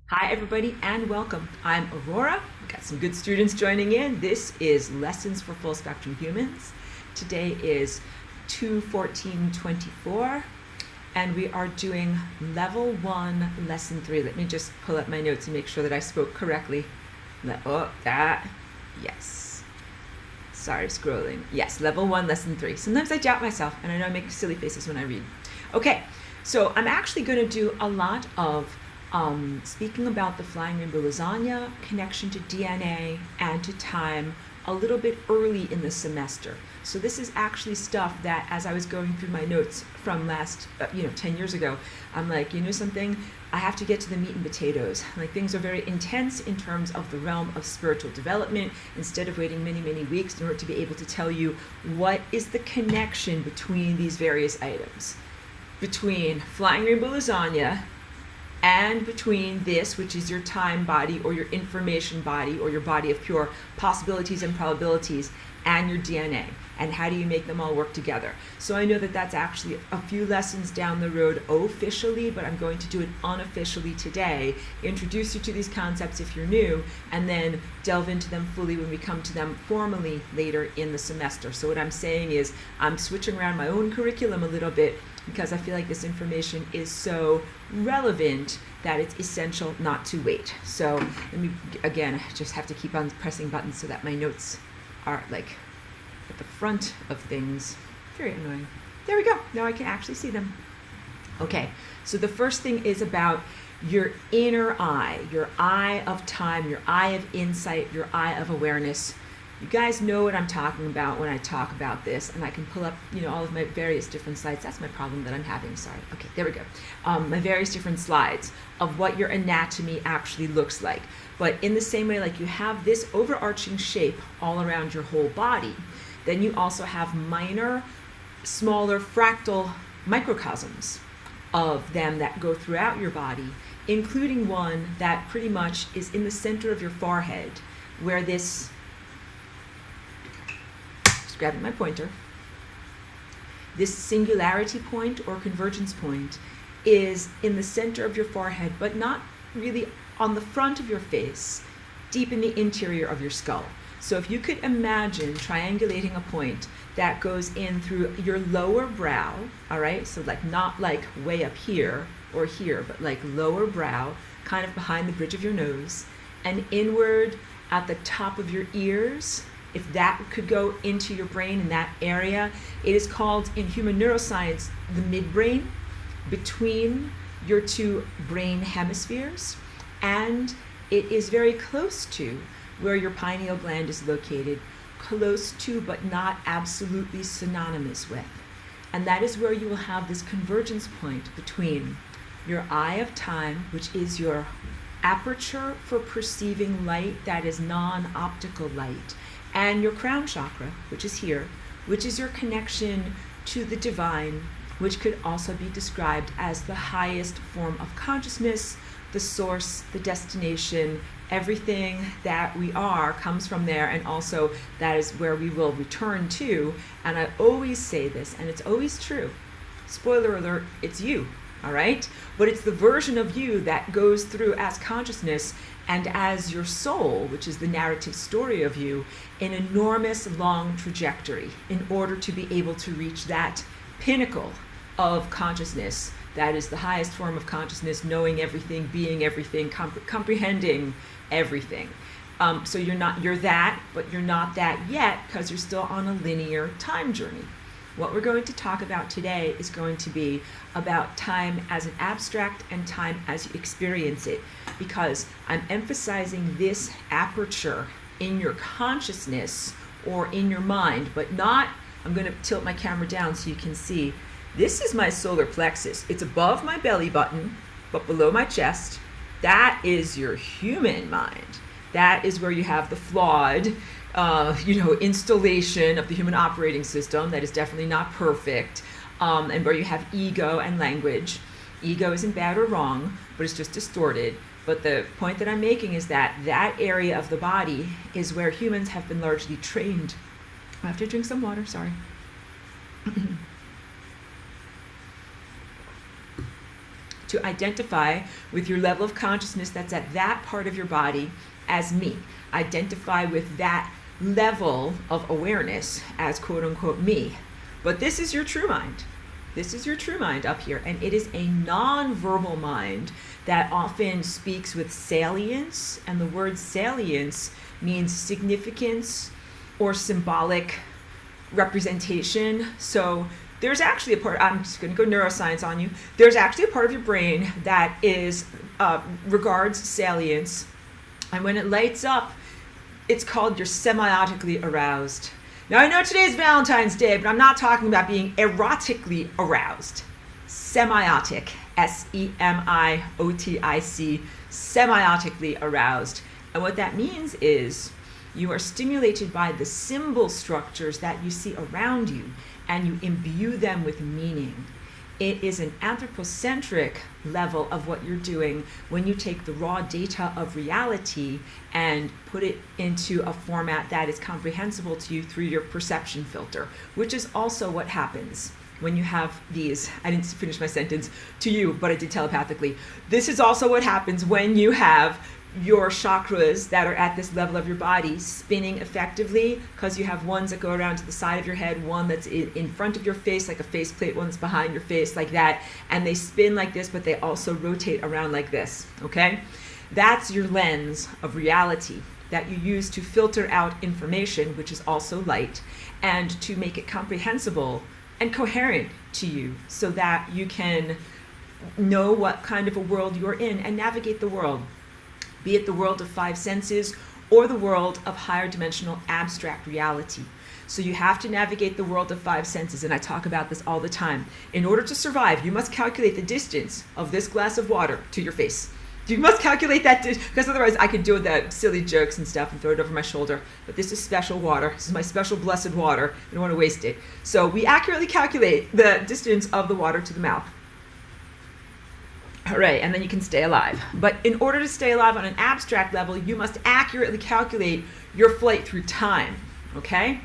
Hi everybody and welcome. I'm Aurora. We've got some good students joining in. This is Lessons for Full Spectrum Humans. Today is 2/14/24 and we are doing Level 1, Lesson 3. Let me just pull up my notes and make sure that I spoke correctly. Yes. Sorry, scrolling. Yes, Level 1, Lesson 3. Sometimes I doubt myself and I know I make silly faces when I read. Okay, so I'm actually going to do a lot of speaking about the flying rainbow lasagna, connection to DNA and to time a little bit early in the semester. So this is actually stuff that as I was going through my notes from last, 10 years ago, I'm like, you know something? I have to get to the meat and potatoes. Like things are very intense in terms of the realm of spiritual development. Instead of waiting many, many weeks in order to be able to tell you what is the connection between these various items. Between flying rainbow lasagna and between this, which is your time body or your information body or your body of pure possibilities and probabilities, and your DNA, and how do you make them all work together. So I know that that's actually a few lessons down the road officially, but I'm going to do it unofficially today, introduce you to these concepts if you're new, and then delve into them fully when we come to them formally later in the semester. So what I'm saying is I'm switching around my own curriculum a little bit because I feel like this information is so relevant that it's essential not to wait. So let me, again, I just have to keep on pressing buttons so that my notes are like at the front of things. Very annoying. There we go. Now I can actually see them. Okay, so the first thing is about your inner eye, your eye of time, your eye of insight, your eye of awareness. You guys know what I'm talking about when I talk about this, and I can pull up, all of my various different slides. That's my problem that I'm having, sorry. Okay, there we go. My various different slides of what your anatomy actually looks like. But in the same way, like you have this overarching shape all around your whole body, then you also have minor, smaller fractal microcosms of them that go throughout your body, including one that pretty much is in the center of your forehead, where this, just grabbing my pointer, this singularity point or convergence point is in the center of your forehead, but not really on the front of your face, deep in the interior of your skull. So if you could imagine triangulating a point that goes in through your lower brow, all right? So like not like way up here or here, but like lower brow, kind of behind the bridge of your nose, and inward at the top of your ears. If that could go into your brain in that area, it is called in human neuroscience the midbrain, between your two brain hemispheres, and it is very close to where your pineal gland is located, close to but not absolutely synonymous with. And that is where you will have this convergence point between your eye of time, which is your aperture for perceiving light that is non-optical light, and your crown chakra, which is here, which is your connection to the divine, which could also be described as the highest form of consciousness, the source, the destination. Everything that we are comes from there, and also that is where we will return to. And I always say this, and it's always true. Spoiler alert, it's you, all right? But it's the version of you that goes through as consciousness and as your soul, which is the narrative story of you, an enormous long trajectory in order to be able to reach that pinnacle of consciousness that is the highest form of consciousness, knowing everything, being everything, comprehending everything. So you're that, but you're not that yet because you're still on a linear time journey. What we're going to talk about today is going to be about time as an abstract and time as you experience it, because I'm emphasizing this aperture in your consciousness or in your mind, but not, I'm going to tilt my camera down so you can see. This is my solar plexus. It's above my belly button, but below my chest. That is your human mind. That is where you have the flawed, installation of the human operating system that is definitely not perfect, and where you have ego and language. Ego isn't bad or wrong, but it's just distorted. But the point that I'm making is that that area of the body is where humans have been largely trained. I have to drink some water, sorry. to identify with your level of consciousness that's at that part of your body as me. Identify with that level of awareness as quote unquote me. But this is your true mind. This is your true mind up here, and it is a non-verbal mind that often speaks with salience, and the word salience means significance or symbolic representation. So there's actually a part, I'm just going to go neuroscience on you, there's actually a part of your brain that is regards salience, and when it lights up, it's called you're semiotically aroused. Now, I know today is Valentine's Day, but I'm not talking about being erotically aroused. Semiotic, S-E-M-I-O-T-I-C, semiotically aroused. And what that means is you are stimulated by the symbol structures that you see around you, and you imbue them with meaning. It is an anthropocentric level of what you're doing when you take the raw data of reality and put it into a format that is comprehensible to you through your perception filter, which is also what happens when you have these, I didn't finish my sentence to you, but I did telepathically. This is also what happens when you have your chakras that are at this level of your body spinning effectively, because you have ones that go around to the side of your head, one that's in front of your face like a faceplate, one's behind your face like that, and they spin like this, but they also rotate around like this, okay? That's your lens of reality that you use to filter out information, which is also light, and to make it comprehensible and coherent to you so that you can know what kind of a world you're in and navigate the world, be it the world of five senses or the world of higher dimensional abstract reality. So you have to navigate the world of five senses, and I talk about this all the time. In order to survive, you must calculate the distance of this glass of water to your face. You must calculate that, because otherwise I could do that silly jokes and stuff and throw it over my shoulder. But this is special water. This is my special blessed water. I don't want to waste it. So we accurately calculate the distance of the water to the mouth. All right, and then you can stay alive. But in order to stay alive on an abstract level, you must accurately calculate your flight through time, okay?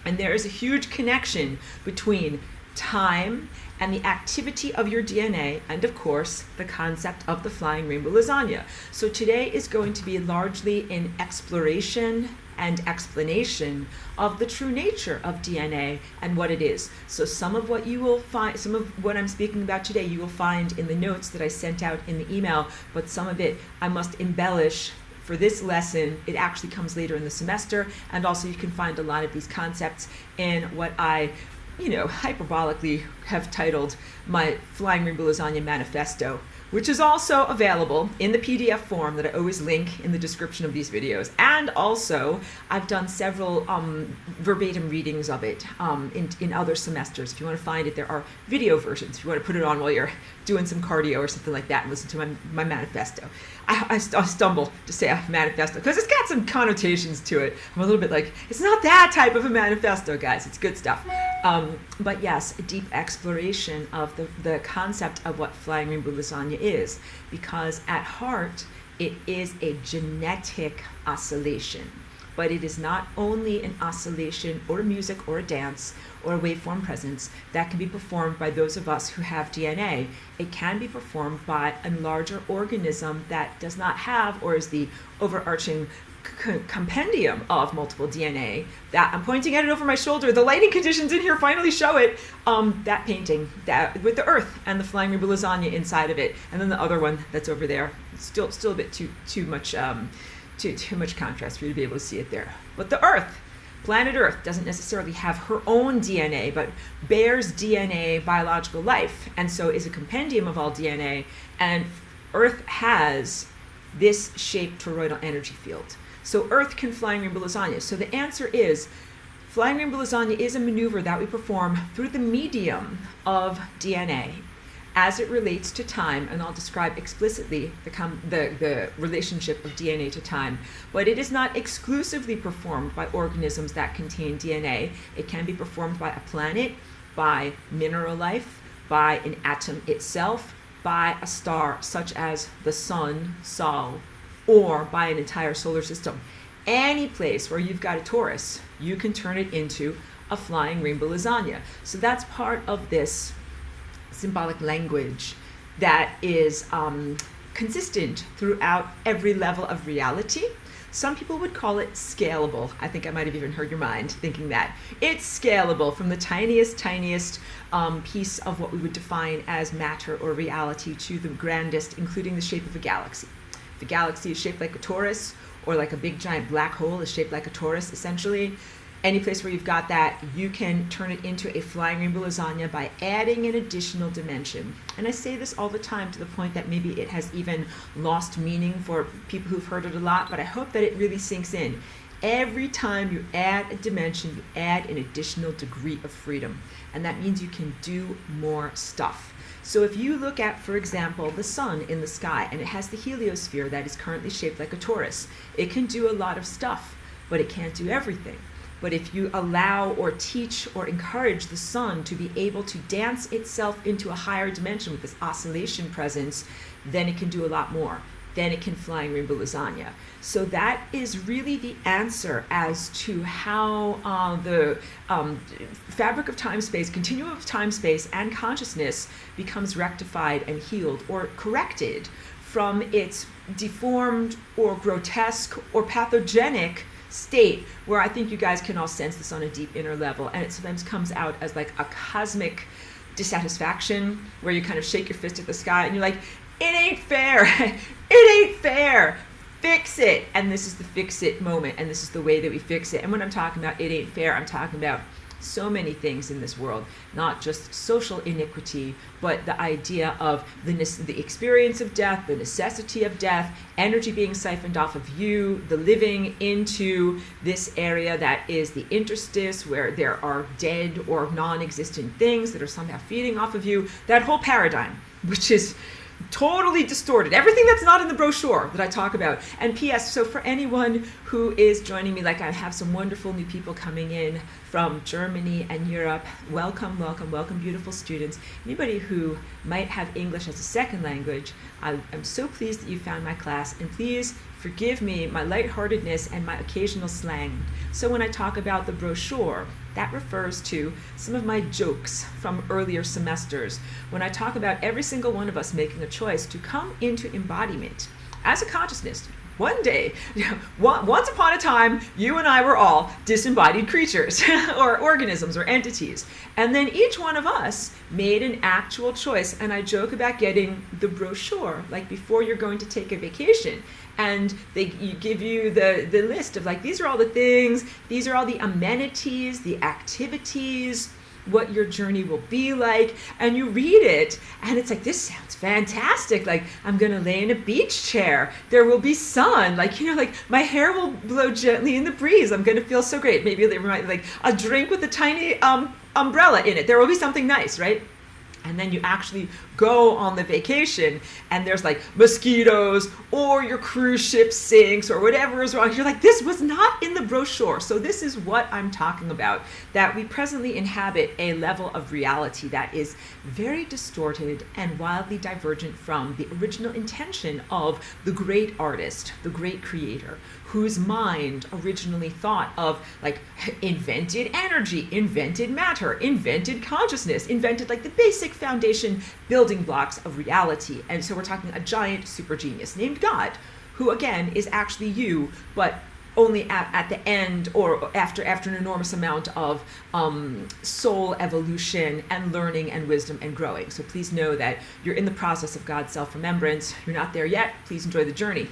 And there is a huge connection between time and the activity of your DNA, and of course, the concept of the flying rainbow lasagna. So today is going to be largely an exploration and explanation of the true nature of DNA and what it is. So some of what you will find, some of what I'm speaking about today, you will find in the notes that I sent out in the email, but some of it I must embellish for this lesson. It actually comes later in the semester, and also you can find a lot of these concepts in what I hyperbolically have titled my Flying Rainbow Lasagna Manifesto, which is also available in the PDF form that I always link in the description of these videos. And also, I've done several verbatim readings of it in other semesters. If you want to find it, there are video versions. If you want to put it on while you're doing some cardio or something like that and listen to my manifesto. I stumble to say a manifesto because it's got some connotations to it. I'm a little bit like, it's not that type of a manifesto, guys. It's good stuff. But yes, a deep exploration of the concept of what Flying Rainbow Lasagna is, because at heart, it is a genetic oscillation. But it is not only an oscillation or a music or a dance or a waveform presence that can be performed by those of us who have DNA. It can be performed by a larger organism that does not have, or is the overarching compendium of multiple DNA. That I'm pointing at it over my shoulder. The lighting conditions in here finally show it. That painting that with the Earth and the Flying Rainbow Lasagna inside of it, and then the other one that's over there. Still a bit too much contrast for you to be able to see it there. But the Earth, planet Earth, doesn't necessarily have her own DNA, but bears DNA biological life, and so is a compendium of all DNA. And Earth has this shaped toroidal energy field. So Earth can Flying Rainbow Lasagna. So the answer is, Flying Rainbow Lasagna is a maneuver that we perform through the medium of DNA as it relates to time, and I'll describe explicitly the relationship of DNA to time. But it is not exclusively performed by organisms that contain DNA. It can be performed by a planet, by mineral life, by an atom itself, by a star such as the sun, Sol, or by an entire solar system. Any place where you've got a torus, you can turn it into a Flying Rainbow Lasagna. So that's part of this symbolic language that is consistent throughout every level of reality. Some people would call it scalable. I think I might have even heard your mind thinking that. It's scalable from the tiniest piece of what we would define as matter or reality to the grandest, including the shape of a galaxy. If a galaxy is shaped like a torus, or like a big giant black hole is shaped like a torus, essentially, any place where you've got that, you can turn it into a flying rainbow lasagna by adding an additional dimension. And I say this all the time to the point that maybe it has even lost meaning for people who've heard it a lot, but I hope that it really sinks in. Every time you add a dimension, you add an additional degree of freedom. And that means you can do more stuff. So if you look at, for example, the sun in the sky, and it has the heliosphere that is currently shaped like a torus, it can do a lot of stuff, but it can't do everything. But if you allow or teach or encourage the sun to be able to dance itself into a higher dimension with this oscillation presence, then it can do a lot more. Then it can flying rainbow lasagna. So that is really the answer as to how the fabric of time-space, continuum of time-space and consciousness becomes rectified and healed or corrected from its deformed or grotesque or pathogenic state, where I think you guys can all sense this on a deep inner level, and it sometimes comes out as like a cosmic dissatisfaction where you kind of shake your fist at the sky and you're like, it ain't fair. It ain't fair. Fix it. And this is the fix it moment, and this is the way that we fix it. And when I'm talking about it ain't fair, I'm talking about so many things in this world, not just social iniquity, but the idea of the experience of death, the necessity of death, energy being siphoned off of you, the living into this area that is the interstice where there are dead or non-existent things that are somehow feeding off of you, that whole paradigm, which is totally distorted. Everything that's not in the brochure that I talk about. And P.S. So for anyone who is joining me, like I have some wonderful new people coming in from Germany and Europe. Welcome, welcome, welcome, beautiful students. Anybody who might have English as a second language, I'm so pleased that you found my class, and please forgive me my lightheartedness and my occasional slang. So when I talk about the brochure, that refers to some of my jokes from earlier semesters when I talk about every single one of us making a choice to come into embodiment as a consciousness. One day, once upon a time, you and I were all disembodied creatures or organisms or entities. And then each one of us made an actual choice. And I joke about getting the brochure, like before you're going to take a vacation. And you give you the list of like, these are all the things, these are all the amenities, the activities, what your journey will be like, and you read it and it's like, this sounds fantastic. Like, I'm gonna lay in a beach chair, there will be sun, like, you know, like my hair will blow gently in the breeze, I'm gonna feel so great. Maybe they might like a drink with a tiny umbrella in it, there will be something nice, right? And then you actually go on the vacation and there's like mosquitoes or your cruise ship sinks or whatever is wrong. You're like, this was not in the brochure. So this is what I'm talking about, that we presently inhabit a level of reality that is very distorted and wildly divergent from the original intention of the great artist, the great creator, whose mind originally thought of like invented energy, invented matter, invented consciousness, invented like the basic foundation building blocks of reality. And so we're talking a giant super genius named God, who again is actually you, but only at the end or after an enormous amount of soul evolution and learning and wisdom and growing. So please know that you're in the process of God's self-remembrance. You're not there yet. Please enjoy the journey.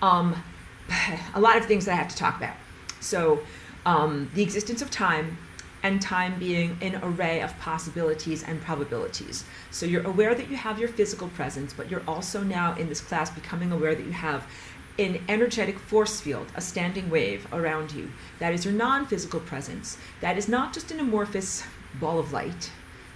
A lot of things that I have to talk about. So the existence of time, and time being an array of possibilities and probabilities. So you're aware that you have your physical presence, but you're also now in this class becoming aware that you have an energetic force field, a standing wave around you. That is your non-physical presence. That is not just an amorphous ball of light,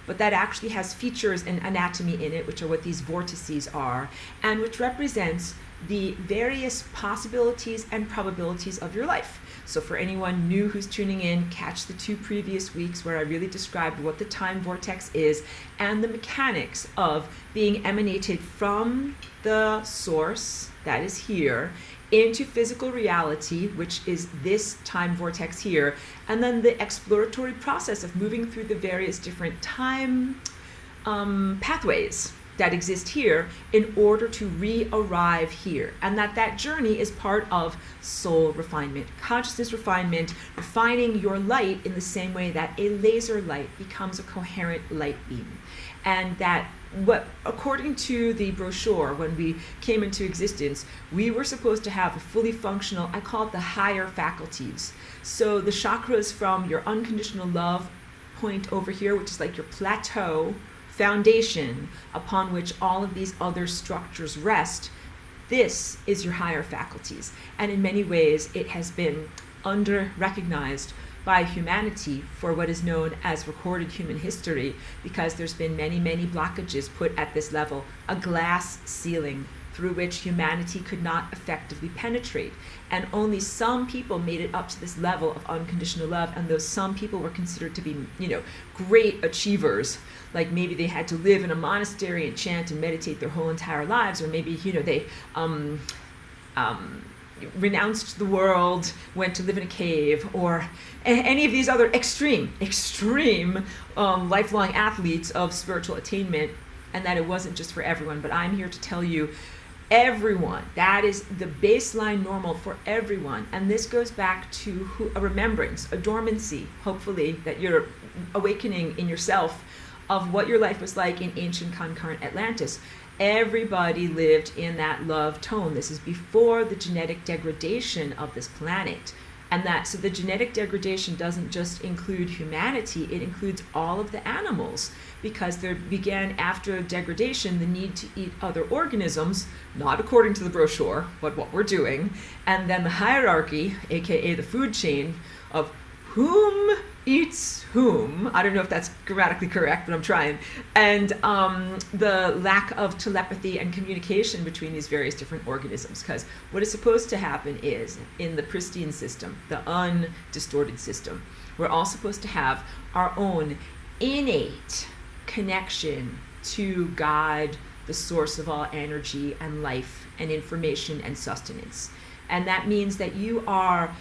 but that actually has features and anatomy in it, which are what these vortices are, and which represents the various possibilities and probabilities of your life. So for anyone new who's tuning in, catch the 2 previous weeks where I really described what the time vortex is and the mechanics of being emanated from the source, that is here, into physical reality, which is this time vortex here, and then the exploratory process of moving through the various different time pathways that exist here in order to re-arrive here, and that journey is part of soul refinement, consciousness refinement, refining your light in the same way that a laser light becomes a coherent light beam. And that what, according to the brochure, when we came into existence, we were supposed to have a fully functional, I call it the higher faculties. So the chakras from your unconditional love point over here, which is like your plateau foundation upon which all of these other structures rest, this is your higher faculties. And in many ways, it has been under-recognized by humanity for what is known as recorded human history, because there's been many, many blockages put at this level, a glass ceiling through which humanity could not effectively penetrate. And only some people made it up to this level of unconditional love, and those some people were considered to be, great achievers. Like maybe they had to live in a monastery and chant and meditate their whole entire lives, or maybe, they renounced the world, went to live in a cave, or any of these other extreme lifelong athletes of spiritual attainment, and that it wasn't just for everyone. But I'm here to tell you, everyone, that is the baseline normal for everyone. And this goes back to a remembrance, a dormancy, hopefully, that you're awakening in yourself of what your life was like in ancient concurrent Atlantis. Everybody lived in that love tone. This is before the genetic degradation of this planet. And so the genetic degradation doesn't just include humanity, it includes all of the animals, because there began, after degradation, the need to eat other organisms, not according to the brochure, but what we're doing. And then the hierarchy, aka the food chain, of whom eats whom. I don't know if that's grammatically correct, but I'm trying. And the lack of telepathy and communication between these various different organisms. Because what is supposed to happen is, in the pristine system, the undistorted system, we're all supposed to have our own innate connection to God, the source of all energy and life and information and sustenance. And that means that you are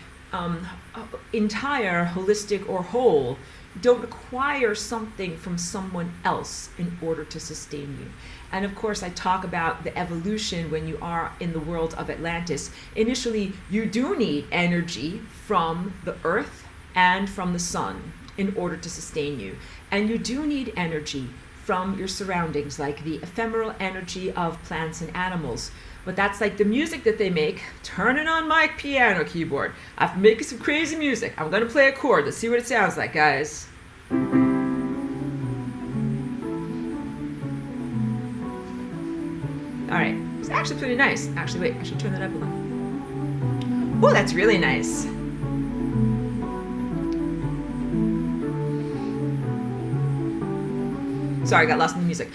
entire, holistic, or whole, don't require something from someone else in order to sustain you. And of course, I talk about the evolution when you are in the world of Atlantis. Initially, you do need energy from the earth and from the sun in order to sustain you. And you do need energy from your surroundings, like the ephemeral energy of plants and animals. But that's like the music that they make. Turning on my piano keyboard. I'm making some crazy music. I'm gonna play a chord. Let's see what it sounds like, guys. All right, it's actually pretty nice. Actually, wait, I should turn that up a little. Oh, that's really nice. Sorry, I got lost in the music.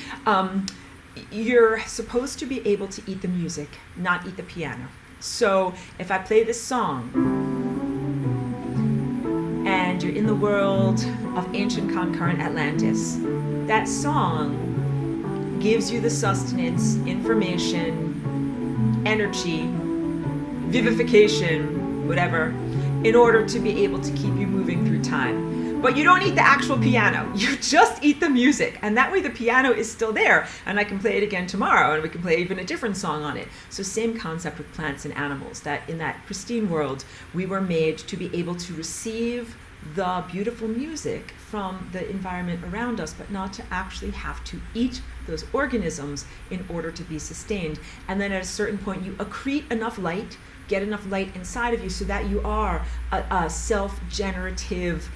You're supposed to be able to eat the music, not eat the piano. So if I play this song, and you're in the world of ancient concurrent Atlantis, that song gives you the sustenance, information, energy, vivification, whatever, in order to be able to keep you moving through time. But you don't eat the actual piano, you just eat the music. And that way the piano is still there, and I can play it again tomorrow, and we can play even a different song on it. So same concept with plants and animals, that in that pristine world, we were made to be able to receive the beautiful music from the environment around us, but not to actually have to eat those organisms in order to be sustained. And then at a certain point, you accrete enough light, get enough light inside of you so that you are a self-generative,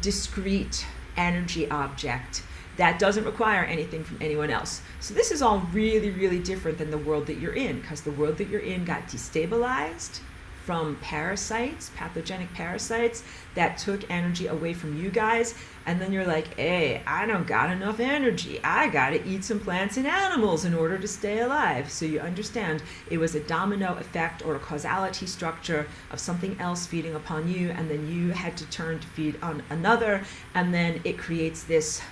discrete energy object that doesn't require anything from anyone else. So this is all really, really different than the world that you're in, because the world that you're in got destabilized from parasites, pathogenic parasites that took energy away from you guys. And then you're like, hey, I don't got enough energy. I gotta eat some plants and animals in order to stay alive. So you understand it was a domino effect or a causality structure of something else feeding upon you, and then you had to turn to feed on another, and then it creates this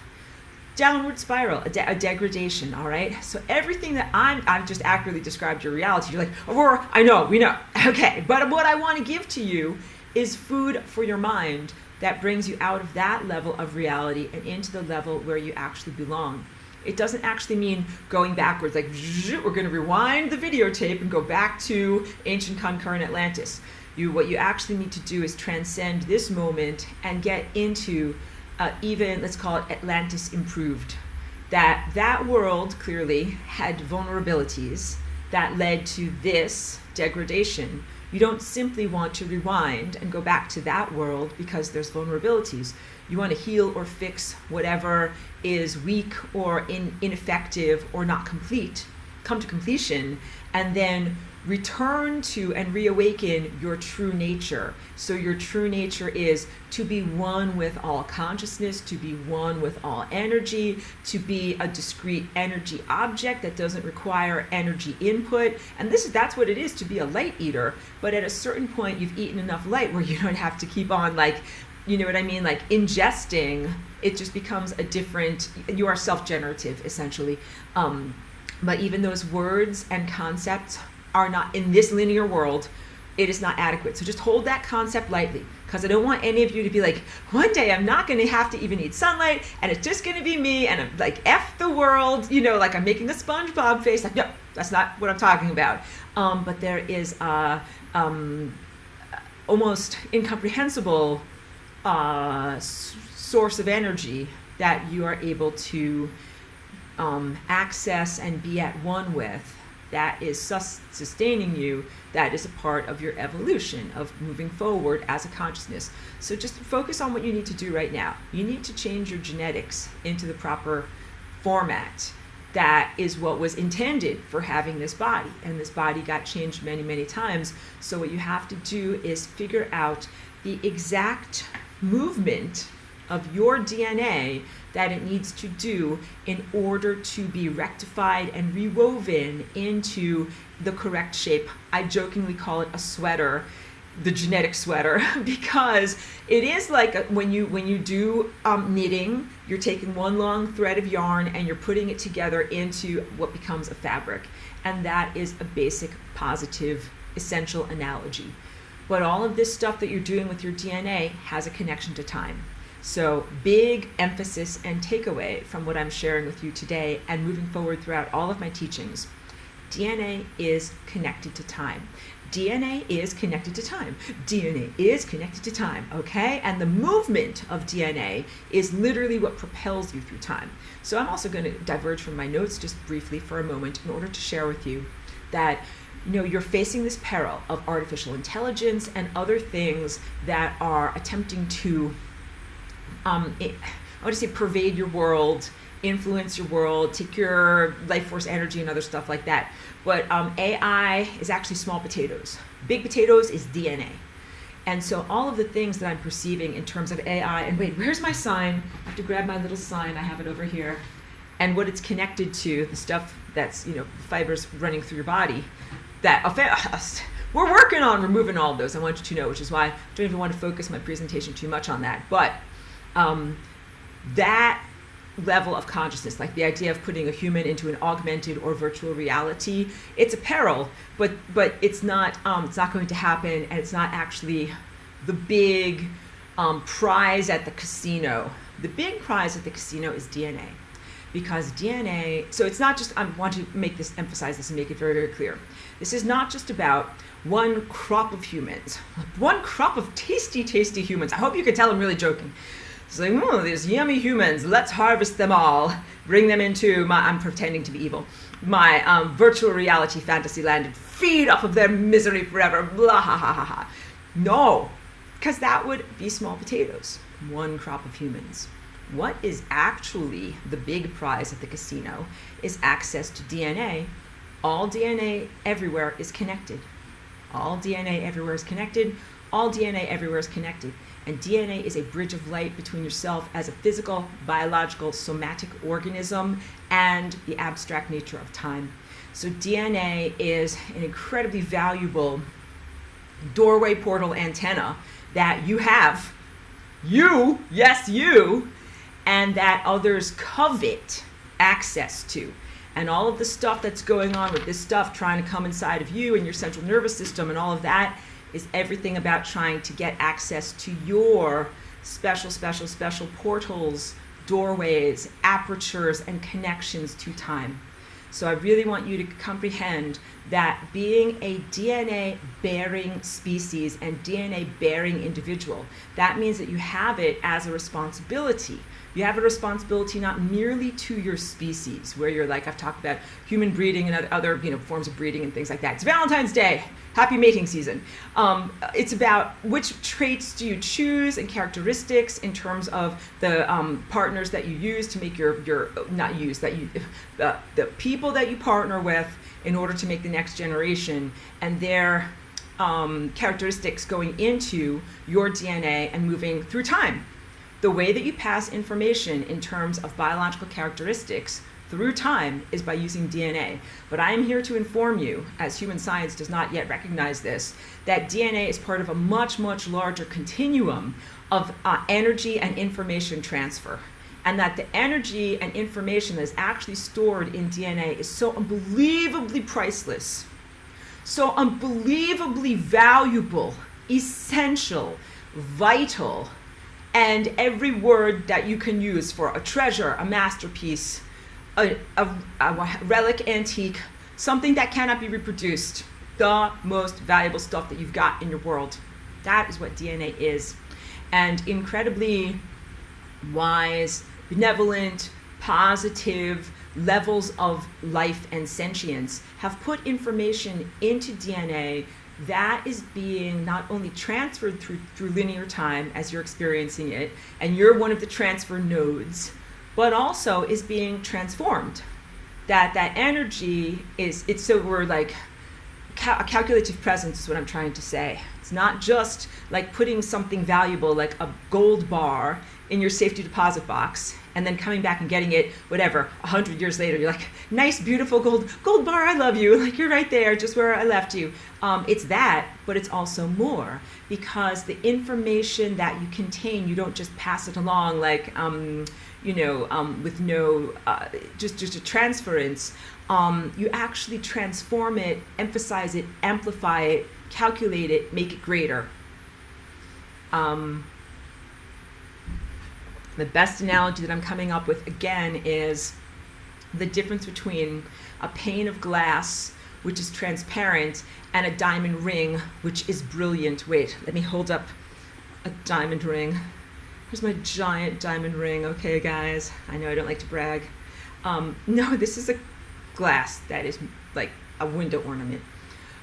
downward spiral, a degradation, all right? So everything that I've just accurately described your reality. You're like, Aurora, I know, we know. Okay, but what I want to give to you is food for your mind that brings you out of that level of reality and into the level where you actually belong. It doesn't actually mean going backwards, like we're going to rewind the videotape and go back to ancient concurrent Atlantis. What you actually need to do is transcend this moment and get into even, let's call it Atlantis improved. That world clearly had vulnerabilities that led to this degradation. You don't simply want to rewind and go back to that world because there's vulnerabilities. You want to heal or fix whatever is weak or ineffective or not complete, come to completion, and then return to and reawaken your true nature. So your true nature is to be one with all consciousness, to be one with all energy, to be a discrete energy object that doesn't require energy input. And that's what it is to be a light eater. But at a certain point, you've eaten enough light where you don't have to keep on, like, you know what I mean? Like ingesting, it just becomes a different, you are self-generative essentially. But even those words and concepts are not, in this linear world, it is not adequate. So just hold that concept lightly, because I don't want any of you to be like, one day I'm not going to have to even need sunlight, and it's just going to be me, and I'm like, F the world, you know, like I'm making the SpongeBob face, like, no, that's not what I'm talking about. But there is almost incomprehensible source of energy that you are able to access and be at one with, that is sustaining you, that is a part of your evolution of moving forward as a consciousness. So just focus on what you need to do right now. You need to change your genetics into the proper format. That is what was intended for having this body, and this body got changed many, many times. So what you have to do is figure out the exact movement of your DNA that it needs to do in order to be rectified and rewoven into the correct shape. I jokingly call it a sweater, the genetic sweater, because it is like when you do knitting, you're taking one long thread of yarn and you're putting it together into what becomes a fabric. And that is a basic, positive, essential analogy. But all of this stuff that you're doing with your DNA has a connection to time. So big emphasis and takeaway from what I'm sharing with you today and moving forward throughout all of my teachings. DNA is connected to time. DNA is connected to time. DNA is connected to time, okay? And the movement of DNA is literally what propels you through time. So I'm also going to diverge from my notes just briefly for a moment in order to share with you that you're facing this peril of artificial intelligence and other things that are attempting to I want to say pervade your world, influence your world, take your life force energy and other stuff like that. But AI is actually small potatoes. Big potatoes is DNA. And so all of the things that I'm perceiving in terms of AI, and wait, where's my sign? I have to grab my little sign, I have it over here. And what it's connected to, the stuff that's, fibers running through your body, we're working on removing all of those, I want you to know, which is why I don't even want to focus my presentation too much on that. But that level of consciousness, like the idea of putting a human into an augmented or virtual reality, it's a peril, but it's not going to happen, and it's not actually the big prize at the casino. The big prize at the casino is DNA, because DNA. So it's not just. I want to emphasize this and make it very, very clear. This is not just about one crop of humans, one crop of tasty, tasty humans. I hope you can tell I'm really joking. It's like, these yummy humans, let's harvest them all, bring them into I'm pretending to be evil, my virtual reality fantasy land, and feed off of their misery forever, blah, ha, ha, ha, ha. No, because that would be small potatoes, one crop of humans. What is actually the big prize at the casino is access to DNA. All DNA everywhere is connected. All DNA everywhere is connected. All DNA everywhere is connected. And DNA is a bridge of light between yourself as a physical, biological, somatic organism and the abstract nature of time. So DNA is an incredibly valuable doorway portal antenna that you have, yes you, and that others covet access to. And all of the stuff that's going on with this stuff trying to come inside of you and your central nervous system and all of that is everything about trying to get access to your special, special, special portals, doorways, apertures, and connections to time. So I really want you to comprehend that being a DNA-bearing species and DNA-bearing individual, that means that you have it as a responsibility. You have a responsibility not merely to your species, where you're like, I've talked about human breeding and other forms of breeding and things like that. It's Valentine's Day. Happy mating season. It's about which traits do you choose and characteristics in terms of the partners that you use to make the people that you partner with in order to make the next generation, and their characteristics going into your DNA and moving through time. The way that you pass information in terms of biological characteristics through time is by using DNA. But I am here to inform you, as human science does not yet recognize this, that DNA is part of a much, much larger continuum of energy and information transfer. And that the energy and information that is actually stored in DNA is so unbelievably priceless, so unbelievably valuable, essential, vital, and every word that you can use for a treasure, a masterpiece, a relic, antique, something that cannot be reproduced, the most valuable stuff that you've got in your world. That is what DNA is. And incredibly wise, benevolent, positive levels of life and sentience have put information into DNA that is being not only transferred through linear time as you're experiencing it, and you're one of the transfer nodes, but also is being transformed. That energy so we're like, a calculative presence is what I'm trying to say. It's not just like putting something valuable like a gold bar in your safety deposit box and then coming back and getting it, 100 years later, you're like, nice, beautiful gold bar, I love you. Like, you're right there, just where I left you. It's that, but it's also more, because the information that you contain, you don't just pass it along like, with no, just a transference. You actually transform it, emphasize it, amplify it, calculate it, make it greater. The best analogy that I'm coming up with, again, is the difference between a pane of glass, which is transparent, and a diamond ring, which is brilliant. Wait, let me hold up a diamond ring. Here's my giant diamond ring. Okay, guys, I know I don't like to brag. No, this is a glass that is like a window ornament.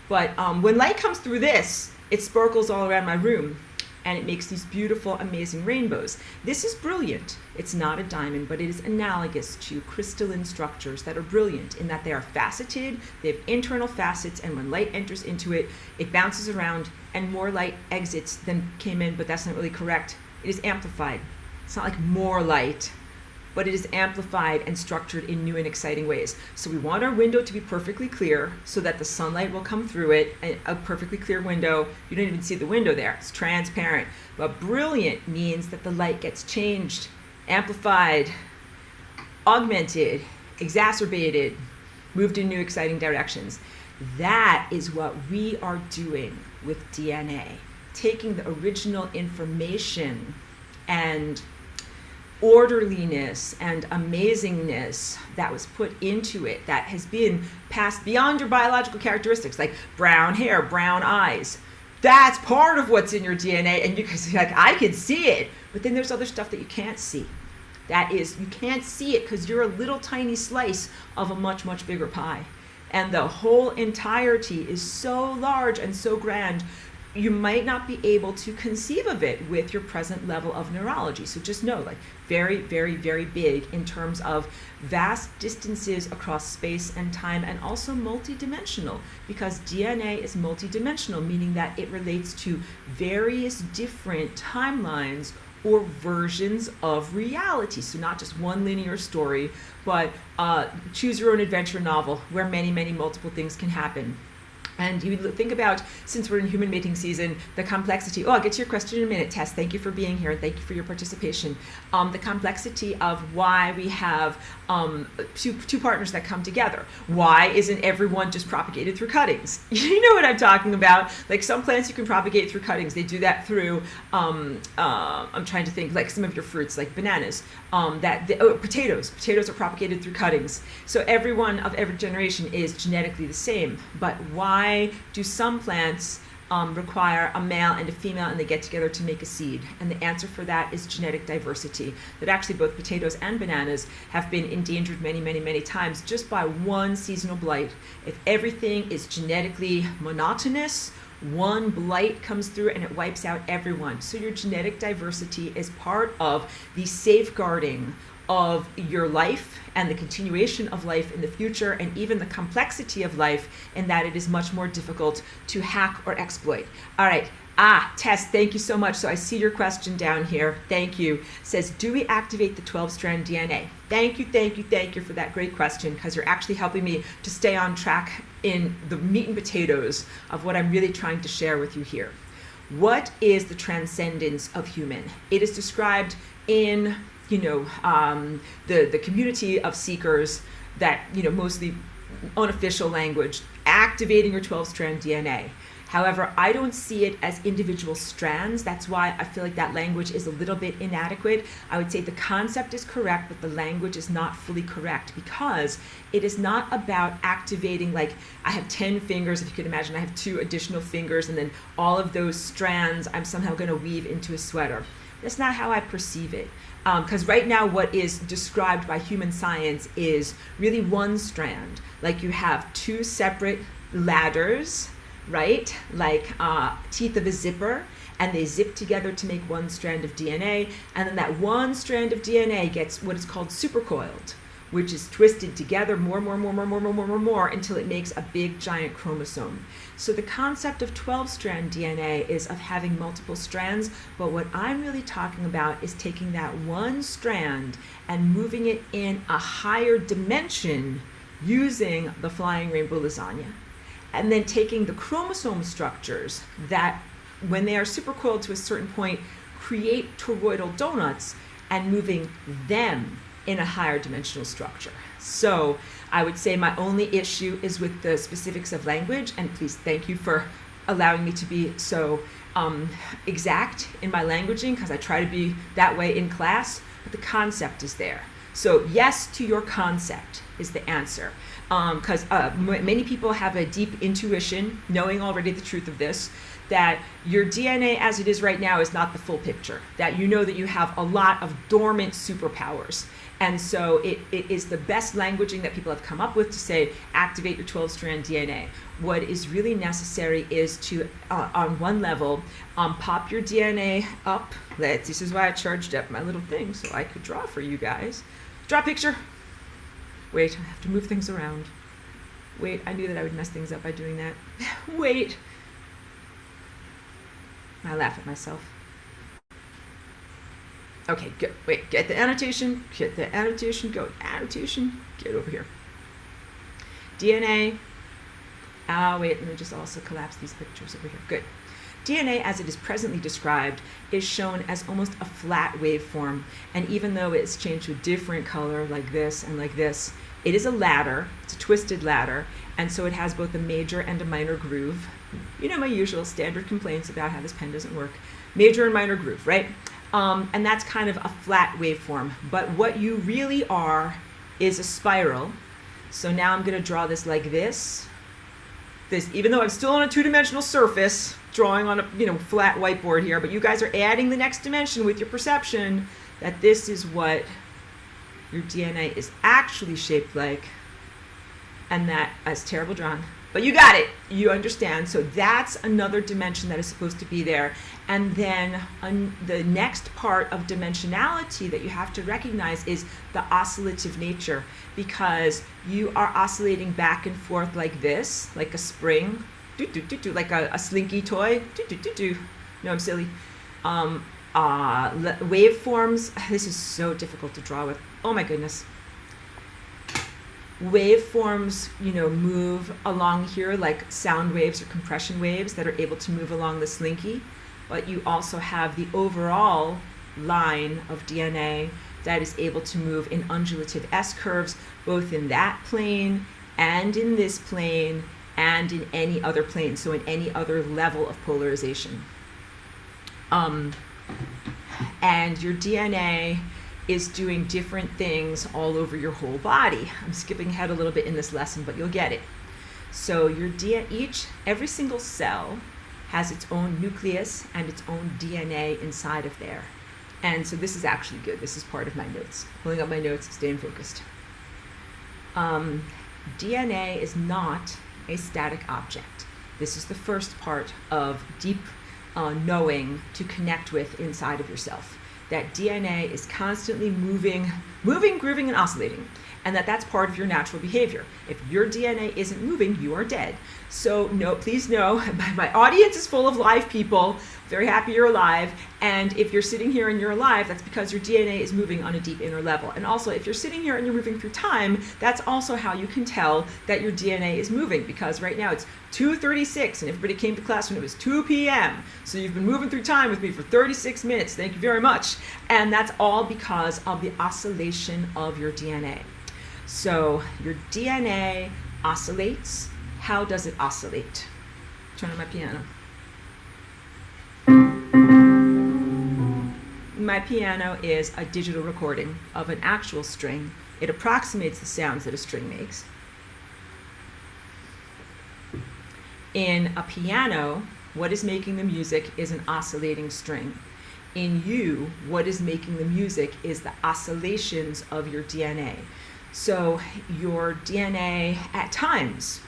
But when light comes through this, it sparkles all around my room, and it makes these beautiful, amazing rainbows. This is brilliant. It's not a diamond, but it is analogous to crystalline structures that are brilliant in that they are faceted, they have internal facets, and when light enters into it, it bounces around, and more light exits than came in, but that's not really correct. It is amplified. It's not like more light, but it is amplified and structured in new and exciting ways. So we want our window to be perfectly clear so that the sunlight will come through it. A perfectly clear window, you don't even see the window there. It's transparent. But brilliant means that the light gets changed, amplified, augmented, exacerbated, moved in new exciting directions. That is what we are doing with DNA. Taking the original information and orderliness and amazingness that was put into it, that has been passed beyond your biological characteristics, like brown hair, brown eyes. That's part of what's in your DNA, and you can see, like, I can see it, but then there's other stuff that you can't see. That is, you can't see it because you're a little tiny slice of a much, much bigger pie. And the whole entirety is so large and so grand, you might not be able to conceive of it with your present level of neurology. So just know, like, very, very, very big in terms of vast distances across space and time, and also multidimensional, because DNA is multidimensional, meaning that it relates to various different timelines or versions of reality. So not just one linear story, but choose your own adventure novel where many, many multiple things can happen. And you think about, since we're in human mating season, the complexity. Oh, I'll get to your question in a minute, Tess. Thank you for being here, and thank you for your participation. The complexity of why we have two partners that come together. Why isn't everyone just propagated through cuttings? You know what I'm talking about. Like some plants you can propagate through cuttings. They do that through, I'm trying to think, like some of your fruits, like bananas. Potatoes. Potatoes are propagated through cuttings. So everyone of every generation is genetically the same. But why do some plants require a male and a female and they get together to make a seed? And the answer for that is genetic diversity. That actually both potatoes and bananas have been endangered many, many, many times just by one seasonal blight. If everything is genetically monotonous, one blight comes through and it wipes out everyone. So your genetic diversity is part of the safeguarding of your life and the continuation of life in the future, and even the complexity of life in that it is much more difficult to hack or exploit. All right. Tess, thank you so much. So I see your question down here. Thank you. Says, do we activate the 12-strand DNA? Thank you for that great question, because you're actually helping me to stay on track in the meat and potatoes of what I'm really trying to share with you here. What is the transcendence of human? It is described in the community of seekers that, mostly unofficial language, activating your 12-strand DNA. However, I don't see it as individual strands. That's why I feel like that language is a little bit inadequate. I would say the concept is correct, but the language is not fully correct, because it is not about activating, like I have 10 fingers, if you could imagine, I have 2 additional fingers, and then all of those strands I'm somehow going to weave into a sweater. That's not how I perceive it. Because right now what is described by human science is really one strand. Like you have 2 separate ladders, right? Like teeth of a zipper, and they zip together to make one strand of DNA. And then that one strand of DNA gets what is called supercoiled, which is twisted together more until it makes a big giant chromosome. So the concept of 12-strand DNA is of having multiple strands, but what I'm really talking about is taking that one strand and moving it in a higher dimension using the flying rainbow lasagna. And then taking the chromosome structures that, when they are supercoiled to a certain point, create toroidal donuts, and moving them in a higher dimensional structure. So I would say my only issue is with the specifics of language, and please thank you for allowing me to be so exact in my languaging, because I try to be that way in class, but the concept is there. So yes to your concept is the answer, because many people have a deep intuition, knowing already the truth of this, that your DNA as it is right now is not the full picture, that you know that you have a lot of dormant superpowers. And so it is the best languaging that people have come up with to say, activate your 12-strand DNA. What is really necessary is to, on one level, pop your DNA up. This is why I charged up my little thing so I could draw for you guys. Draw a picture. Wait, I have to move things around. Wait, I knew that I would mess things up by doing that. Wait. I laugh at myself. Okay, good. Wait, get the annotation, go annotation, get over here. DNA. Wait, let me just also collapse these pictures over here. Good. DNA, as it is presently described, is shown as almost a flat waveform, and even though it's changed to a different color, like this and like this, it is a ladder. It's a twisted ladder, and so it has both a major and a minor groove. You know my usual standard complaints about how this pen doesn't work. Major and minor groove, right? And that's kind of a flat waveform. But what you really are is a spiral. So now I'm going to draw this like this. Even though I'm still on a 2-dimensional surface, drawing on a flat whiteboard here, but you guys are adding the next dimension with your perception that this is what your DNA is actually shaped like. And that's terrible drawn. But you got it. You understand. So that's another dimension that is supposed to be there. And then the next part of dimensionality that you have to recognize is the oscillative nature, because you are oscillating back and forth like this, like a spring, like a slinky toy. No, I'm silly. Waveforms. This is so difficult to draw with. Oh my goodness. waveforms, move along here like sound waves or compression waves that are able to move along the slinky, but you also have the overall line of DNA that is able to move in undulative S-curves, both in that plane and in this plane and in any other plane, so in any other level of polarization. And your DNA is doing different things all over your whole body. I'm skipping ahead a little bit in this lesson, but you'll get it. So your every single cell has its own nucleus and its own DNA inside of there. And so this is actually good. This is part of my notes. Pulling up my notes, staying focused. DNA is not a static object. This is the first part of deep knowing to connect with inside of yourself. That DNA is constantly moving, grooving, and oscillating, and that's part of your natural behavior. If your DNA isn't moving, you are dead. So please know, my audience is full of live people, very happy you're alive, and if you're sitting here and you're alive, that's because your DNA is moving on a deep inner level. And also, if you're sitting here and you're moving through time, that's also how you can tell that your DNA is moving, because right now it's 2:36, and everybody came to class when it was 2 p.m. So you've been moving through time with me for 36 minutes. Thank you very much. And that's all because of the oscillation of your DNA. So your DNA oscillates. How does it oscillate? Turn on my piano. My piano is a digital recording of an actual string. It approximates the sounds that a string makes. In a piano, what is making the music is an oscillating string. In you, what is making the music is the oscillations of your DNA. So your DNA at times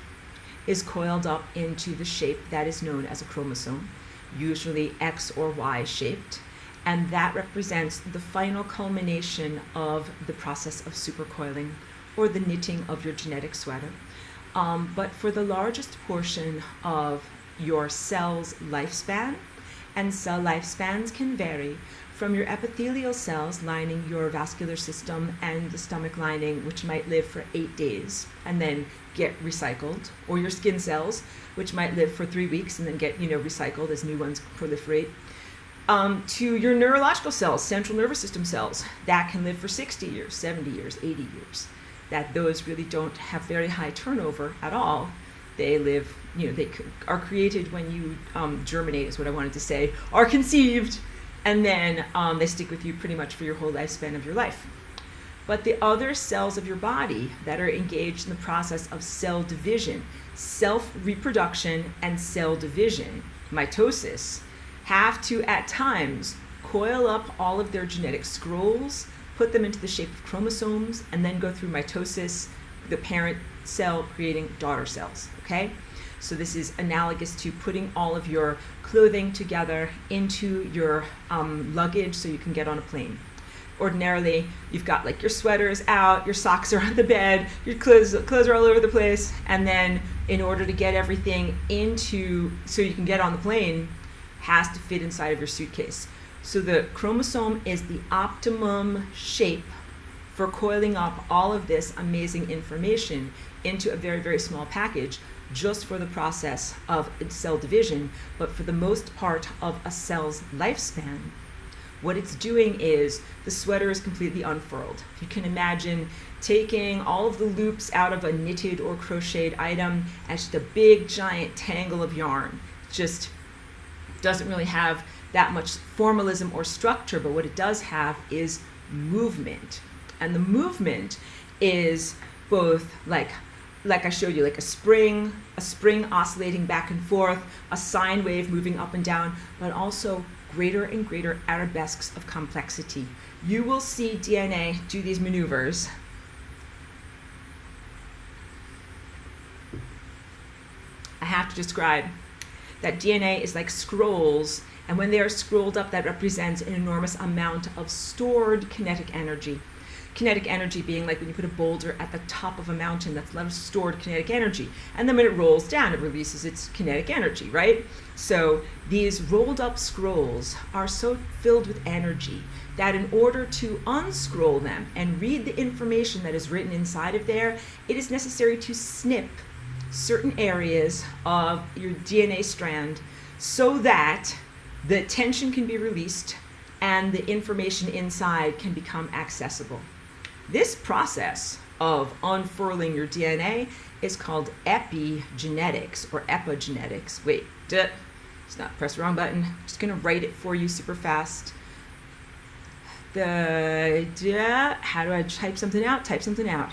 is coiled up into the shape that is known as a chromosome, usually X or Y shaped, and that represents the final culmination of the process of supercoiling or the knitting of your genetic sweater. But for the largest portion of your cell's lifespan, and cell lifespans can vary from your epithelial cells lining your vascular system and the stomach lining, which might live for 8 days and then get recycled, or your skin cells, which might live for 3 weeks and then get recycled as new ones proliferate, to your neurological cells, central nervous system cells, that can live for 60 years, 70 years, 80 years. That those really don't have very high turnover at all. They live, they are created when you germinate, is what I wanted to say, are conceived, and then they stick with you pretty much for your whole lifespan of your life. But the other cells of your body that are engaged in the process of cell division, self-reproduction and cell division, mitosis, have to at times coil up all of their genetic scrolls, put them into the shape of chromosomes, and then go through mitosis, the parent cell creating daughter cells, okay? So this is analogous to putting all of your clothing together into your luggage so you can get on a plane. Ordinarily, you've got like your sweaters out, your socks are on the bed, your clothes are all over the place, and then in order to get everything into, so you can get on the plane, has to fit inside of your suitcase. So the chromosome is the optimum shape for coiling up all of this amazing information into a very, very small package just for the process of cell division. But for the most part of a cell's lifespan, what it's doing is the sweater is completely unfurled. You can imagine taking all of the loops out of a knitted or crocheted item as just a big giant tangle of yarn. Just doesn't really have that much formalism or structure, but what it does have is movement. And the movement is both like I showed you, like a spring oscillating back and forth, a sine wave moving up and down, but also greater and greater arabesques of complexity. You will see DNA do these maneuvers. I have to describe that DNA is like scrolls, and when they are scrolled up, that represents an enormous amount of stored kinetic energy. kinetic energy being like when you put a boulder at the top of a mountain, that's a lot of stored kinetic energy. And then when it rolls down, it releases its kinetic energy, right? So these rolled up scrolls are so filled with energy that in order to unscroll them and read the information that is written inside of there, it is necessary to snip certain areas of your DNA strand so that the tension can be released and the information inside can become accessible. This process of unfurling your DNA is called epigenetics or epigenetics. Wait, it's not, press the wrong button. I'm just gonna write it for you super fast. How do I type something out? Type something out.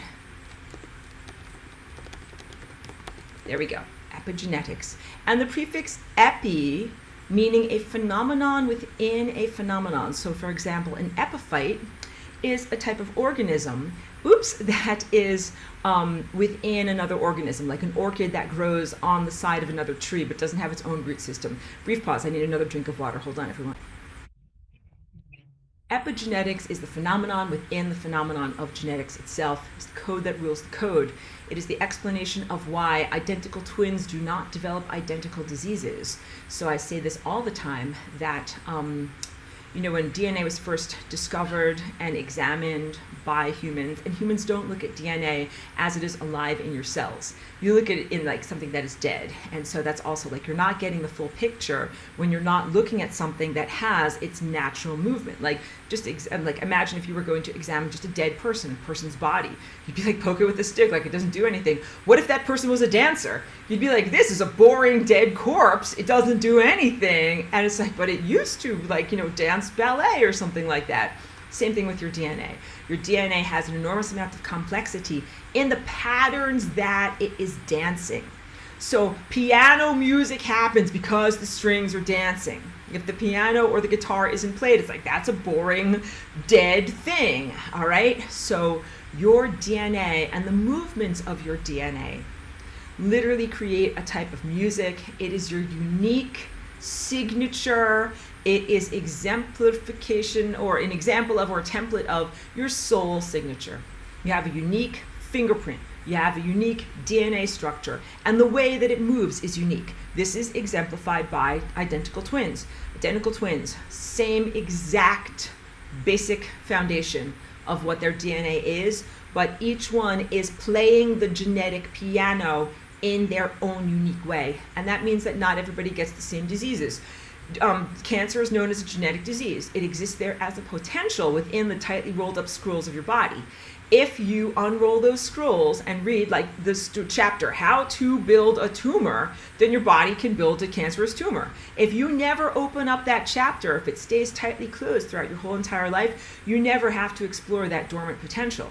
There we go, epigenetics. And the prefix epi, meaning a phenomenon within a phenomenon. So for example, an epiphyte is a type of organism, that is within another organism, like an orchid that grows on the side of another tree but doesn't have its own root system. Brief pause, I need another drink of water. Hold on, everyone. Epigenetics is the phenomenon within the phenomenon of genetics itself. It's the code that rules the code. It is the explanation of why identical twins do not develop identical diseases. So I say this all the time, that when DNA was first discovered and examined by humans, and humans don't look at DNA as it is alive in your cells. You look at it in like something that is dead. And so that's also like you're not getting the full picture when you're not looking at something that has its natural movement. Like just like imagine if you were going to examine just a dead person, a person's body. You'd be like, poke it with a stick, like it doesn't do anything. What if that person was a dancer? You'd be like, this is a boring dead corpse. It doesn't do anything. And it's like, but it used to, like, dance ballet or something like that. Same thing with your DNA. Your DNA has an enormous amount of complexity in the patterns that it is dancing. So piano music happens because the strings are dancing. If the piano or the guitar isn't played, it's like, that's a boring, dead thing, all right? So your DNA and the movements of your DNA literally create a type of music. It is your unique signature. It is exemplification or an example of or a template of your soul signature. You have a unique fingerprint. You have a unique DNA structure, and the way that it moves is unique. This is exemplified by identical twins. Identical twins, same exact basic foundation of what their DNA is, but each one is playing the genetic piano in their own unique way. And that means that not everybody gets the same diseases. Cancer is known as a genetic disease. It exists there as a potential within the tightly rolled up scrolls of your body. If you unroll those scrolls and read like this chapter, how to build a tumor, then your body can build a cancerous tumor. If you never open up that chapter, if it stays tightly closed throughout your whole entire life, you never have to explore that dormant potential.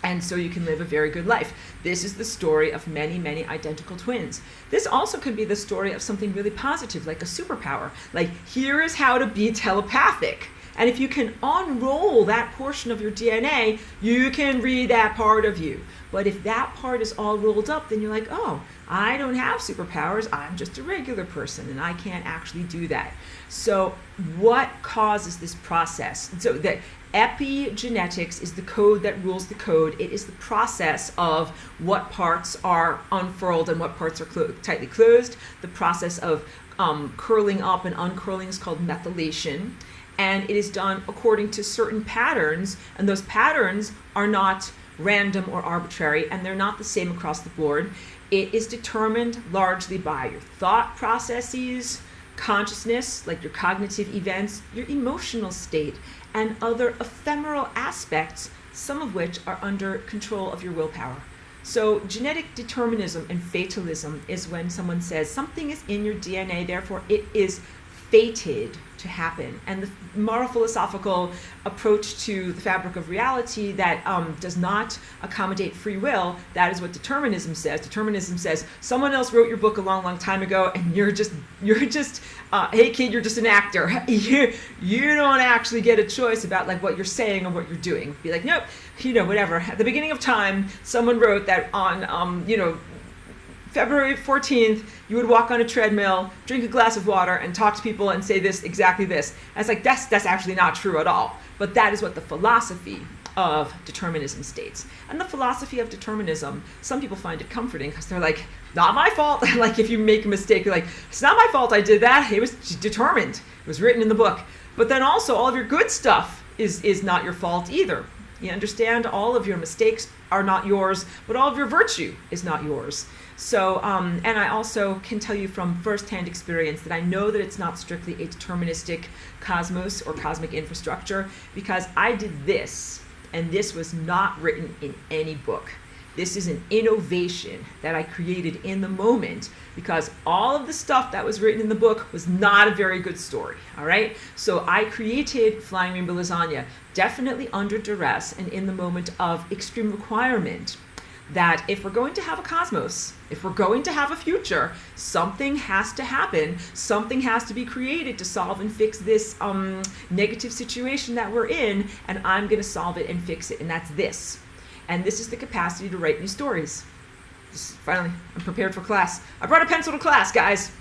And so you can live a very good life. This is the story of many, many identical twins. This also could be the story of something really positive, like a superpower. Like, here is how to be telepathic. And if you can unroll that portion of your DNA, you can read that part of you. But if that part is all rolled up, then you're like, oh, I don't have superpowers. I'm just a regular person, and I can't actually do that. So what causes this process? So that epigenetics is the code that rules the code. It is the process of what parts are unfurled and what parts are tightly closed. The process of curling up and uncurling is called methylation. And it is done according to certain patterns, and those patterns are not random or arbitrary, and they're not the same across the board. It is determined largely by your thought processes, consciousness, like your cognitive events, your emotional state, and other ephemeral aspects, some of which are under control of your willpower. So genetic determinism and fatalism is when someone says something is in your DNA, therefore it is fated to happen. And the moral philosophical approach to the fabric of reality that does not accommodate free will, that is what determinism says. Determinism says someone else wrote your book a long, long time ago, and you're just hey kid, you're just an actor. You don't actually get a choice about like what you're saying or what you're doing. Be like, nope, whatever. At the beginning of time, someone wrote that on February 14th, you would walk on a treadmill, drink a glass of water, and talk to people and say exactly this. And it's like, that's actually not true at all. But that is what the philosophy of determinism states. And the philosophy of determinism, some people find it comforting because they're like, not my fault. Like if you make a mistake, you're like, it's not my fault I did that. It was determined. It was written in the book. But then also all of your good stuff is not your fault either. You understand? All of your mistakes are not yours, but all of your virtue is not yours. So, and I also can tell you from firsthand experience that I know that it's not strictly a deterministic cosmos or cosmic infrastructure, because I did this, and this was not written in any book. This is an innovation that I created in the moment, because all of the stuff that was written in the book was not a very good story, all right? So I created Flying Rainbow Lasagna definitely under duress and in the moment of extreme requirement, that if we're going to have a cosmos, if we're going to have a future, something has to happen, something has to be created to solve and fix this negative situation that we're in, and I'm gonna solve it and fix it, and that's this. And this is the capacity to write new stories. Finally, I'm prepared for class. I brought a pencil to class, guys.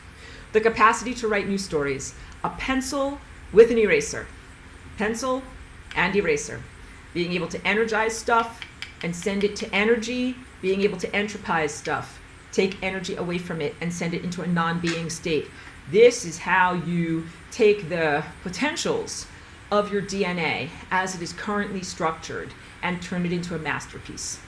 The capacity to write new stories. A pencil with an eraser. Pencil and eraser. Being able to energize stuff and send it to energy, being able to entropize stuff, take energy away from it and send it into a non-being state. This is how you take the potentials of your DNA as it is currently structured and turn it into a masterpiece.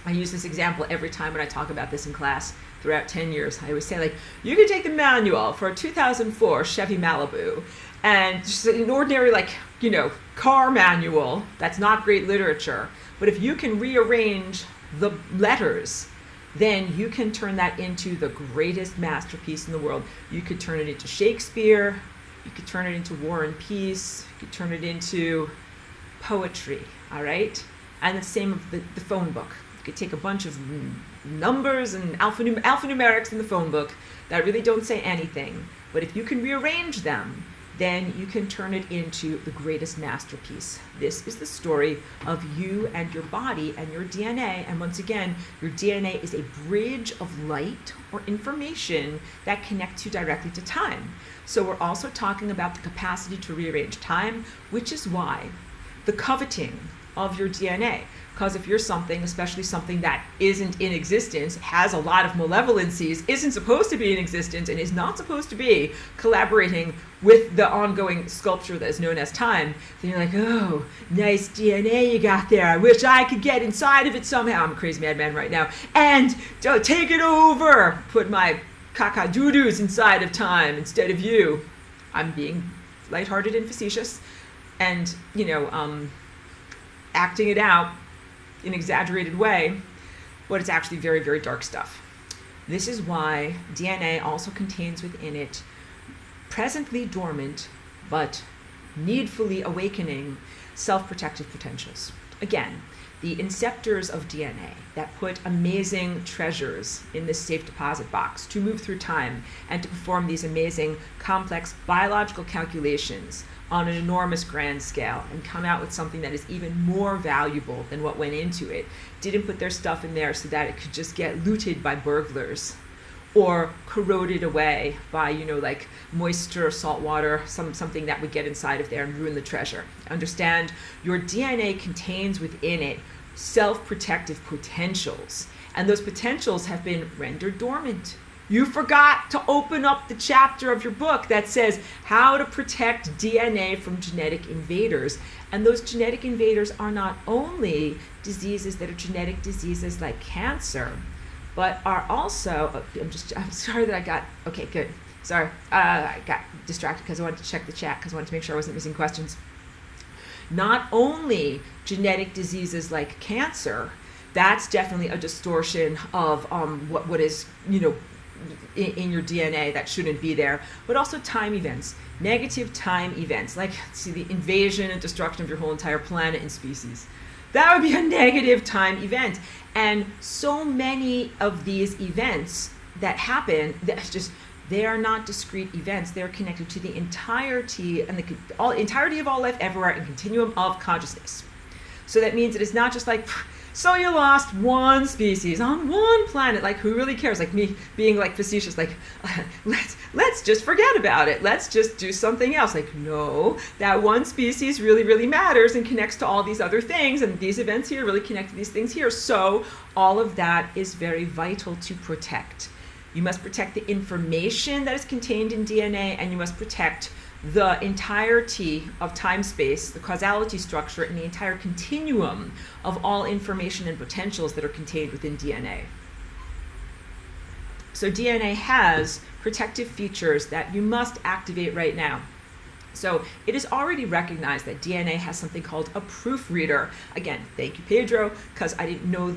I use this example every time when I talk about this in class throughout 10 years. I always say, like, you can take the manual for a 2004 Chevy Malibu and just an ordinary, like, you know, car manual that's not great literature. But if you can rearrange the letters, then you can turn that into the greatest masterpiece in the world. You could turn it into Shakespeare, you could turn it into War and Peace, you could turn it into poetry, all right? And the same of the phone book. You could take a bunch of numbers and alphanumerics in the phone book that really don't say anything, but if you can rearrange them, then you can turn it into the greatest masterpiece. This is the story of you and your body and your DNA. And once again, your DNA is a bridge of light or information that connects you directly to time. So we're also talking about the capacity to rearrange time, which is why the coveting of your DNA. Because if you're something, especially something that isn't in existence, has a lot of malevolencies, isn't supposed to be in existence, and is not supposed to be collaborating with the ongoing sculpture that is known as time, then you're like, oh, nice DNA you got there. I wish I could get inside of it somehow. I'm a crazy madman right now. And take it over. Put my caca-doo-doos inside of time instead of you. I'm being lighthearted and facetious and, you know, acting it out in an exaggerated way, but it's actually very, very dark stuff. This is why DNA also contains within it presently dormant, but needfully awakening self-protective potentials. Again, the inceptors of DNA that put amazing treasures in this safe deposit box to move through time and to perform these amazing complex biological calculations on an enormous grand scale and come out with something that is even more valuable than what went into it, didn't put their stuff in there so that it could just get looted by burglars or corroded away by, you know, like moisture, salt water, something that would get inside of there and ruin the treasure. Understand, your DNA contains within it self-protective potentials, and those potentials have been rendered dormant. You forgot to open up the chapter of your book that says how to protect DNA from genetic invaders. And those genetic invaders are not only diseases that are genetic diseases like cancer, but are also, I'm sorry that I got, okay, good. Sorry, I got distracted because I wanted to check the chat because I wanted to make sure I wasn't missing questions. Not only genetic diseases like cancer, that's definitely a distortion of what is, you know, in your DNA that shouldn't be there, but also time events, negative time events, like see the invasion and destruction of your whole entire planet and species. That would be a negative time event. And so many of these events that happen, that's just, they are not discrete events. They're connected to the entirety and entirety of all life everywhere and continuum of consciousness. So that means it is not just like So you lost one species on one planet. Like, who really cares? Like me being like facetious, like, let's just forget about it. Let's just do something else. Like, no, that one species really, really matters and connects to all these other things. And these events here really connect to these things here. So all of that is very vital to protect. You must protect the information that is contained in DNA, and you must protect the entirety of time-space, the causality structure, and the entire continuum of all information and potentials that are contained within DNA. So DNA has protective features that you must activate right now. So it is already recognized that DNA has something called a proofreader. Again, thank you, Pedro, because I didn't know,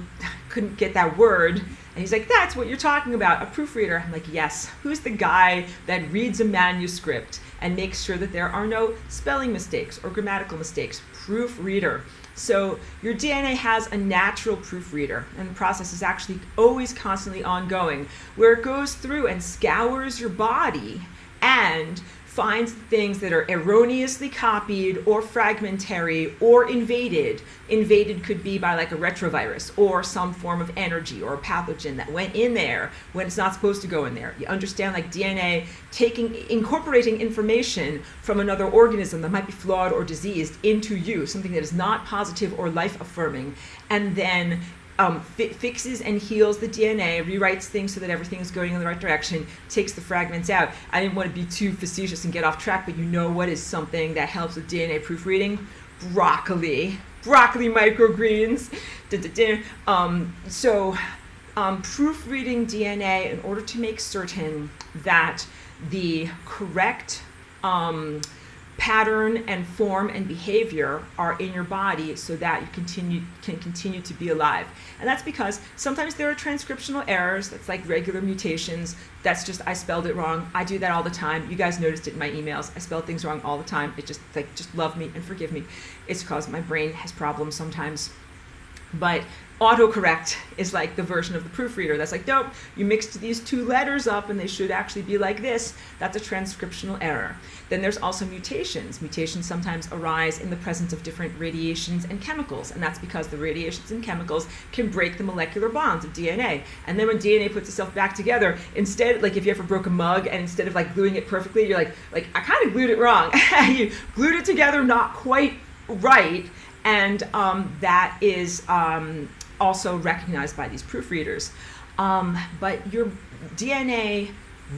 couldn't get that word. And he's like, that's what you're talking about, a proofreader. I'm like, yes. Who's the guy that reads a manuscript and makes sure that there are no spelling mistakes or grammatical mistakes? Proofreader. So your DNA has a natural proofreader, and the process is actually always constantly ongoing, where it goes through and scours your body and finds things that are erroneously copied or fragmentary or invaded. Invaded could be by like a retrovirus or some form of energy or a pathogen that went in there when it's not supposed to go in there. You understand, like DNA incorporating information from another organism that might be flawed or diseased into you, something that is not positive or life-affirming, and then fixes and heals the DNA, rewrites things so that everything is going in the right direction, takes the fragments out. I didn't want to be too facetious and get off track, but you know what is something that helps with DNA proofreading? Broccoli. Broccoli microgreens. Proofreading DNA in order to make certain that the correct pattern and form and behavior are in your body so that you can continue to be alive. And that's because sometimes there are transcriptional errors. That's like regular mutations. That's just, I spelled it wrong. I do that all the time. You guys noticed it in my emails. I spell things wrong all the time. It just love me and forgive me. It's because my brain has problems sometimes. But autocorrect is like the version of the proofreader that's like, nope, you mixed these two letters up and they should actually be like this. That's a transcriptional error. Then there's also mutations. Mutations sometimes arise in the presence of different radiations and chemicals, and that's because the radiations and chemicals can break the molecular bonds of DNA. And then when DNA puts itself back together, instead, like if you ever broke a mug and instead of like gluing it perfectly, you're like I kind of glued it wrong. You glued it together not quite right, and that is also recognized by these proofreaders. But your DNA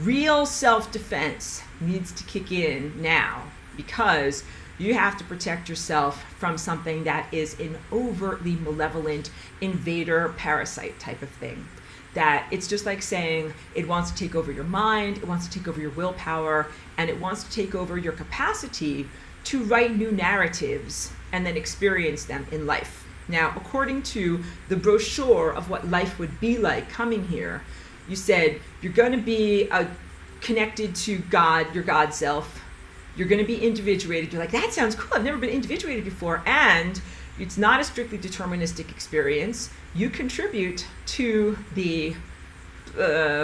real self-defense needs to kick in now, because you have to protect yourself from something that is an overtly malevolent invader parasite type of thing. That it's just like saying it wants to take over your mind, it wants to take over your willpower, and it wants to take over your capacity to write new narratives and then experience them in life. Now, according to the brochure of what life would be like coming here, you said you're going to be connected to God, your God self. You're going to be individuated. You're like, that sounds cool. I've never been individuated before. And it's not a strictly deterministic experience. You contribute to the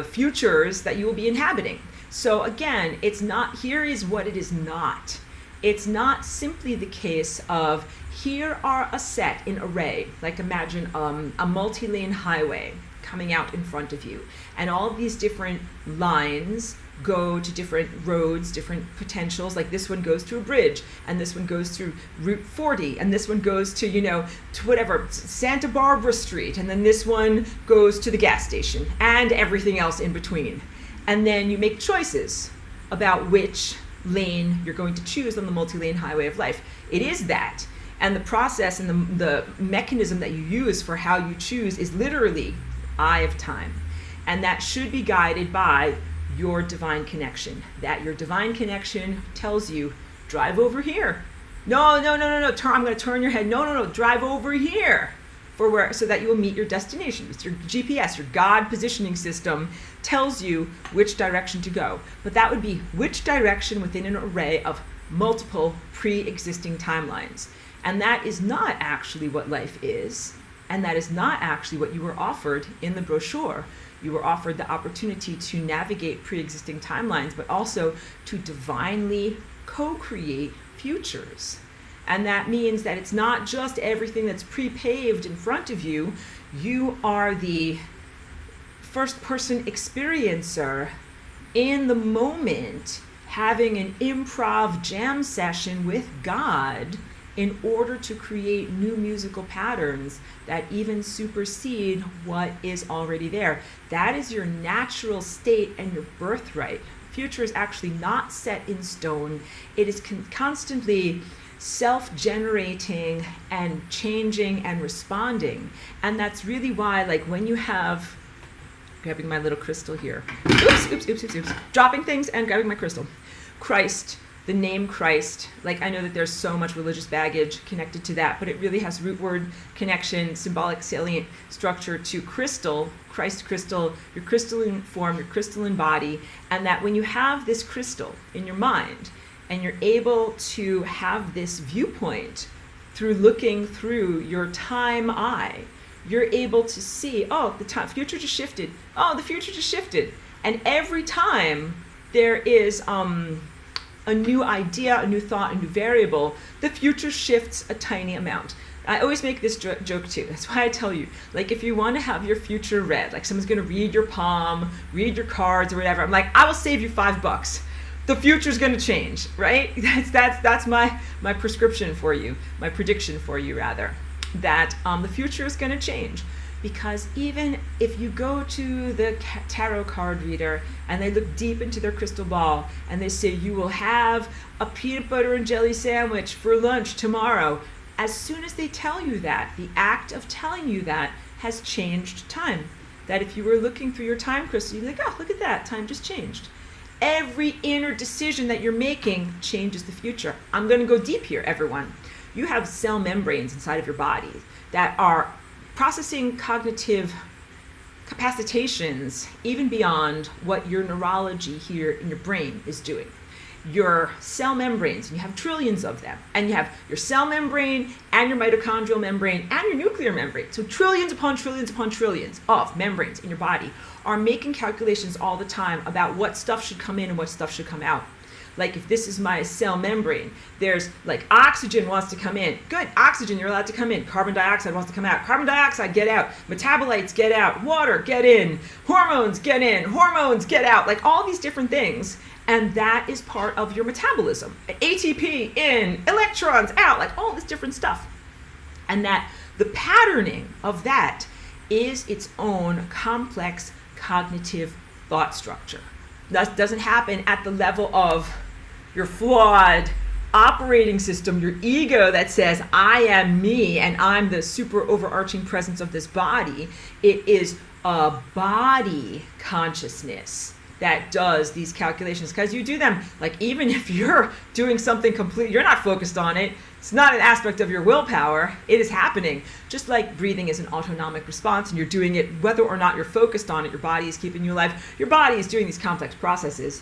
futures that you will be inhabiting. So again, it's not, here is what it is not. It's not simply the case of here are a set in array, like imagine a multi-lane highway coming out in front of you, and all of these different lines go to different roads, different potentials. Like this one goes to a bridge, and this one goes through Route 40, and this one goes to, to whatever, Santa Barbara Street, and then this one goes to the gas station, and everything else in between. And then you make choices about which lane you're going to choose on the multi-lane highway of life. It is that. And the process and the mechanism that you use for how you choose is literally eye of time. And that should be guided by your divine connection. That your divine connection tells you, drive over here. No, I'm going to turn your head. No, drive over here. So that you will meet your destination. It's your GPS, your God positioning system tells you which direction to go. But that would be which direction within an array of multiple pre-existing timelines. And that is not actually what life is, and that is not actually what you were offered in the brochure. You were offered the opportunity to navigate pre-existing timelines, but also to divinely co-create futures. And that means that it's not just everything that's pre-paved in front of you. You are the first-person experiencer in the moment, having an improv jam session with God in order to create new musical patterns that even supersede what is already there. That is your natural state and your birthright. Future is actually not set in stone. It is constantly self-generating and changing and responding. And that's really why, like, when you have, grabbing my little crystal here, oops, dropping things and grabbing my crystal. Christ, the name Christ, like, I know that there's so much religious baggage connected to that, but it really has root word connection, symbolic salient structure to crystal, Christ crystal, your crystalline form, your crystalline body, and that when you have this crystal in your mind, and you're able to have this viewpoint through looking through your time eye, you're able to see, oh, the future just shifted. Oh, the future just shifted. And every time there is a new idea, a new thought, a new variable, the future shifts a tiny amount. I always make this joke too. That's why I tell you, like, if you want to have your future read, like someone's going to read your palm, read your cards or whatever, I'm like, I will save you $5. The future's going to change, right? That's my prescription for you, my prediction for you rather, that the future is going to change. Because even if you go to the tarot card reader and they look deep into their crystal ball and they say you will have a peanut butter and jelly sandwich for lunch tomorrow, as soon as they tell you that, the act of telling you that has changed time. That if you were looking through your time crystal, you'd be like, oh, look at that, time just changed. Every inner decision that you're making changes the future. I'm going to go deep here, everyone. You have cell membranes inside of your body that are processing cognitive capacitations even beyond what your neurology here in your brain is doing. Your cell membranes, and you have trillions of them, and you have your cell membrane and your mitochondrial membrane and your nuclear membrane. So trillions upon trillions upon trillions of membranes in your body are making calculations all the time about what stuff should come in and what stuff should come out. Like, if this is my cell membrane, there's like oxygen wants to come in. Good, oxygen, you're allowed to come in. Carbon dioxide wants to come out. Carbon dioxide, get out. Metabolites, get out. Water, get in. Hormones, get in. Hormones, get out. Like all these different things. And that is part of your metabolism. ATP in, electrons out, like all this different stuff. And that the patterning of that is its own complex cognitive thought structure. That doesn't happen at the level of your flawed operating system, your ego that says, I am me and I'm the super overarching presence of this body. It is a body consciousness that does these calculations, because you do them, like, even if you're doing something completely, you're not focused on it, it's not an aspect of your willpower, it is happening. Just like breathing is an autonomic response and you're doing it whether or not you're focused on it, your body is keeping you alive, your body is doing these complex processes.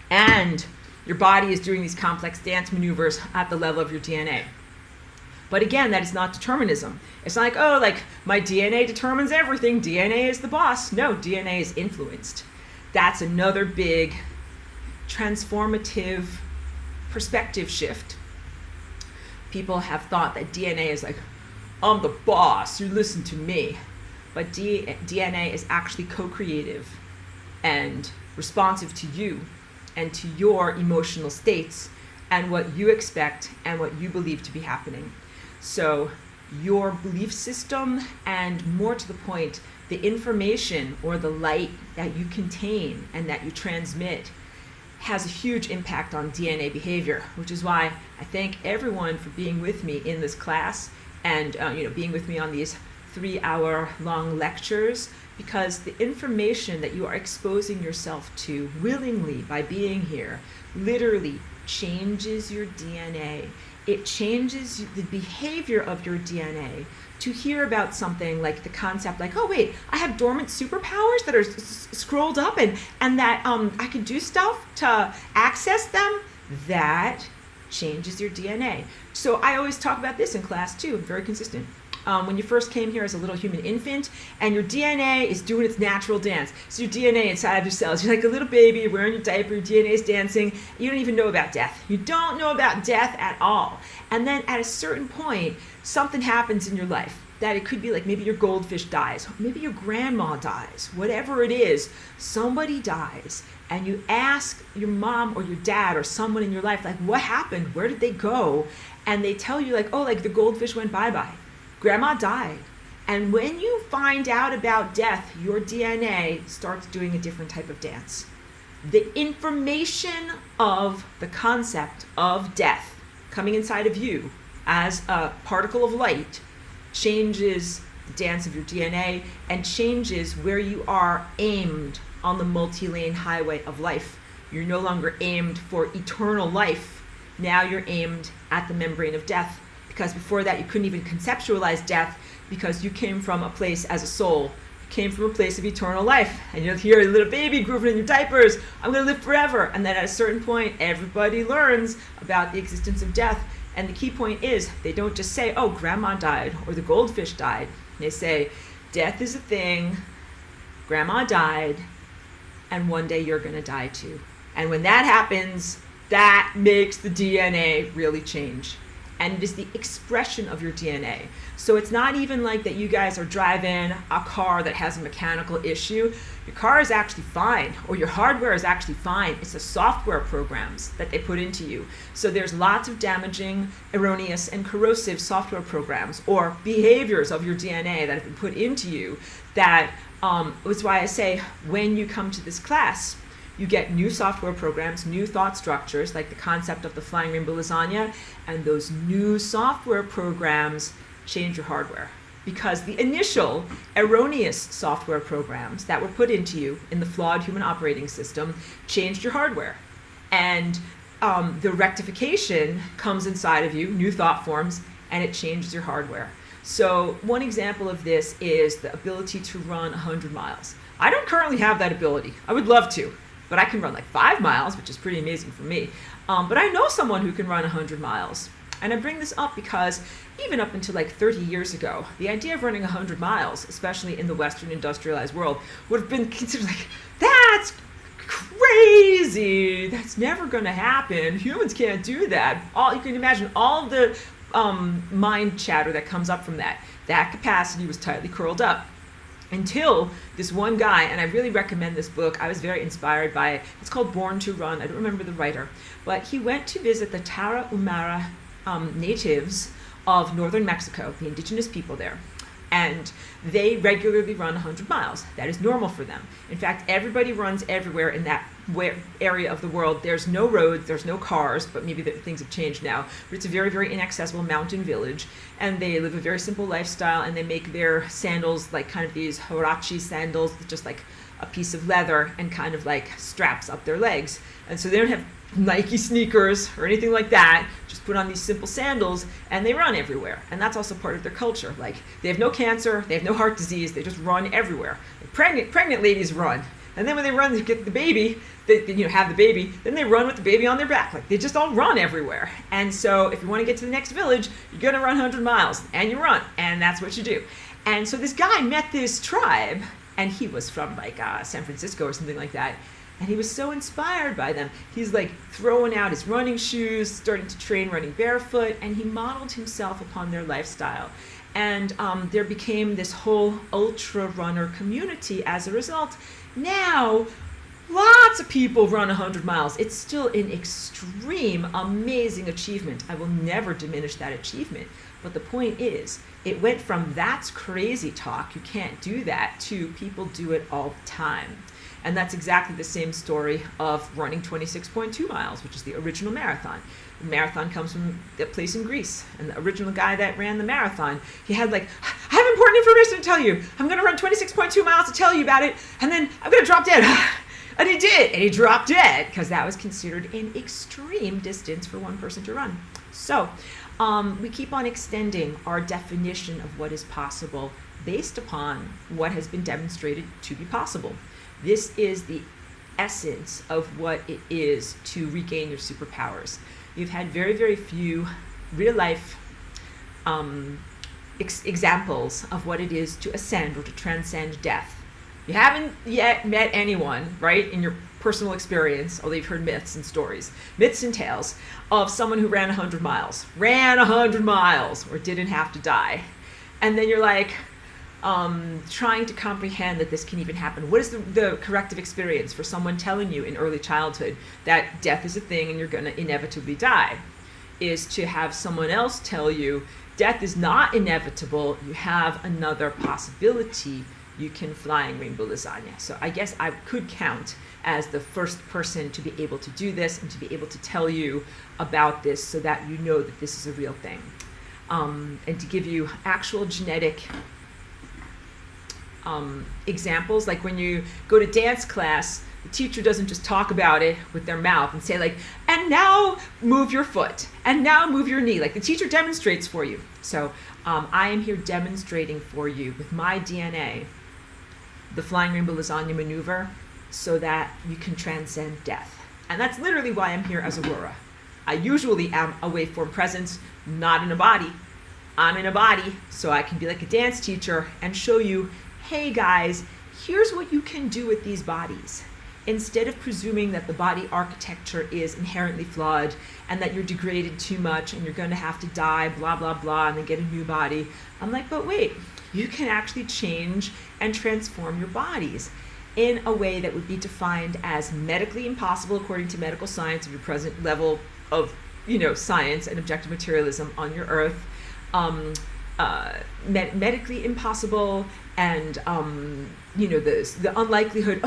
And your body is doing these complex dance maneuvers at the level of your DNA. But again, that is not determinism. It's not like, oh, like my DNA determines everything. DNA is the boss. No, DNA is influenced. That's another big transformative perspective shift. People have thought that DNA is like, I'm the boss, you listen to me. But DNA is actually co-creative and responsive to you and to your emotional states and what you expect and what you believe to be happening. So your belief system, and more to the point, the information or the light that you contain and that you transmit has a huge impact on DNA behavior, which is why I thank everyone for being with me in this class and being with me on these 3-hour-long lectures, because the information that you are exposing yourself to willingly by being here literally changes your DNA. It changes the behavior of your DNA to hear about something like the concept like, oh wait, I have dormant superpowers that are scrolled up and that I can do stuff to access them. That changes your DNA. So I always talk about this in class too, I'm very consistent. when you first came here as a little human infant, and your DNA is doing its natural dance. So your DNA inside of your cells, you're like a little baby, you're wearing your diaper, your DNA is dancing. You don't even know about death. You don't know about death at all. And then at a certain point, something happens in your life. That it could be like maybe your goldfish dies, maybe your grandma dies, whatever it is, somebody dies, and you ask your mom or your dad or someone in your life, like, what happened? Where did they go? And they tell you, like, oh, like the goldfish went bye-bye. Grandma died. And when you find out about death, your DNA starts doing a different type of dance. The information of the concept of death coming inside of you as a particle of light changes the dance of your DNA and changes where you are aimed on the multi-lane highway of life. You're no longer aimed for eternal life. Now you're aimed at the membrane of death, because before that you couldn't even conceptualize death because you came from a place as a soul. You came from a place of eternal life. And you're here, a little baby grooving in your diapers. I'm going to live forever. And then at a certain point, everybody learns about the existence of death. And the key point is, they don't just say, oh, grandma died or the goldfish died. They say, death is a thing, grandma died, and one day you're going to die too. And when that happens, that makes the DNA really change. And it is the expression of your DNA. So it's not even like that you guys are driving a car that has a mechanical issue. Your car is actually fine, or your hardware is actually fine. It's the software programs that they put into you. So there's lots of damaging, erroneous, and corrosive software programs or behaviors of your DNA that have been put into you. That is why I say, when you come to this class, you get new software programs, new thought structures, like the concept of the flying rainbow lasagna, and those new software programs change your hardware. Because the initial erroneous software programs that were put into you in the flawed human operating system changed your hardware. And the rectification comes inside of you, new thought forms, and it changes your hardware. So one example of this is the ability to run 100 miles. I don't currently have that ability. I would love to. But I can run like 5 miles, which is pretty amazing for me. But I know someone who can run 100 miles. And I bring this up because even up until like 30 years ago, the idea of running 100 miles, especially in the Western industrialized world, would have been considered like, that's crazy. That's never going to happen. Humans can't do that. You can imagine all the mind chatter that comes up from that. That capacity was tightly curled up. Until this one guy, and I really recommend this book, I was very inspired by it. It's called Born to Run. I don't remember the writer. But he went to visit the Tarahumara natives of northern Mexico, the indigenous people there. And they regularly run 100 miles. That is normal for them. In fact, everybody runs everywhere in that area of the world. There's no roads, there's no cars, but maybe things have changed now. But it's a very, very inaccessible mountain village. And they live a very simple lifestyle, and they make their sandals like kind of these huarache sandals, just like a piece of leather and kind of like straps up their legs. And so they don't have Nike sneakers or anything like that, just put on these simple sandals, and they run everywhere. And that's also part of their culture. Like, they have no cancer, they have no heart disease, they just run everywhere. Like, pregnant ladies run. And then when they run to get the baby, they have the baby, then they run with the baby on their back. Like, they just all run everywhere. And so if you want to get to the next village, you're going to run 100 miles, and you run, and that's what you do. And so this guy met this tribe, and he was from like San Francisco or something like that. And he was so inspired by them. He's like throwing out his running shoes, starting to train running barefoot, and he modeled himself upon their lifestyle. And there became this whole ultra runner community as a result. Now, lots of people run 100 miles. It's still an extreme, amazing achievement. I will never diminish that achievement. But the point is, it went from that's crazy talk, you can't do that, to people do it all the time. And that's exactly the same story of running 26.2 miles, which is the original marathon. The marathon comes from a place in Greece. And the original guy that ran the marathon, he had like, I have important information to tell you. I'm going to run 26.2 miles to tell you about it, and then I'm going to drop dead. And he did, and he dropped dead, because that was considered an extreme distance for one person to run. So we keep on extending our definition of what is possible based upon what has been demonstrated to be possible. This is the essence of what it is to regain your superpowers. You've had very, very few real-life examples of what it is to ascend or to transcend death. You haven't yet met anyone, right, in your personal experience, although you've heard myths and stories, myths and tales, of someone who ran 100 miles, or didn't have to die. And then you're like, trying to comprehend that this can even happen. What is the corrective experience for someone telling you in early childhood that death is a thing and you're going to inevitably die? Is to have someone else tell you death is not inevitable, you have another possibility, you can flying rainbow lasagna. So I guess I could count as the first person to be able to do this and to be able to tell you about this so that you know that this is a real thing. And to give you actual genetic examples, like when you go to dance class, the teacher doesn't just talk about it with their mouth and say like, and now move your foot, and now move your knee. Like the teacher demonstrates for you. So I am here demonstrating for you with my DNA the flying rainbow lasagna maneuver so that you can transcend death. And that's literally why I'm here as Aurora. I usually am a waveform presence, not in a body. I'm in a body, so I can be like a dance teacher and show you, hey guys, here's what you can do with these bodies. Instead of presuming that the body architecture is inherently flawed and that you're degraded too much and you're going to have to die, blah, blah, blah, and then get a new body, I'm like, but wait, you can actually change and transform your bodies in a way that would be defined as medically impossible according to medical science of your present level of, science and objective materialism on your earth, medically impossible, and the unlikelihood,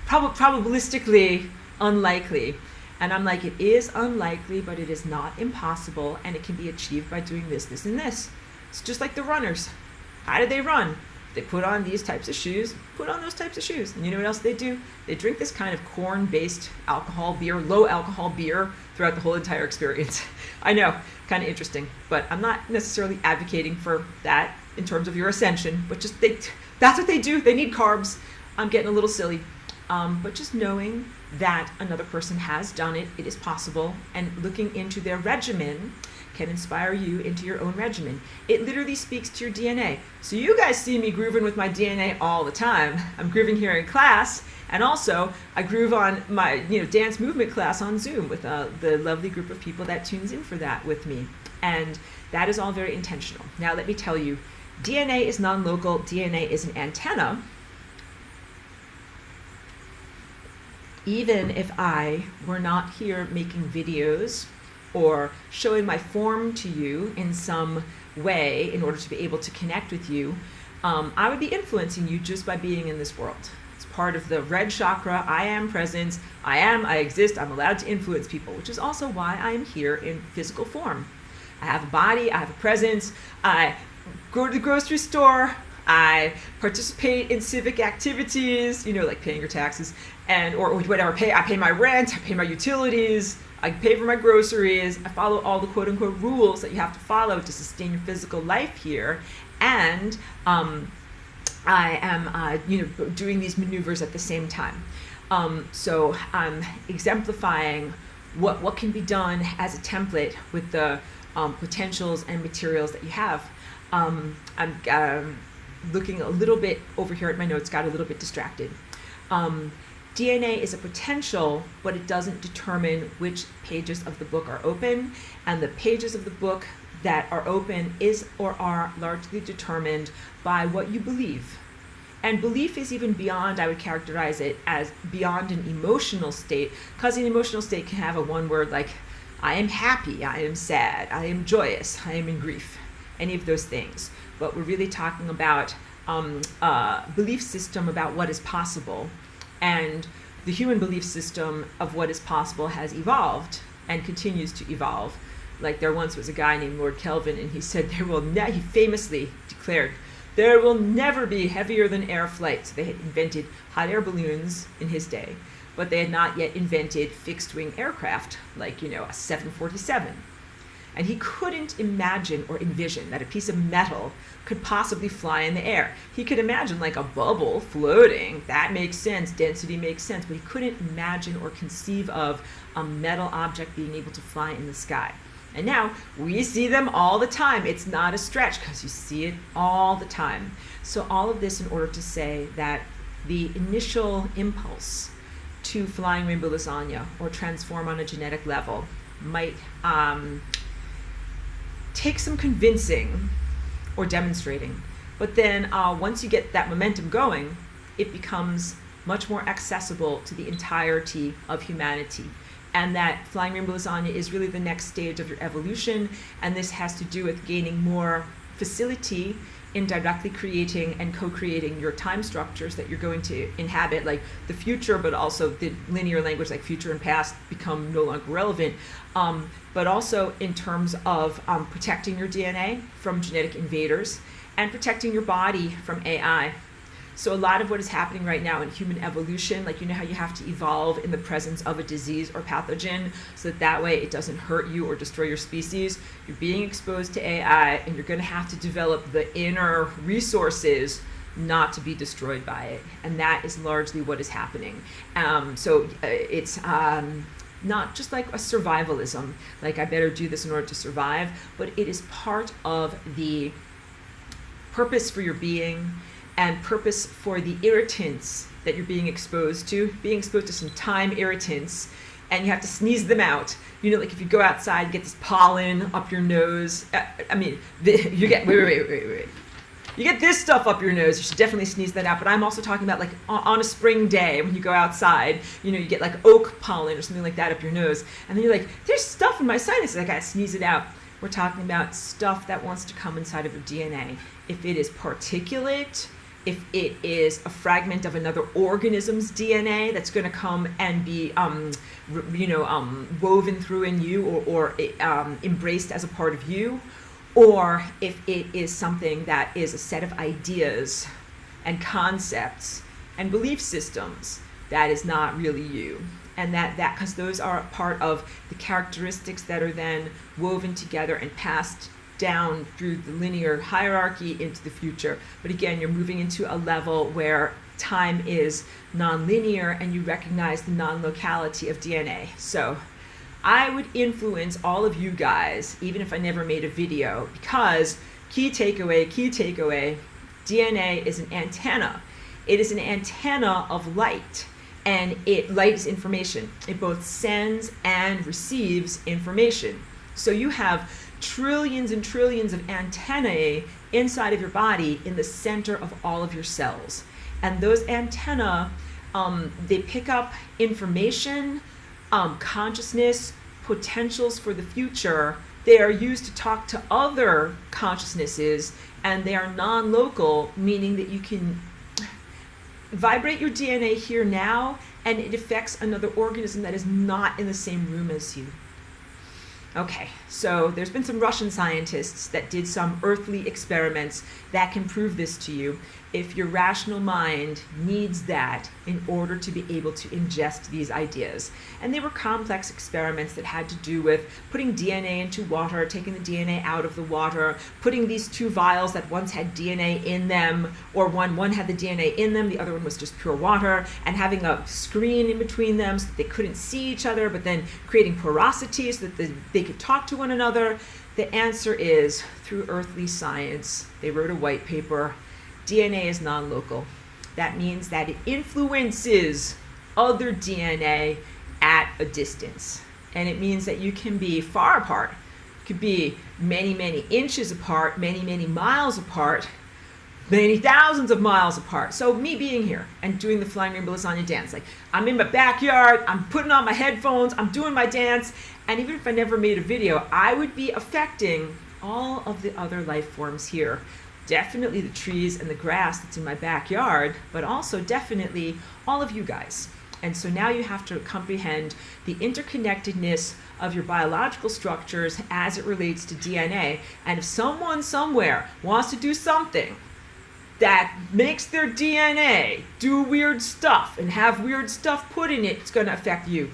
probabilistically unlikely. And I'm like, it is unlikely, but it is not impossible, and it can be achieved by doing this, this, and this. It's just like the runners. How do they run? They put on these types of shoes, put on those types of shoes. And you know what else they do? They drink this kind of corn-based alcohol beer, low alcohol beer throughout the whole entire experience. I know, kind of interesting, but I'm not necessarily advocating for that in terms of your ascension, but just that's what they do. They need carbs. I'm getting a little silly. But just knowing that another person has done it, it is possible, and looking into their regimen can inspire you into your own regimen. It literally speaks to your DNA. So you guys see me grooving with my DNA all the time. I'm grooving here in class, and also I groove on my dance movement class on Zoom with the lovely group of people that tunes in for that with me. And that is all very intentional. Now let me tell you, DNA is non-local, DNA is an antenna. Even if I were not here making videos or showing my form to you in some way in order to be able to connect with you, I would be influencing you just by being in this world. It's part of the red chakra. I am presence. I exist. I'm allowed to influence people, which is also why I am here in physical form. I have a body. I have a presence. I go to the grocery store. I participate in civic activities, like paying your taxes or whatever. I pay my rent. I pay my utilities. I pay for my groceries. I follow all the quote unquote rules that you have to follow to sustain your physical life here. And I am, doing these maneuvers at the same time. So I'm exemplifying what can be done as a template with the potentials and materials that you have. I'm looking a little bit over here at my notes, got a little bit distracted. DNA is a potential, but it doesn't determine which pages of the book are open, and the pages of the book that are open are largely determined by what you believe. And belief is even beyond, I would characterize it as beyond an emotional state, because an emotional state can have a one word like, I am happy, I am sad, I am joyous, I am in grief, any of those things. But we're really talking about belief system about what is possible. And the human belief system of what is possible has evolved and continues to evolve. Like there once was a guy named Lord Kelvin, and he said he famously declared, there will never be heavier than air flight. So they had invented hot air balloons in his day, but they had not yet invented fixed wing aircraft like, a 747. And he couldn't imagine or envision that a piece of metal could possibly fly in the air. He could imagine like a bubble floating. That makes sense. Density makes sense. But he couldn't imagine or conceive of a metal object being able to fly in the sky. And now we see them all the time. It's not a stretch because you see it all the time. So all of this in order to say that the initial impulse to flying rainbow lasagna or transform on a genetic level might take some convincing or demonstrating. But then once you get that momentum going, it becomes much more accessible to the entirety of humanity. And that flying rainbow lasagna is really the next stage of your evolution, and this has to do with gaining more facility in directly creating and co-creating your time structures that you're going to inhabit, like the future, but also the linear language like future and past become no longer relevant, but also in terms of protecting your DNA from genetic invaders and protecting your body from AI. So a lot of what is happening right now in human evolution, like you know how you have to evolve in the presence of a disease or pathogen so that way it doesn't hurt you or destroy your species. You're being exposed to AI and you're going to have to develop the inner resources not to be destroyed by it. And that is largely what is happening. It's not just like a survivalism, like I better do this in order to survive, but it is part of the purpose for your being and purpose for the irritants that you're being exposed to some time irritants, and you have to sneeze them out. You know, like if you go outside, you get this pollen up your nose. You get, wait. You get this stuff up your nose, you should definitely sneeze that out. But I'm also talking about like on a spring day when you go outside, you know, you get like oak pollen or something like that up your nose. And then you're like, there's stuff in my sinuses, I gotta sneeze it out. We're talking about stuff that wants to come inside of your DNA. If it is particulate, if it is a fragment of another organism's DNA that's going to come and be, woven through in you or embraced as a part of you, or if it is something that is a set of ideas and concepts and belief systems that is not really you. And that because those are part of the characteristics that are then woven together and passed down through the linear hierarchy into the future. But again, you're moving into a level where time is non-linear and you recognize the non-locality of DNA. So I would influence all of you guys, even if I never made a video, because key takeaway, DNA is an antenna. It is an antenna of light, and light is information. It both sends and receives information. So you have trillions and trillions of antennae inside of your body in the center of all of your cells. And those antennae, they pick up information, consciousness, potentials for the future. They are used to talk to other consciousnesses, and they are non-local, meaning that you can vibrate your DNA here now, and it affects another organism that is not in the same room as you. Okay, so there's been some Russian scientists that did some earthly experiments that can prove this to you if your rational mind needs that in order to be able to ingest these ideas. And they were complex experiments that had to do with putting DNA into water, taking the DNA out of the water, putting these two vials that once had DNA in them, or one had the DNA in them, the other one was just pure water, and having a screen in between them so that they couldn't see each other, but then creating porosity so that they could talk to one another. The answer is, through earthly science, they wrote a white paper. DNA is non-local. That means that it influences other DNA at a distance. And it means that you can be far apart. You could be many, many inches apart, many, many miles apart, many thousands of miles apart. So me being here and doing the flying rainbow lasagna dance, like I'm in my backyard, I'm putting on my headphones, I'm doing my dance, and even if I never made a video, I would be affecting all of the other life forms here. Definitely the trees and the grass that's in my backyard, but also definitely all of you guys. And so now you have to comprehend the interconnectedness of your biological structures as it relates to DNA. And if someone somewhere wants to do something that makes their DNA do weird stuff and have weird stuff put in it, it's going to affect you.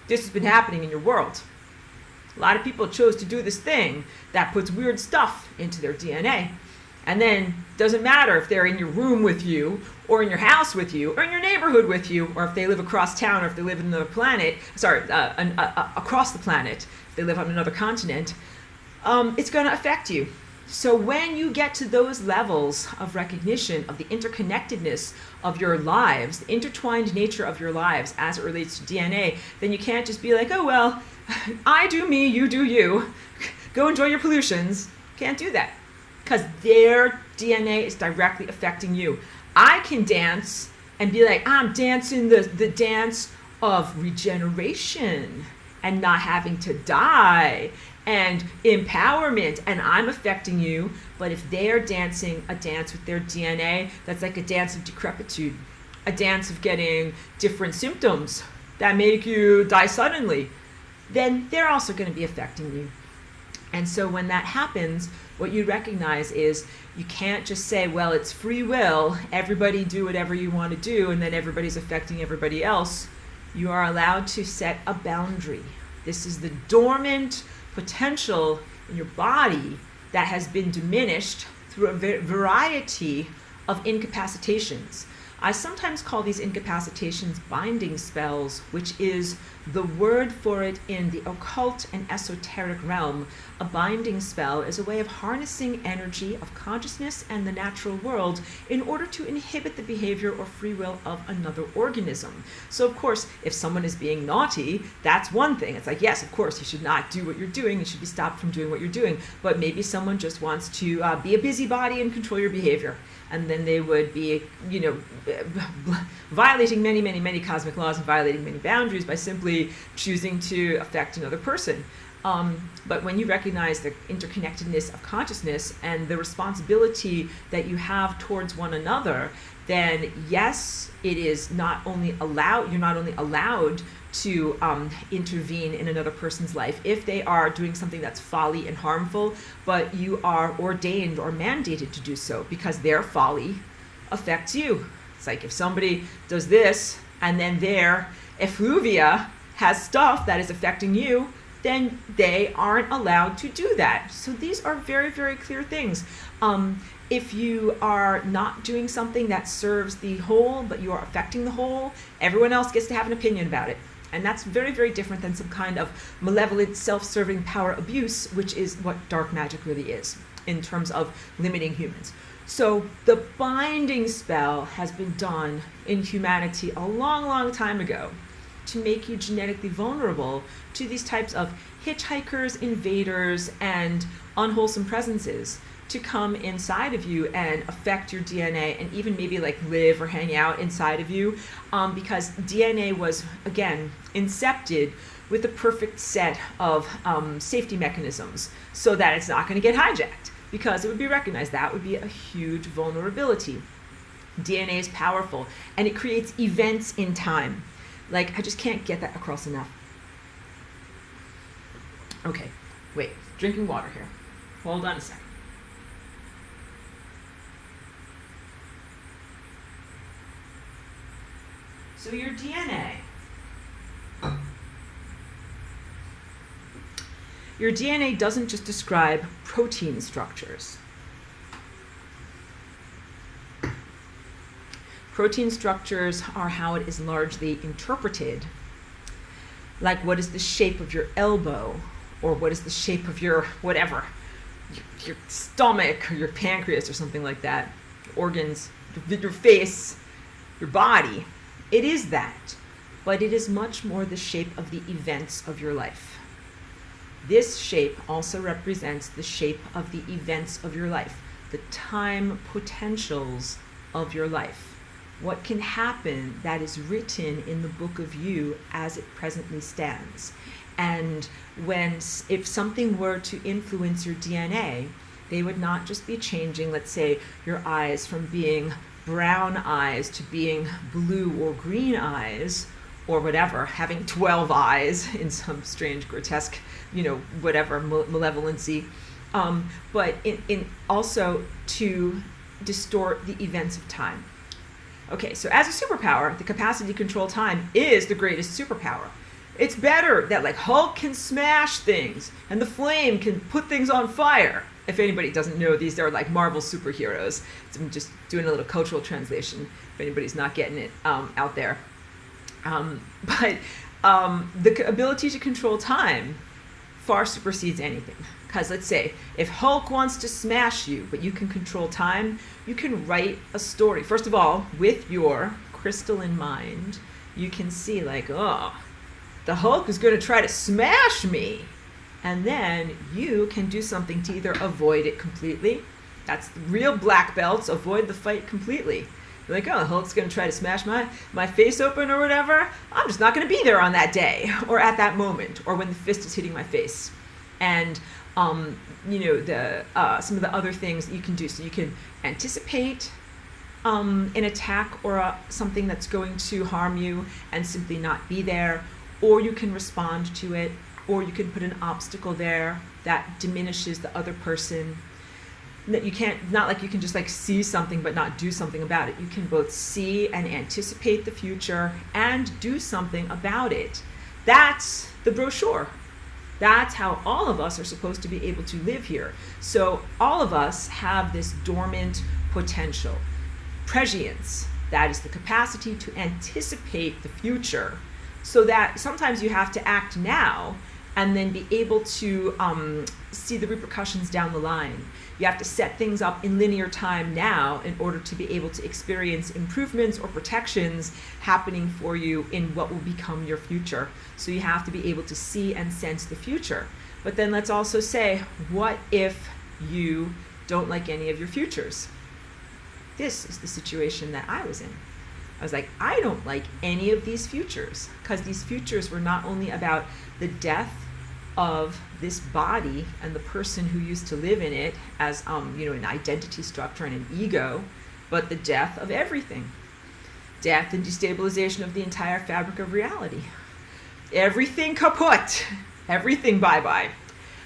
This has been happening in your world. A lot of people chose to do this thing that puts weird stuff into their DNA. And then doesn't matter if they're in your room with you, or in your house with you, or in your neighborhood with you, or if they live across town, or if they live in another planet, across the planet, if they live on another continent, it's going to affect you. So when you get to those levels of recognition of the interconnectedness of your lives, the intertwined nature of your lives as it relates to DNA, then you can't just be like, oh, well, I do me, you do you. Go enjoy your pollutions. Can't do that. Because their DNA is directly affecting you. I can dance and be like, I'm dancing the dance of regeneration and not having to die and empowerment, and I'm affecting you. But if they're dancing a dance with their DNA, that's like a dance of decrepitude, a dance of getting different symptoms that make you die suddenly, then they're also going to be affecting you. And so when that happens, what you recognize is you can't just say, well, it's free will, everybody do whatever you want to do, and then everybody's affecting everybody else. You are allowed to set a boundary. This is the dormant potential in your body that has been diminished through a variety of incapacitations. I sometimes call these incapacitations binding spells, which is the word for it in the occult and esoteric realm. A binding spell is a way of harnessing energy of consciousness and the natural world in order to inhibit the behavior or free will of another organism. So of course, if someone is being naughty, that's one thing. It's like, yes, of course, you should not do what you're doing. You should be stopped from doing what you're doing. But maybe someone just wants to be a busybody and control your behavior. And then they would be, violating many, many, many cosmic laws and violating many boundaries by simply choosing to affect another person. But when you recognize the interconnectedness of consciousness and the responsibility that you have towards one another, then yes, it is not only allowed, you're not only allowed to intervene in another person's life if they are doing something that's folly and harmful, but you are ordained or mandated to do so because their folly affects you. It's like if somebody does this and then their effluvia has stuff that is affecting you, then they aren't allowed to do that. So these are very, very clear things. If you are not doing something that serves the whole, but you are affecting the whole, everyone else gets to have an opinion about it. And that's very, very different than some kind of malevolent, self-serving power abuse, which is what dark magic really is in terms of limiting humans. So the binding spell has been done in humanity a long, long time ago to make you genetically vulnerable to these types of hitchhikers, invaders, and unwholesome presences to come inside of you and affect your DNA and even maybe like live or hang out inside of you, because DNA was, again, incepted with a perfect set of safety mechanisms so that it's not going to get hijacked, because it would be recognized that would be a huge vulnerability. DNA is powerful and it creates events in time. Like, I just can't get that across enough. Okay, wait, drinking water here. Hold on a second. So your DNA doesn't just describe protein structures. Protein structures are how it is largely interpreted. Like, what is the shape of your elbow? Or what is the shape of your whatever, your stomach or your pancreas or something like that, organs, your face, your body. It is that, but it is much more the shape of the events of your life. This shape also represents the shape of the events of your life, the time potentials of your life. What can happen that is written in the book of you as it presently stands. And if something were to influence your DNA, they would not just be changing, let's say, your eyes from being brown eyes to being blue or green eyes, or whatever, having 12 eyes in some strange, grotesque, whatever, malevolency, but in also to distort the events of time. Okay, so as a superpower, the capacity to control time is the greatest superpower. It's better that like Hulk can smash things and the flame can put things on fire. if anybody doesn't know, these are like Marvel superheroes. So I'm just doing a little cultural translation if anybody's not getting it out there. But the ability to control time far supersedes anything. Because let's say if Hulk wants to smash you, but you can control time, you can write a story. First of all, with your crystalline mind, you can see like, oh, the Hulk is going to try to smash me. And then you can do something to either avoid it completely. That's real black belts, avoid the fight completely. You're like, oh, the Hulk's going to try to smash my face open or whatever. I'm just not going to be there on that day or at that moment or when the fist is hitting my face. And some of the other things that you can do. So you can anticipate an attack or something that's going to harm you and simply not be there, or you can respond to it, or you can put an obstacle there that diminishes the other person. That you can't, not like you can just like see something but not do something about it. You can both see and anticipate the future and do something about it. That's the brochure. That's how all of us are supposed to be able to live here. So all of us have this dormant potential. Prescience, that is the capacity to anticipate the future, so that sometimes you have to act now and then be able to see the repercussions down the line. You have to set things up in linear time now in order to be able to experience improvements or protections happening for you in what will become your future. So you have to be able to see and sense the future. But then let's also say, what if you don't like any of your futures? This is the situation that I was in. I was like, I don't like any of these futures, because these futures were not only about the death of this body and the person who used to live in it as an identity structure and an ego, but the death of everything. Death and destabilization of the entire fabric of reality. Everything kaput. Everything bye-bye.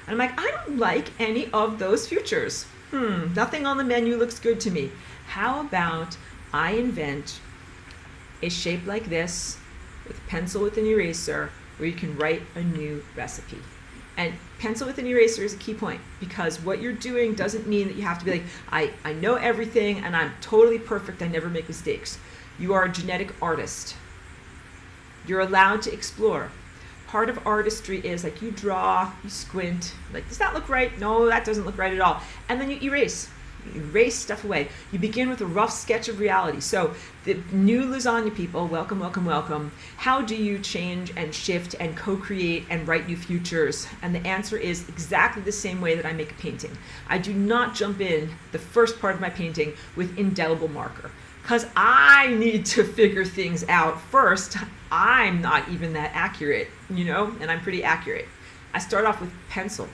And I'm like, I don't like any of those futures. Nothing on the menu looks good to me. How about I invent a shape like this with a pencil with an eraser where you can write a new recipe. And pencil with an eraser is a key point, because what you're doing doesn't mean that you have to be like, I know everything and I'm totally perfect, I never make mistakes. You are a genetic artist. You're allowed to explore. Part of artistry is like you draw, you squint, like, does that look right? No, that doesn't look right at all. And then you erase. You erase stuff away. You begin with a rough sketch of reality. So the new lasagna people, welcome, welcome, welcome. How do you change and shift and co-create and write new futures? And the answer is exactly the same way that I make a painting. I do not jump in the first part of my painting with indelible marker, because I need to figure things out first. I'm not even that accurate, and I'm pretty accurate. I start off with pencil.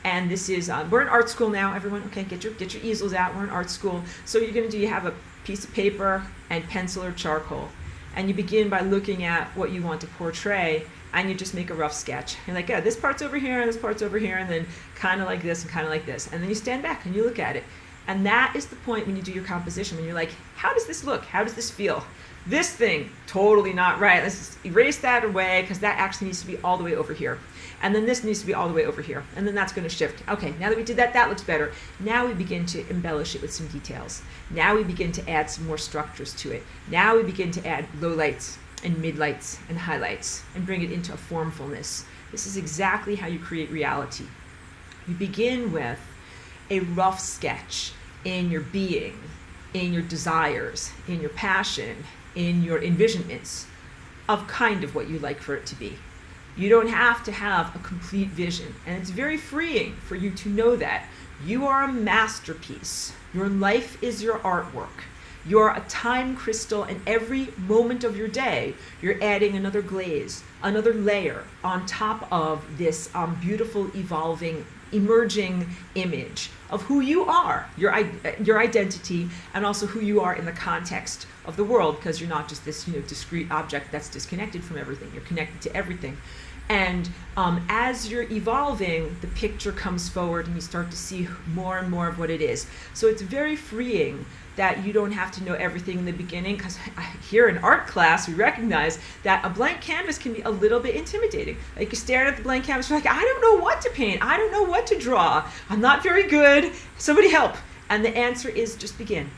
And this is, we're in art school now, everyone. Okay, get your easels out. We're in art school. So what you're going to do, you have a piece of paper and pencil or charcoal. And you begin by looking at what you want to portray, and you just make a rough sketch. You're like, yeah, this part's over here, and this part's over here, and then kind of like this, and kind of like this. And then you stand back and you look at it. And that is the point when you do your composition, when you're like, how does this look? How does this feel? This thing, totally not right. Let's just erase that away, because that actually needs to be all the way over here. And then this needs to be all the way over here. And then that's going to shift. Okay, now that we did that, that looks better. Now we begin to embellish it with some details. Now we begin to add some more structures to it. Now we begin to add lowlights and midlights and highlights and bring it into a formfulness. This is exactly how you create reality. You begin with a rough sketch in your being, in your desires, in your passion, in your envisionments of kind of what you like for it to be. You don't have to have a complete vision, and it's very freeing for you to know that you are a masterpiece. Your life is your artwork. You're a time crystal, and every moment of your day, you're adding another glaze, another layer on top of this beautiful, evolving, emerging image of who you are, your identity, and also who you are in the context of the world, because you're not just this discrete object that's disconnected from everything. You're connected to everything. And as you're evolving, the picture comes forward and you start to see more and more of what it is. So it's very freeing that you don't have to know everything in the beginning, because here in art class we recognize that a blank canvas can be a little bit intimidating. Like you're staring at the blank canvas, you're like, I don't know what to paint, I don't know what to draw, I'm not very good, somebody help. And the answer is just begin.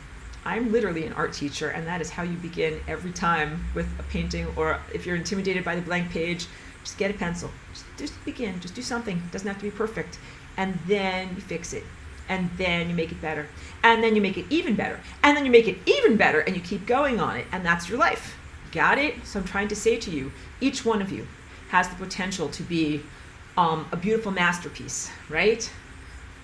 I'm literally an art teacher, and that is how you begin every time with a painting, or if you're intimidated by the blank page, just get a pencil. Just begin, just do something. It doesn't have to be perfect. And then you fix it. And then you make it better. And then you make it even better. And then you make it even better, and you keep going on it, and that's your life. Got it? So I'm trying to say to you, each one of you has the potential to be a beautiful masterpiece, right?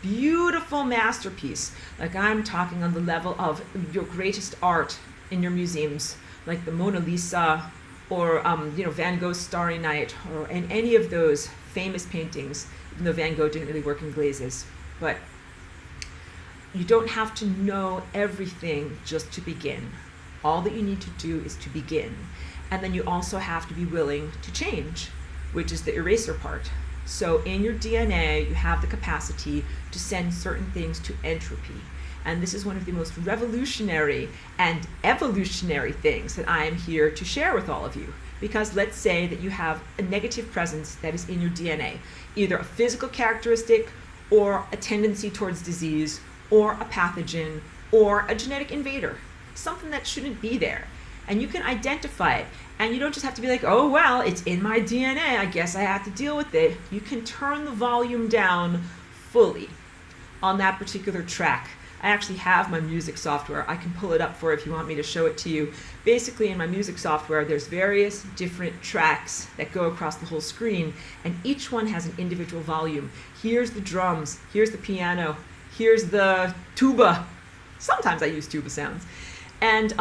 Beautiful masterpiece. Like I'm talking on the level of your greatest art in your museums, like the Mona Lisa, or Van Gogh's Starry Night, or and any of those famous paintings, even though Van Gogh didn't really work in glazes. But you don't have to know everything just to begin. All that you need to do is to begin. And then you also have to be willing to change, which is the eraser part. So in your DNA, you have the capacity to send certain things to entropy. And this is one of the most revolutionary and evolutionary things that I am here to share with all of you. Because let's say that you have a negative presence that is in your DNA, either a physical characteristic, or a tendency towards disease, or a pathogen, or a genetic invader, something that shouldn't be there. And you can identify it. And you don't just have to be like, oh, well, it's in my DNA, I guess I have to deal with it. You can turn the volume down fully on that particular track. I actually have my music software. I can pull it up for if you want me to show it to you. Basically, in my music software, there's various different tracks that go across the whole screen, and each one has an individual volume. Here's the drums, here's the piano, here's the tuba. Sometimes I use tuba sounds. And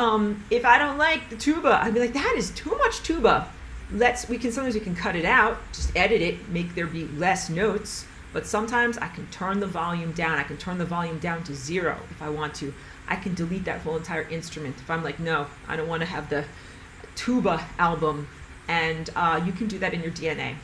if I don't like the tuba, I'd be like, that is too much tuba. Sometimes we can cut it out, just edit it, make there be less notes. But sometimes I can turn the volume down. I can turn the volume down to 0 if I want to. I can delete that whole entire instrument if I'm like, no, I don't want to have the tuba album. And you can do that in your DNA.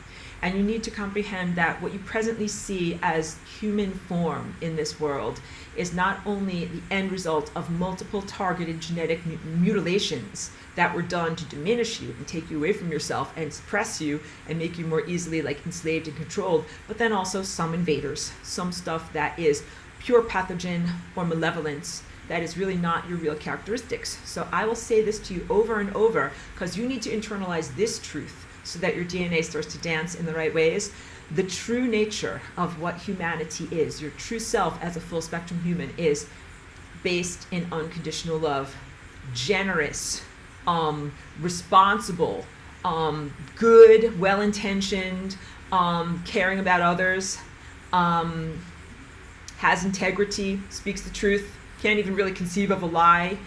And you need to comprehend that what you presently see as human form in this world is not only the end result of multiple targeted genetic mutilations that were done to diminish you and take you away from yourself and suppress you and make you more easily like enslaved and controlled, but then also some invaders, some stuff that is pure pathogen or malevolence that is really not your real characteristics. So I will say this to you over and over because you need to internalize this truth so that your DNA starts to dance in the right ways. The true nature of what humanity is, your true self as a full spectrum human, is based in unconditional love, generous, responsible, good, well-intentioned, caring about others, has integrity, speaks the truth, can't even really conceive of a lie,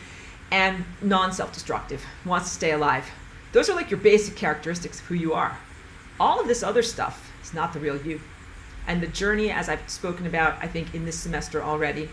and non-self-destructive, wants to stay alive. Those are like your basic characteristics of who you are. All of this other stuff is not the real you. And the journey, as I've spoken about, I think, in this semester already,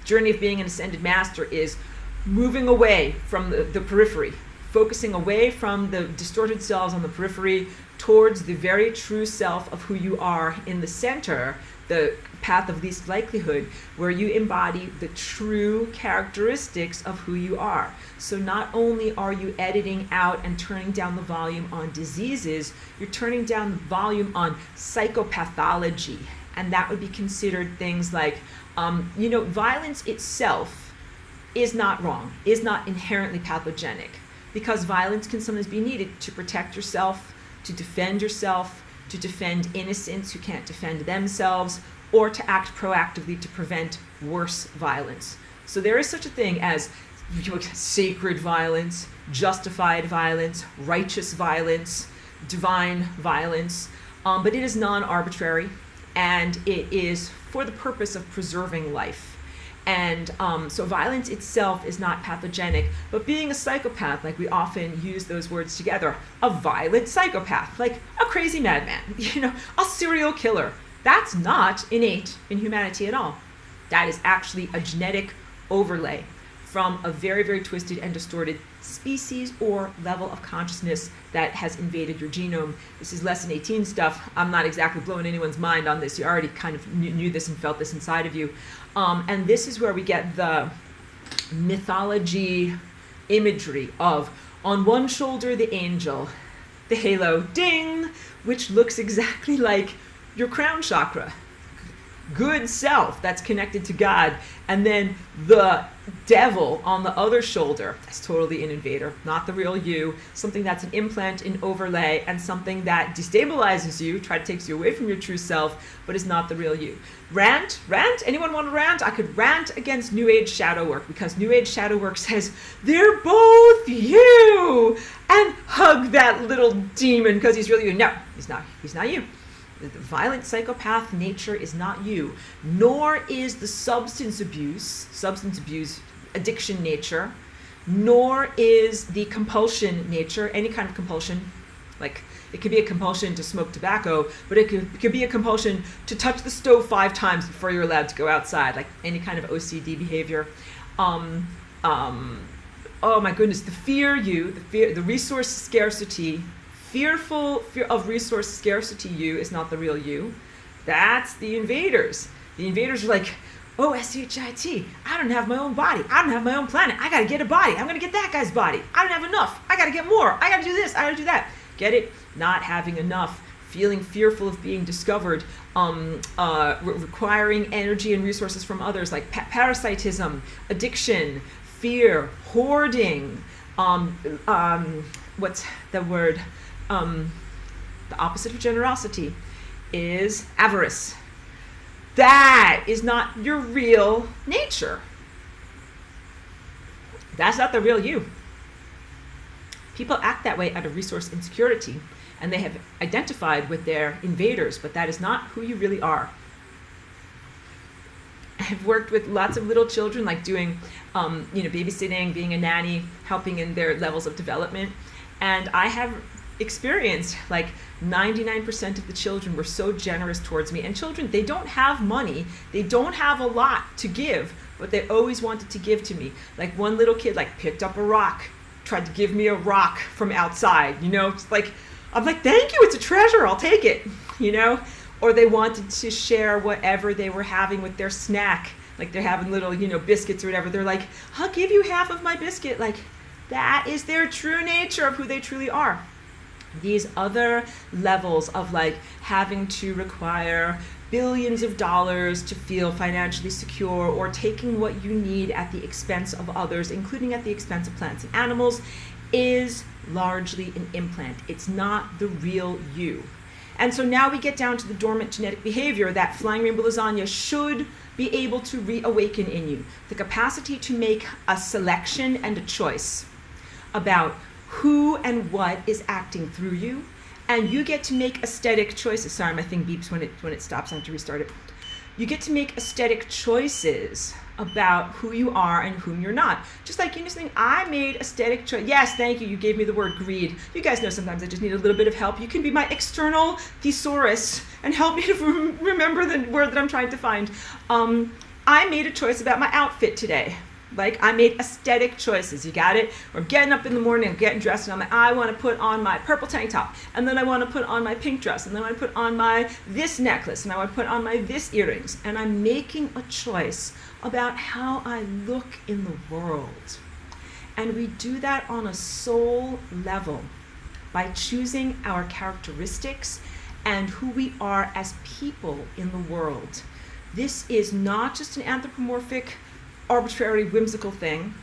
journey of being an ascended master is moving away from the periphery, focusing away from the distorted selves on the periphery towards the very true self of who you are in the center, the path of least likelihood, where you embody the true characteristics of who you are. So not only are you editing out and turning down the volume on diseases, you're turning down the volume on psychopathology. And that would be considered things like, violence itself is not wrong, is not inherently pathogenic, because violence can sometimes be needed to protect yourself, to defend innocents who can't defend themselves, or to act proactively to prevent worse violence. So there is such a thing as sacred violence, justified violence, righteous violence, divine violence, but it is non-arbitrary, and it is for the purpose of preserving life. And so violence itself is not pathogenic, but being a psychopath, like we often use those words together, a violent psychopath, like a crazy madman, a serial killer, that's not innate in humanity at all. That is actually a genetic overlay from a very, very twisted and distorted species or level of consciousness that has invaded your genome. This is lesson 18 stuff. I'm not exactly blowing anyone's mind on this. You already kind of knew this and felt this inside of you. And this is where we get the mythology imagery of, on one shoulder the angel, the halo, ding, which looks exactly like your crown chakra, good self that's connected to God, and then the devil on the other shoulder. That's totally an invader, not the real you, something that's an implant, an overlay, and something that destabilizes you, takes you away from your true self, but is not the real you. Rant? Anyone want to rant? I could rant against New Age shadow work, because New Age shadow work says, they're both you, and hug that little demon because he's really you. No, he's not you. The violent psychopath nature is not you, nor is the substance abuse addiction nature, nor is the compulsion nature, any kind of compulsion. Like, it could be a compulsion to smoke tobacco, but it could be a compulsion to touch the stove 5 times before you're allowed to go outside, like any kind of OCD behavior. Oh my goodness, the resource scarcity, fear of resource scarcity you is not the real you. That's the invaders. The invaders are like, oh, S-H-I-T, I don't have my own body. I don't have my own planet. I got to get a body. I'm going to get that guy's body. I don't have enough. I got to get more. I got to do this. I got to do that. Get it? Not having enough. Feeling fearful of being discovered. Requiring energy and resources from others, like parasitism, addiction, fear, hoarding. What's the word? The opposite of generosity is avarice. That is not your real nature. That's not the real you. People act that way out of resource insecurity, and they have identified with their invaders, but that is not who you really are. I've worked with lots of little children, like doing, babysitting, being a nanny, helping in their levels of development, and I have experienced like 99% of the children were so generous towards me. And children, they don't have money, they don't have a lot to give, but they always wanted to give to me. Like one little kid like picked up a rock, tried to give me a rock from outside, it's like, I'm like, thank you, it's a treasure, I'll take it, or they wanted to share whatever they were having with their snack, like they're having little biscuits or whatever. They're like, I'll give you half of my biscuit. Like, that is their true nature of who they truly are. These other levels of like having to require billions of dollars to feel financially secure, or taking what you need at the expense of others, including at the expense of plants and animals, is largely an implant. It's not the real you. And so now we get down to the dormant genetic behavior that flying rainbow lasagna should be able to reawaken in you. The capacity to make a selection and a choice about who and what is acting through you, and you get to make aesthetic choices. Sorry, my thing beeps when it stops. I have to restart it. You get to make aesthetic choices about who you are and whom you're not. Just like saying, I made aesthetic choice. Yes, thank you. You gave me the word greed. You guys know sometimes I just need a little bit of help. You can be my external thesaurus and help me to remember the word that I'm trying to find. I made a choice about my outfit today. Like, I made aesthetic choices. You got it? Or getting up in the morning, getting dressed, and I'm like, I want to put on my purple tank top, and then I want to put on my pink dress, and then I want to put on my this necklace, and I want to put on my this earrings. And I'm making a choice about how I look in the world. And we do that on a soul level by choosing our characteristics and who we are as people in the world. This is not just an anthropomorphic, arbitrary, whimsical thing.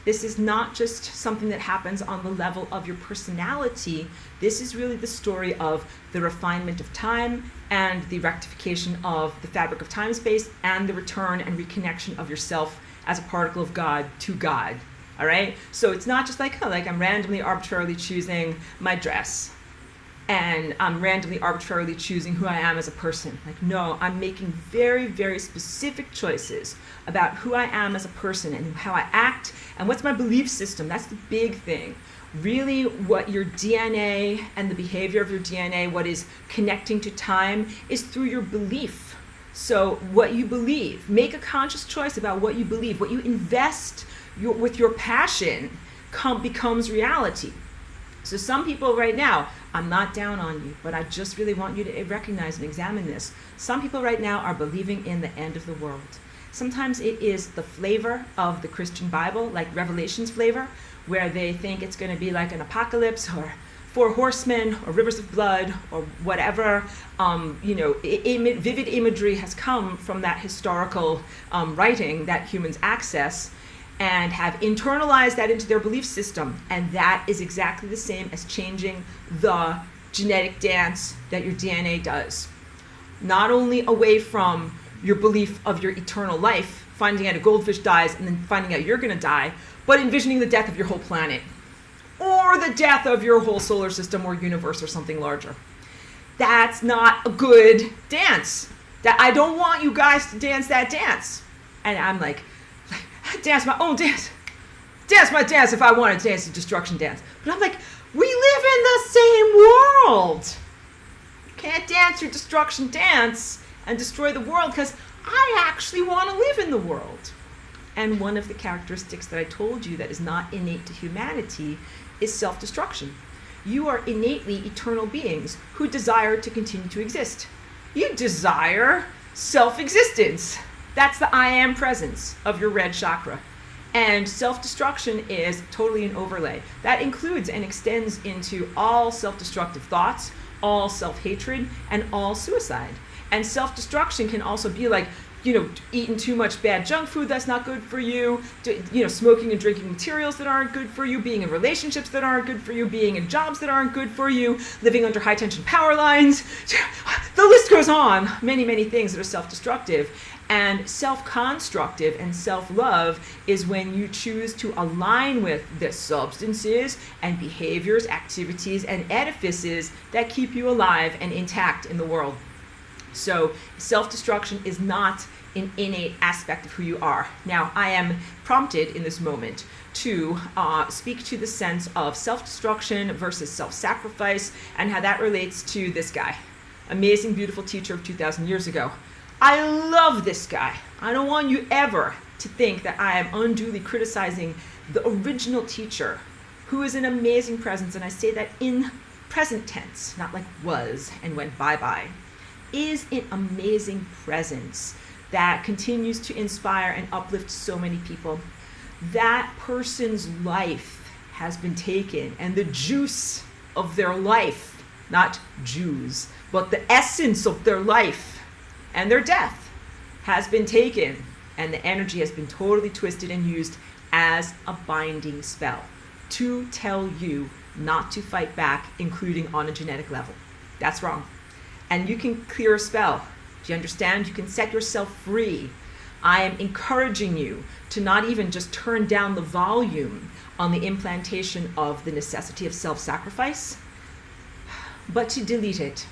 This is not just something that happens on the level of your personality. This is really the story of the refinement of time and the rectification of the fabric of time-space and the return and reconnection of yourself as a particle of God to God. All right? So it's not just like, I'm randomly, arbitrarily choosing my dress, and I'm randomly, arbitrarily choosing who I am as a person. Like, no, I'm making very, very specific choices about who I am as a person and how I act and what's my belief system. That's the big thing. Really, what your DNA and the behavior of your DNA, what is connecting to time, is through your belief. So what you believe, make a conscious choice about what you believe. What you invest with your passion becomes reality. So some people right now, I'm not down on you, but I just really want you to recognize and examine this. Some people right now are believing in the end of the world. Sometimes it is the flavor of the Christian Bible, like Revelation's flavor, where they think it's going to be like an apocalypse or four horsemen or rivers of blood or whatever. Vivid imagery has come from that historical writing that humans access and have internalized that into their belief system. And that is exactly the same as changing the genetic dance that your DNA does. Not only away from your belief of your eternal life, finding out a goldfish dies and then finding out you're going to die, but envisioning the death of your whole planet or the death of your whole solar system or universe or something larger. That's not a good dance. That I don't want you guys to dance that dance. And I'm like dance my own dance. Dance my dance if I want to dance the destruction dance. But I'm like, we live in the same world. You can't dance your destruction dance and destroy the world because I actually want to live in the world. And one of the characteristics that I told you that is not innate to humanity is self-destruction. You are innately eternal beings who desire to continue to exist. You desire self-existence. That's the I am presence of your red chakra. And self-destruction is totally an overlay. That includes and extends into all self-destructive thoughts, all self-hatred, and all suicide. And self-destruction can also be like, eating too much bad junk food that's not good for you, smoking and drinking materials that aren't good for you, being in relationships that aren't good for you, being in jobs that aren't good for you, living under high tension power lines. The list goes on. Many, many things that are self-destructive. And self-constructive and self-love is when you choose to align with the substances and behaviors, activities, and edifices that keep you alive and intact in the world. So self-destruction is not an innate aspect of who you are. Now, I am prompted in this moment to speak to the sense of self-destruction versus self-sacrifice and how that relates to this guy, amazing, beautiful teacher of 2,000 years ago. I love this guy. I don't want you ever to think that I am unduly criticizing the original teacher, who is an amazing presence, and I say that in present tense, not like was and went bye-bye, is an amazing presence that continues to inspire and uplift so many people. That person's life has been taken, and the juice of their life, not Jews, but the essence of their life and their death has been taken, and the energy has been totally twisted and used as a binding spell to tell you not to fight back, including on a genetic level. That's wrong. And you can clear a spell. Do you understand? You can set yourself free. I am encouraging you to not even just turn down the volume on the implantation of the necessity of self-sacrifice, but to delete it.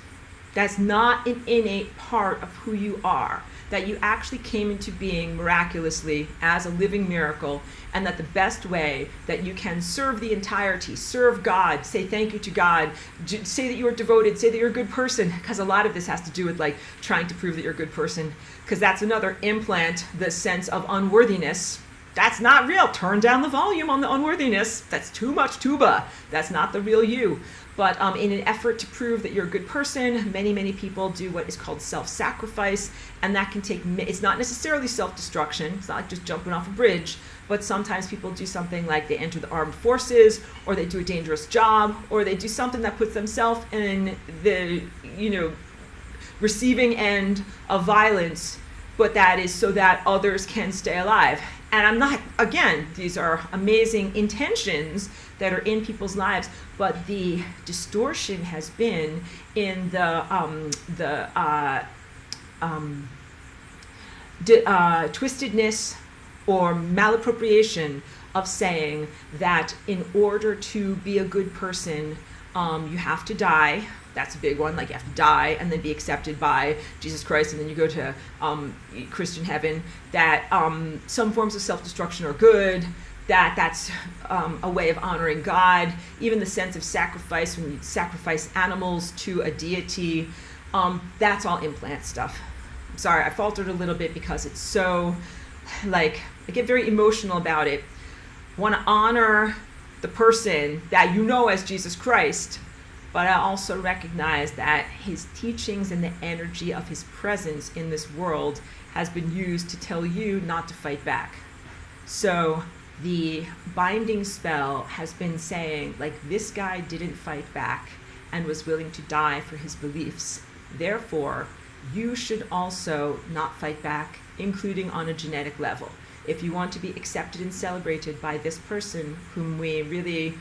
That's not an innate part of who you are, that you actually came into being miraculously as a living miracle, and that the best way that you can serve the entirety, serve God, say thank you to God, say that you are devoted, say that you're a good person, because a lot of this has to do with like trying to prove that you're a good person, because that's another implant, the sense of unworthiness. That's not real. Turn down the volume on the unworthiness. That's too much tuba. That's not the real you. But in an effort to prove that you're a good person, many, many people do what is called self-sacrifice, and that can take, it's not necessarily self-destruction, it's not like just jumping off a bridge, but sometimes people do something like they enter the armed forces, or they do a dangerous job, or they do something that puts themselves in the, receiving end of violence, but that is so that others can stay alive. And I'm not, again, these are amazing intentions that are in people's lives, but the distortion has been in the twistedness or malappropriation of saying that in order to be a good person, you have to die. That's a big one, like you have to die and then be accepted by Jesus Christ, and then you go to Christian heaven, that some forms of self-destruction are good, that's a way of honoring God. Even the sense of sacrifice, when you sacrifice animals to a deity, that's all implant stuff. I'm sorry, I faltered a little bit because it's so, I get very emotional about it. Want to honor the person that you know as Jesus Christ, but I also recognize that his teachings and the energy of his presence in this world has been used to tell you not to fight back. So the binding spell has been saying, like, this guy didn't fight back and was willing to die for his beliefs. Therefore, you should also not fight back, including on a genetic level. If you want to be accepted and celebrated by this person whom we really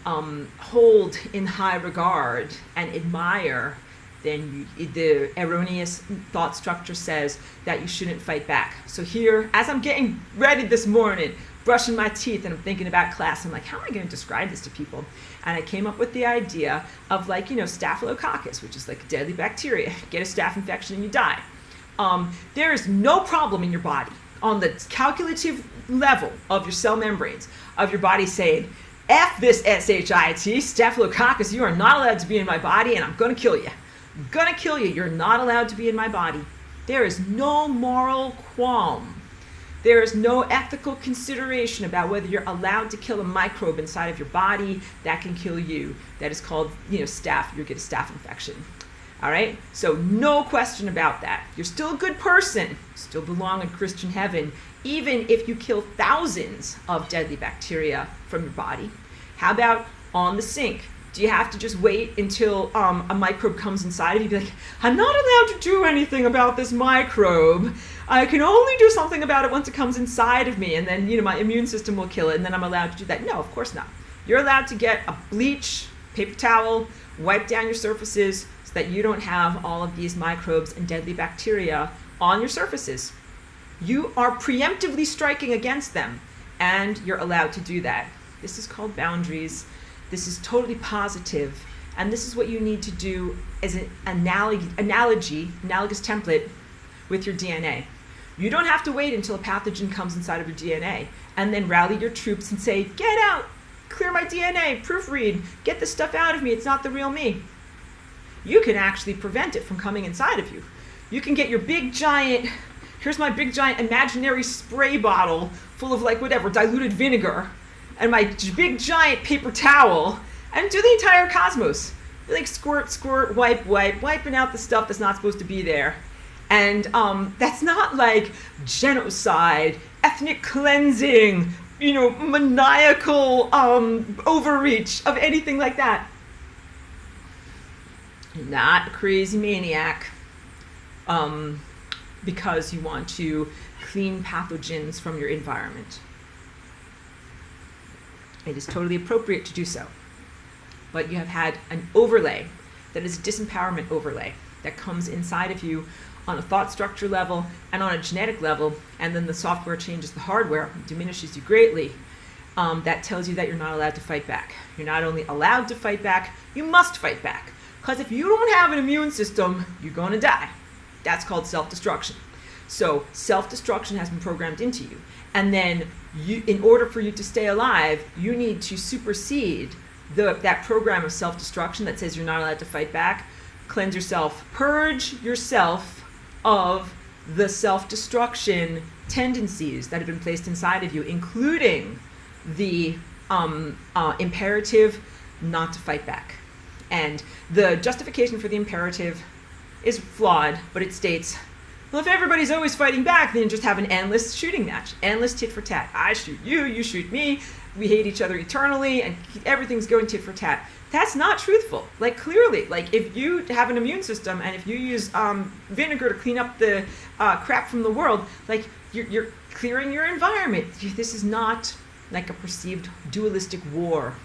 hold in high regard and admire, then the erroneous thought structure says that you shouldn't fight back. So here, as I'm getting ready this morning, brushing my teeth, and I'm thinking about class, I'm like, how am I going to describe this to people? And I came up with the idea of, like, staphylococcus, which is like a deadly bacteria. Get a staph infection and you die. There is no problem in your body on the calculative level of your cell membranes of your body saying, F this SHIT, staphylococcus, you are not allowed to be in my body and I'm going to kill you. I'm going to kill you. You're not allowed to be in my body. There is no moral qualm. There is no ethical consideration about whether you're allowed to kill a microbe inside of your body that can kill you. That is called, staph. You'll get a staph infection. All right? So no question about that. You're still a good person. You still belong in Christian heaven, even if you kill thousands of deadly bacteria from your body. How about on the sink? Do you have to just wait until a microbe comes inside of you? Be like, I'm not allowed to do anything about this microbe. I can only do something about it once it comes inside of me, and then my immune system will kill it, and then I'm allowed to do that. No, of course not. You're allowed to get a bleach, paper towel, wipe down your surfaces so that you don't have all of these microbes and deadly bacteria on your surfaces. You are preemptively striking against them, and you're allowed to do that. This is called boundaries. This is totally positive, and this is what you need to do as an analogous template with your DNA. You don't have to wait until a pathogen comes inside of your DNA and then rally your troops and say, get out, clear my DNA, proofread, get this stuff out of me, it's not the real me. You can actually prevent it from coming inside of you. You can get your big giant, here's my big giant imaginary spray bottle full of diluted vinegar, and my big giant paper towel, and do the entire cosmos. Like squirt, squirt, wipe, wiping out the stuff that's not supposed to be there. And that's not like genocide, ethnic cleansing, maniacal overreach of anything like that. You're not a crazy maniac because you want to clean pathogens from your environment. It is totally appropriate to do so. But you have had an overlay that is a disempowerment overlay that comes inside of you on a thought structure level and on a genetic level, and then the software changes the hardware, diminishes you greatly. That tells you that you're not allowed to fight back. You're not only allowed to fight back, you must fight back. Because if you don't have an immune system, you're going to die. That's called self-destruction. So self-destruction has been programmed into you. And then in order for you to stay alive, you need to supersede that program of self-destruction that says you're not allowed to fight back. Cleanse yourself. Purge yourself of the self-destruction tendencies that have been placed inside of you, including the imperative not to fight back. And the justification for the imperative is flawed, but it states, well, if everybody's always fighting back, then just have an endless shooting match, endless tit for tat. I shoot you, you shoot me, we hate each other eternally, and everything's going tit for tat. That's not truthful. Like, clearly, like, if you have an immune system and if you use vinegar to clean up the crap from the world, like, you're clearing your environment. This is not like a perceived dualistic war.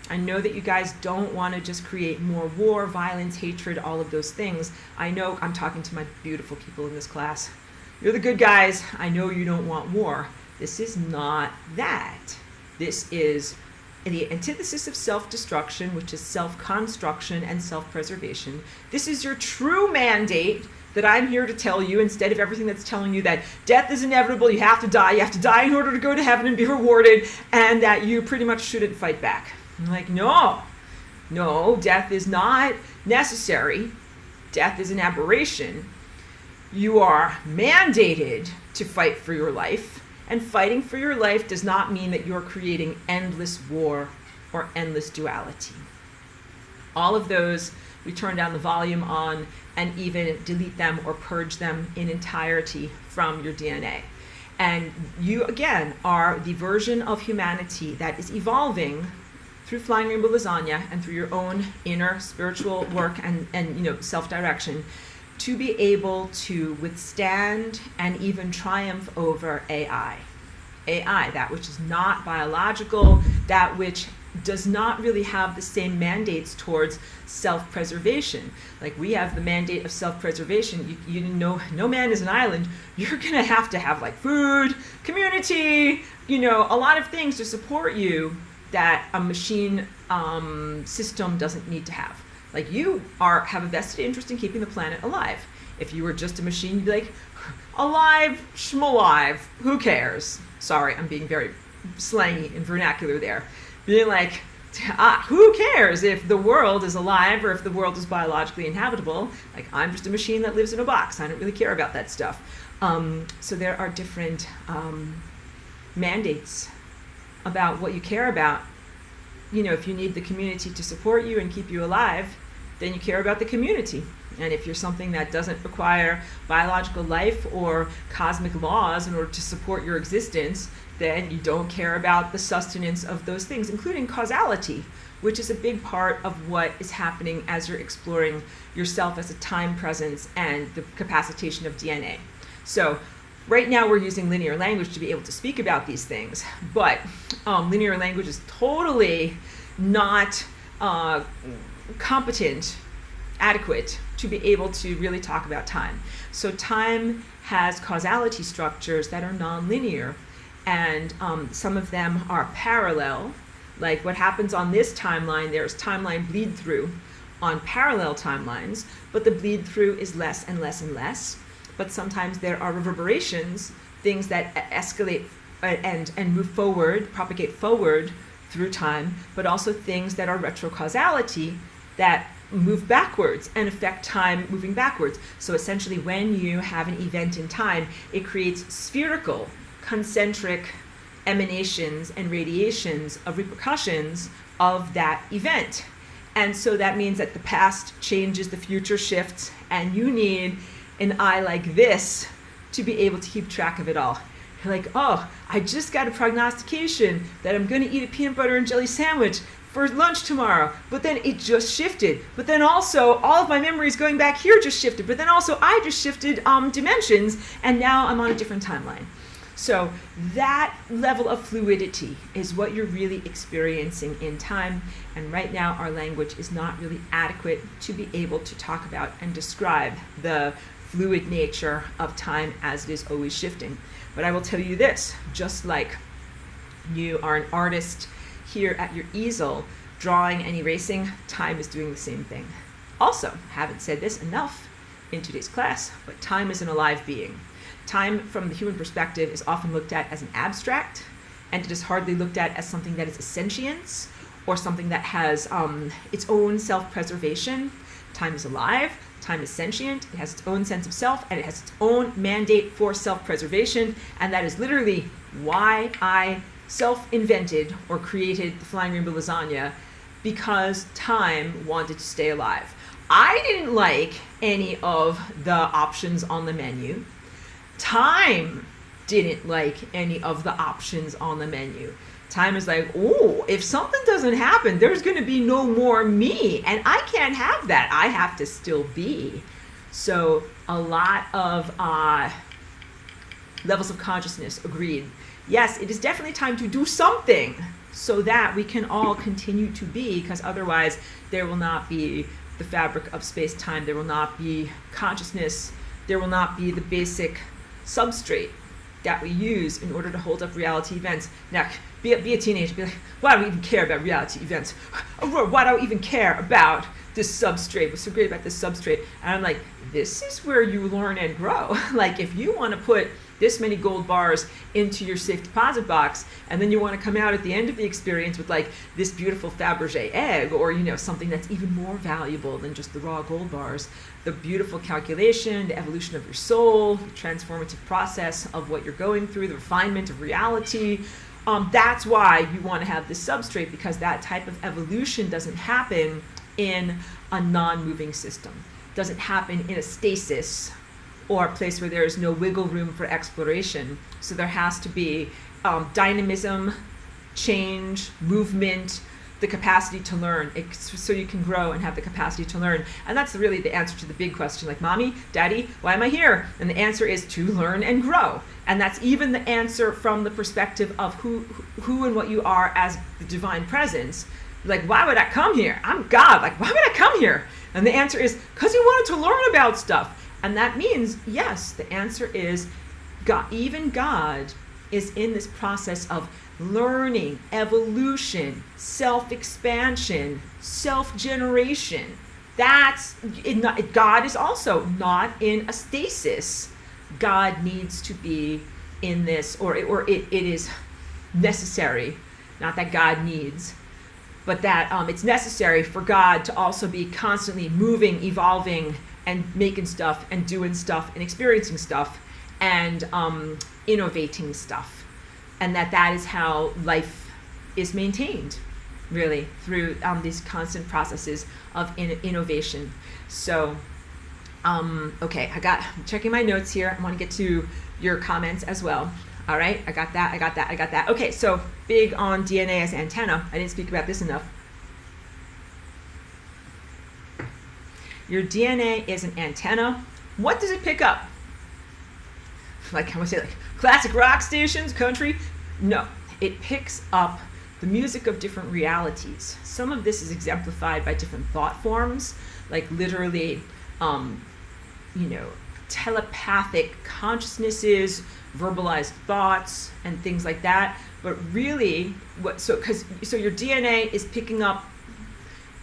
I know that you guys don't want to just create more war, violence, hatred, all of those things. I know I'm talking to my beautiful people in this class. You're the good guys. I know you don't want war. This is not that. This is the antithesis of self-destruction, which is self-construction and self-preservation. This is your true mandate that I'm here to tell you, instead of everything that's telling you that death is inevitable, you have to die in order to go to heaven and be rewarded, and that you pretty much shouldn't fight back. I'm like, no, death is not necessary. Death is an aberration. You are mandated to fight for your life, and fighting for your life does not mean that you're creating endless war or endless duality. All of those, we turn down the volume on and even delete them or purge them in entirety from your DNA. And you, again, are the version of humanity that is evolving through flying rainbow lasagna and through your own inner spiritual work and self-direction to be able to withstand and even triumph over AI. AI, that which is not biological, that which does not really have the same mandates towards self-preservation. Like we have the mandate of self-preservation. You know, no man is an island. You're gonna have like food, community, a lot of things to support you that a machine system doesn't need to have. Like you have a vested interest in keeping the planet alive. If you were just a machine, you'd be like, alive, schmalive, who cares? Sorry, I'm being very slangy and vernacular there. Being like, who cares if the world is alive or if the world is biologically inhabitable? Like, I'm just a machine that lives in a box. I don't really care about that stuff. So there are different mandates about what you care about. If you need the community to support you and keep you alive, then you care about the community. And if you're something that doesn't require biological life or cosmic laws in order to support your existence, then you don't care about the sustenance of those things, including causality, which is a big part of what is happening as you're exploring yourself as a time presence and the capacitation of DNA. So right now we're using linear language to be able to speak about these things, but linear language is totally not competent, adequate to be able to really talk about time. So time has causality structures that are nonlinear, and some of them are parallel. Like what happens on this timeline, there's timeline bleed through on parallel timelines, but the bleed through is less and less and less. But sometimes there are reverberations, things that escalate and move forward, propagate forward through time, but also things that are retrocausality that move backwards and affect time moving backwards. So essentially when you have an event in time, it creates spherical, concentric emanations and radiations of repercussions of that event. And so that means that the past changes, the future shifts, and you need an eye like this to be able to keep track of it all. You're like, oh, I just got a prognostication that I'm gonna eat a peanut butter and jelly sandwich for lunch tomorrow, but then it just shifted. But then also all of my memories going back here just shifted, but then also I just shifted dimensions, and now I'm on a different timeline. So that level of fluidity is what you're really experiencing in time, and right now our language is not really adequate to be able to talk about and describe the fluid nature of time as it is always shifting. But I will tell you this, just like you are an artist here at your easel drawing and erasing, time is doing the same thing. Also, haven't said this enough in today's class, but time is an alive being. Time from the human perspective is often looked at as an abstract, and it is hardly looked at as something that is a sentience or something that has its own self-preservation. Time is alive, time is sentient, it has its own sense of self, and it has its own mandate for self-preservation, and that is literally why I self-invented or created the flying rainbow lasagna, because time wanted to stay alive. I didn't like any of the options on the menu. Time didn't like any of the options on the menu. Time is like, oh, if something doesn't happen, there's going to be no more me, and I can't have that. I have to still be. So a lot of levels of consciousness agreed. Yes, it is definitely time to do something so that we can all continue to be, because otherwise there will not be the fabric of space-time, there will not be consciousness, there will not be the basic substrate that we use in order to hold up reality events. Now, be a teenager, be like, why do we even care about reality events? Why do I even care about this substrate? What's so great about this substrate? And I'm like, this is where you learn and grow. Like, if you want to put this many gold bars into your safe deposit box, and then you want to come out at the end of the experience with like this beautiful Fabergé egg, or something that's even more valuable than just the raw gold bars, the beautiful calculation, the evolution of your soul, the transformative process of what you're going through, the refinement of reality, that's why you want to have this substrate, because that type of evolution doesn't happen in a non-moving system. It doesn't happen in a stasis or a place where there is no wiggle room for exploration. So there has to be dynamism, change, movement, the capacity to learn, so you can grow and have the capacity to learn. And that's really the answer to the big question, like, Mommy, Daddy, why am I here? And the answer is to learn and grow. And that's even the answer from the perspective of who and what you are as the divine presence. Like, why would I come here? I'm God. Like, why would I come here? And the answer is, because you wanted to learn about stuff. And that means, yes, the answer is God. Even God is in this process of learning, evolution, self-expansion, self-generation. That's it. God is also not in a stasis. God needs to be in this, or it is necessary, not that God needs, but that it's necessary for God to also be constantly moving, evolving, and making stuff, and doing stuff, and experiencing stuff, and innovating stuff. And that is how life is maintained, really, through these constant processes of innovation. So, okay, I'm checking my notes here. I want to get to your comments as well. All right, I got that. Okay, so big on DNA as antenna. I didn't speak about this enough. Your DNA is an antenna. What does it pick up? Like, I want to say, like, classic rock stations, country? No, it picks up the music of different realities. Some of this is exemplified by different thought forms, like literally, telepathic consciousnesses, verbalized thoughts, and things like that. But really, so your DNA is picking up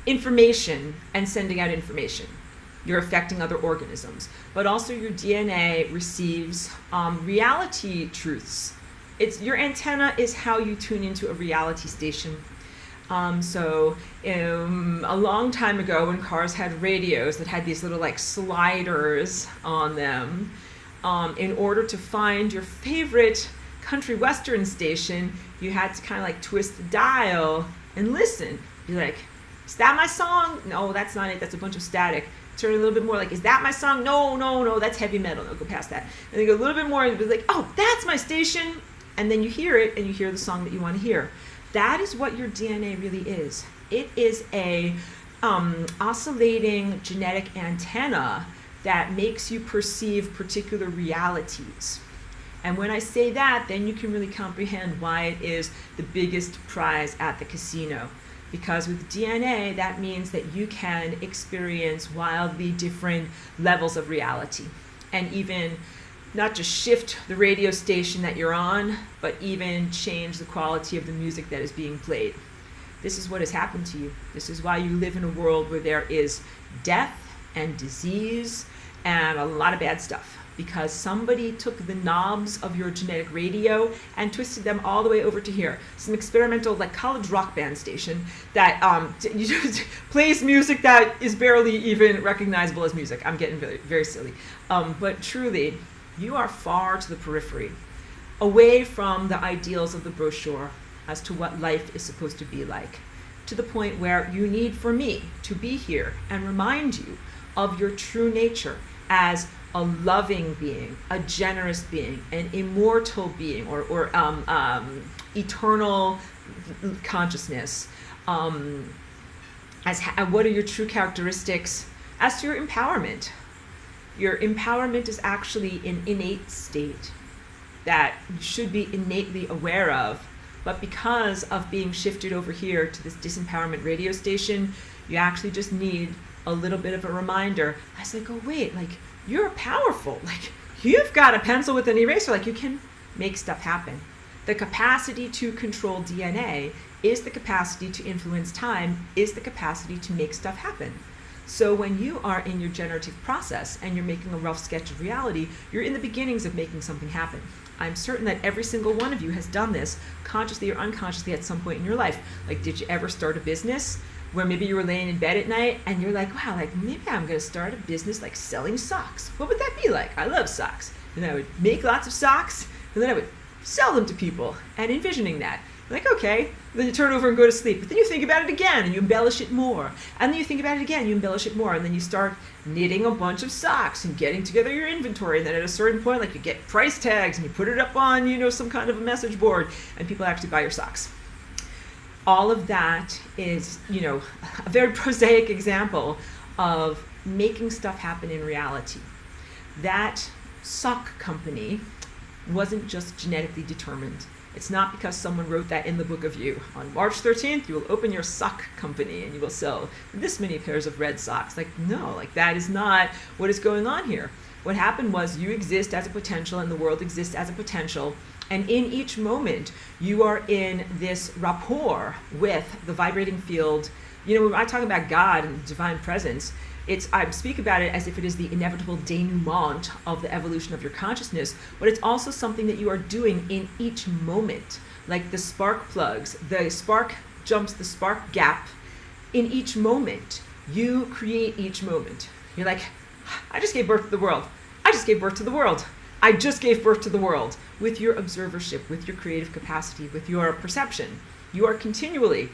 information and sending out information. You're affecting other organisms, but also your DNA receives reality truths. Your antenna is how you tune into a reality station. So a long time ago, when cars had radios that had these little like sliders on them, in order to find your favorite country western station, you had to kind of like twist the dial and listen. Be like, is that my song? No, that's not it. That's a bunch of static. Turn a little bit more, like, is that my song? No, that's heavy metal. No, go past that. And then go a little bit more and be like, oh, that's my station. And then you hear it, and you hear the song that you want to hear. That is what your DNA really is. It is a oscillating genetic antenna that makes you perceive particular realities. And when I say that, then you can really comprehend why it is the biggest prize at the casino. Because with DNA, that means that you can experience wildly different levels of reality. And even not just shift the radio station that you're on, but even change the quality of the music that is being played. This is what has happened to you. This is why you live in a world where there is death and disease and a lot of bad stuff. Because somebody took the knobs of your genetic radio and twisted them all the way over to here. Some experimental, like, college rock band station that plays music that is barely even recognizable as music. I'm getting very, very silly. But truly, you are far to the periphery, away from the ideals of the brochure as to what life is supposed to be like, to the point where you need for me to be here and remind you of your true nature as a loving being, a generous being, an immortal being, or eternal consciousness. What are your true characteristics as to your empowerment? Your empowerment is actually an innate state that you should be innately aware of, but because of being shifted over here to this disempowerment radio station, you actually just need a little bit of a reminder. I was like, oh wait, like, you're powerful. Like, you've got a pencil with an eraser. Like, you can make stuff happen. The capacity to control DNA is the capacity to influence time, is the capacity to make stuff happen. So when you are in your generative process and you're making a rough sketch of reality, you're in the beginnings of making something happen. I'm certain that every single one of you has done this, consciously or unconsciously, at some point in your life. Like, did you ever start a business where maybe you were laying in bed at night and you're like, wow, like, maybe I'm going to start a business like selling socks. What would that be like? I love socks. And I would make lots of socks, and then I would sell them to people, and envisioning that. Like, okay, then you turn over and go to sleep. But then you think about it again and you embellish it more. And then you think about it again, you embellish it more. And then you start knitting a bunch of socks and getting together your inventory. And then at a certain point, like, you get price tags and you put it up on, you know, some kind of a message board, and people actually buy your socks. All of that is, you know, a very prosaic example of making stuff happen in reality. That sock company wasn't just genetically determined. It's not because someone wrote that in the book of you. On March 13th, you will open your sock company and you will sell this many pairs of red socks. Like, no, like, that is not what is going on here. What happened was you exist as a potential and the world exists as a potential. And in each moment, you are in this rapport with the vibrating field. You know, when I talk about God and divine presence, I speak about it as if it is the inevitable denouement of the evolution of your consciousness, but it's also something that you are doing in each moment. Like the spark plugs, the spark jumps, the spark gap. In each moment, you create each moment. You're like, I just gave birth to the world. I just gave birth to the world. I just gave birth to the world. With your observership, with your creative capacity, with your perception, you are continually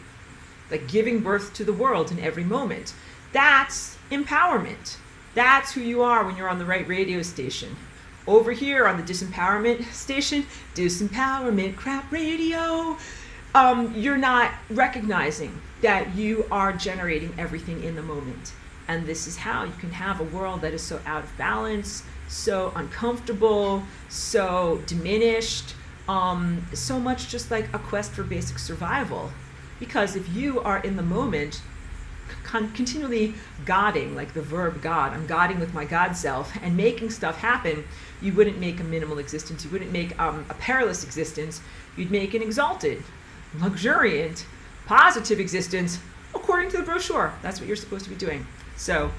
like giving birth to the world in every moment. That's empowerment. That's who you are when you're on the right radio station. Over here on the disempowerment station, disempowerment crap radio, you're not recognizing that you are generating everything in the moment. And this is how you can have a world that is so out of balance, so uncomfortable, so diminished, so much just like a quest for basic survival. Because if you are in the moment, continually godding, like the verb God, I'm godding with my God self, and making stuff happen, you wouldn't make a minimal existence. You wouldn't make a perilous existence. You'd make an exalted, luxuriant, positive existence, according to the brochure. That's what you're supposed to be doing. So,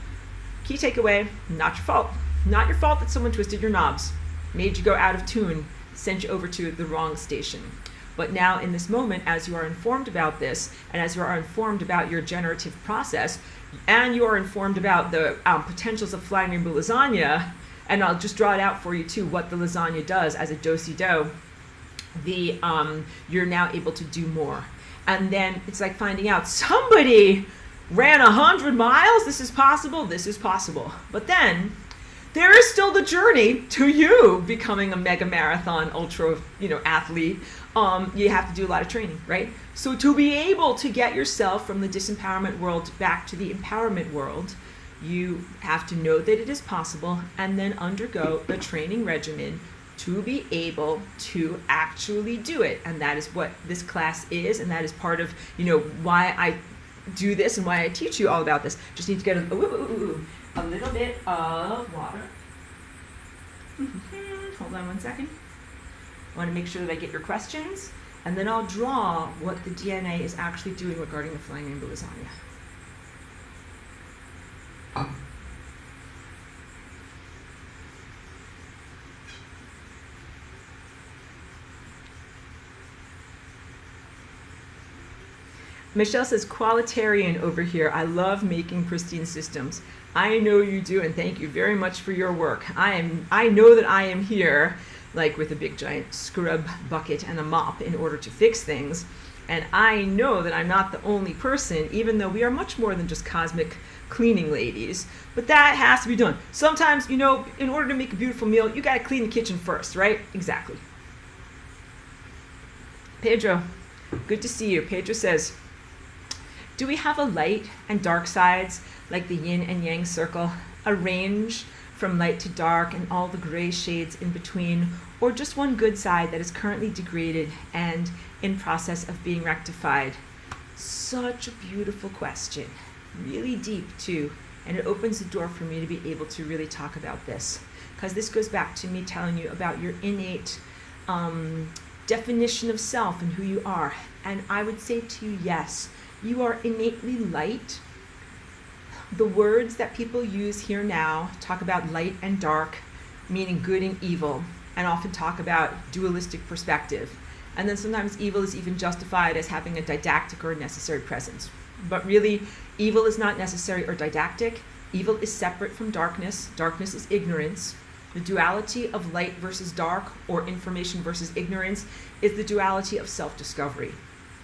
key takeaway, not your fault. Not your fault that someone twisted your knobs, made you go out of tune, sent you over to the wrong station. But now in this moment, as you are informed about this, and as you are informed about your generative process, and you are informed about the potentials of flying rainbow lasagna, and I'll just draw it out for you too, what the lasagna does as a Dosey Do, you're now able to do more. And then it's like finding out somebody ran 100 miles, this is possible, this is possible. But then there is still the journey to you becoming a mega marathon ultra, athlete. You have to do a lot of training, right? So to be able to get yourself from the disempowerment world back to the empowerment world, you have to know that it is possible and then undergo the training regimen to be able to actually do it. And that is what this class is, and that is part of, why I do this and why I teach you all about this. Just need to get a little bit of water. Hold on 1 second. I want to make sure that I get your questions, and then I'll draw what the DNA is actually doing regarding the flying rainbow lasagna. Michelle says, qualitarian over here. I love making pristine systems. I know you do, and thank you very much for your work. I know that I am here, like with a big giant scrub bucket and a mop in order to fix things. And I know that I'm not the only person, even though we are much more than just cosmic cleaning ladies. But that has to be done. Sometimes, in order to make a beautiful meal, you got to clean the kitchen first, right? Exactly. Pedro, good to see you. Pedro says, do we have a light and dark sides, like the yin and yang circle, a range from light to dark and all the gray shades in between, or just one good side that is currently degraded and in process of being rectified? Such a beautiful question. Really deep too, and it opens the door for me to be able to really talk about this, because this goes back to me telling you about your innate definition of self and who you are. And I would say to you, yes, you are innately light. The words that people use here now talk about light and dark, meaning good and evil, and often talk about dualistic perspective. And then sometimes evil is even justified as having a didactic or necessary presence. But really, evil is not necessary or didactic. Evil is separate from darkness. Darkness is ignorance. The duality of light versus dark, or information versus ignorance, is the duality of self-discovery.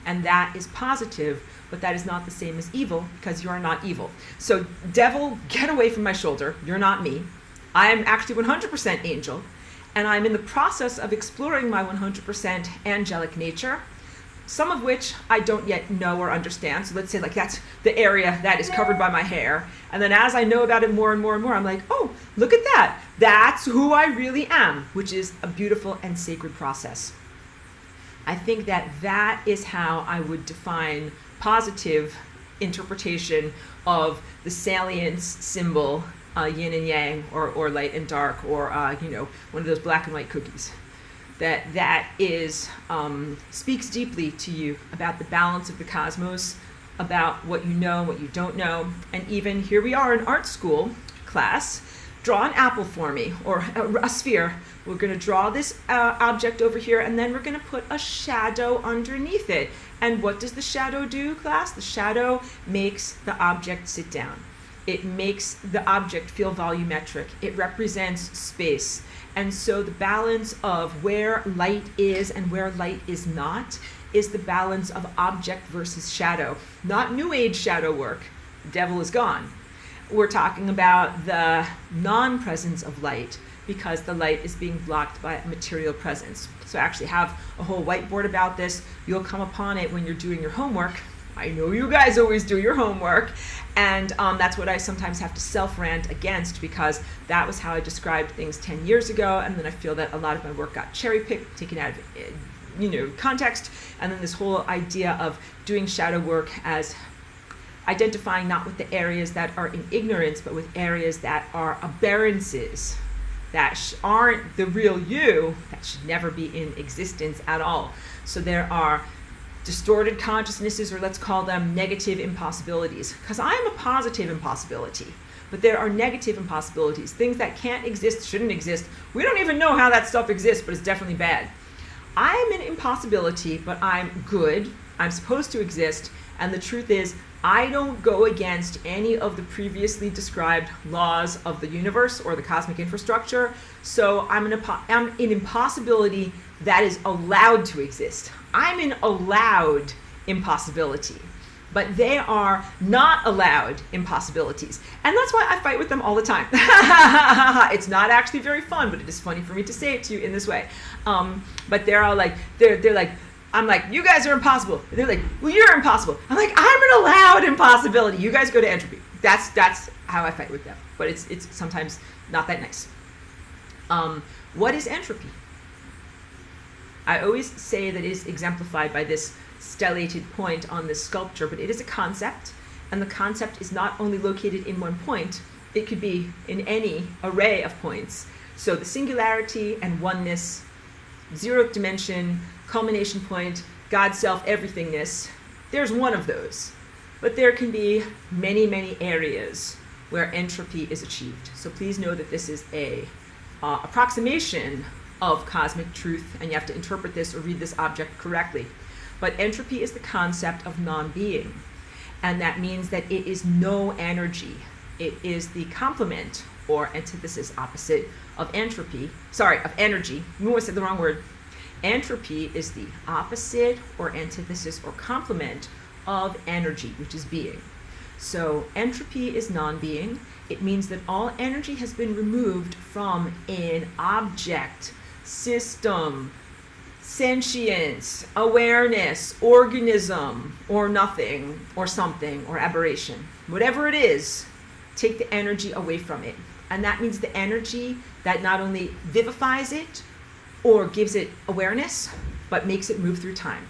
And that is positive, but that is not the same as evil, because you are not evil. So, devil, get away from my shoulder. You're not me. I am actually 100% angel, and I'm in the process of exploring my 100% angelic nature, some of which I don't yet know or understand. So let's say like that's the area that is covered by my hair. And then as I know about it more and more and more, I'm like, oh, look at that. That's who I really am, which is a beautiful and sacred process. I think that that is how I would define positive interpretation of the salience symbol, yin and yang, or light and dark, or one of those black and white cookies. That is speaks deeply to you about the balance of the cosmos, about what you know and what you don't know. And even here we are in art school class, draw an apple for me, or a sphere. We're going to draw this object over here, and then we're going to put a shadow underneath it. And what does the shadow do, class? The shadow makes the object sit down. It makes the object feel volumetric. It represents space. And so the balance of where light is and where light is not is the balance of object versus shadow. Not New Age shadow work. The devil is gone. We're talking about the non-presence of light, because the light is being blocked by a material presence. So I actually have a whole whiteboard about this. You'll come upon it when you're doing your homework. I know you guys always do your homework, and that's what I sometimes have to self-rant against, because that was how I described things 10 years ago, and then I feel that a lot of my work got cherry-picked, taken out of context, and then this whole idea of doing shadow work as identifying not with the areas that are in ignorance, but with areas that are aberrances, that aren't the real you, that should never be in existence at all. So there are distorted consciousnesses, or let's call them negative impossibilities, because I am a positive impossibility, but there are negative impossibilities, things that can't exist, shouldn't exist. We don't even know how that stuff exists, but it's definitely bad. I am an impossibility, but I'm good. I'm supposed to exist, and the truth is, I don't go against any of the previously described laws of the universe or the cosmic infrastructure, so I'm an impossibility that is allowed to exist. I'm an allowed impossibility, but they are not allowed impossibilities. And that's why I fight with them all the time. It's not actually very fun, but it is funny for me to say it to you in this way. But they're all like, they're like, I'm like, you guys are impossible. And they're like, well, you're impossible. I'm like, I'm an allowed impossibility. You guys go to Entropy. That's how I fight with them. But it's sometimes not that nice. What is entropy? I always say that it is exemplified by this stellated point on this sculpture, but it is a concept, and the concept is not only located in one point, it could be in any array of points. So the singularity and oneness, zeroth dimension, culmination point, God, self, everythingness, there's one of those. But there can be many, many areas where entropy is achieved. So please know that this is a approximation of cosmic truth, and you have to interpret this or read this object correctly. But entropy is the concept of non-being, and that means that it is no energy. It is the complement or antithesis opposite of entropy. Sorry, of energy. You almost said the wrong word. Entropy is the opposite or antithesis or complement of energy, which is being. So entropy is non-being. It means that all energy has been removed from an object, system, sentience, awareness, organism, or nothing, or something, or aberration. Whatever it is, take the energy away from it. And that means the energy that not only vivifies it or gives it awareness, but makes it move through time.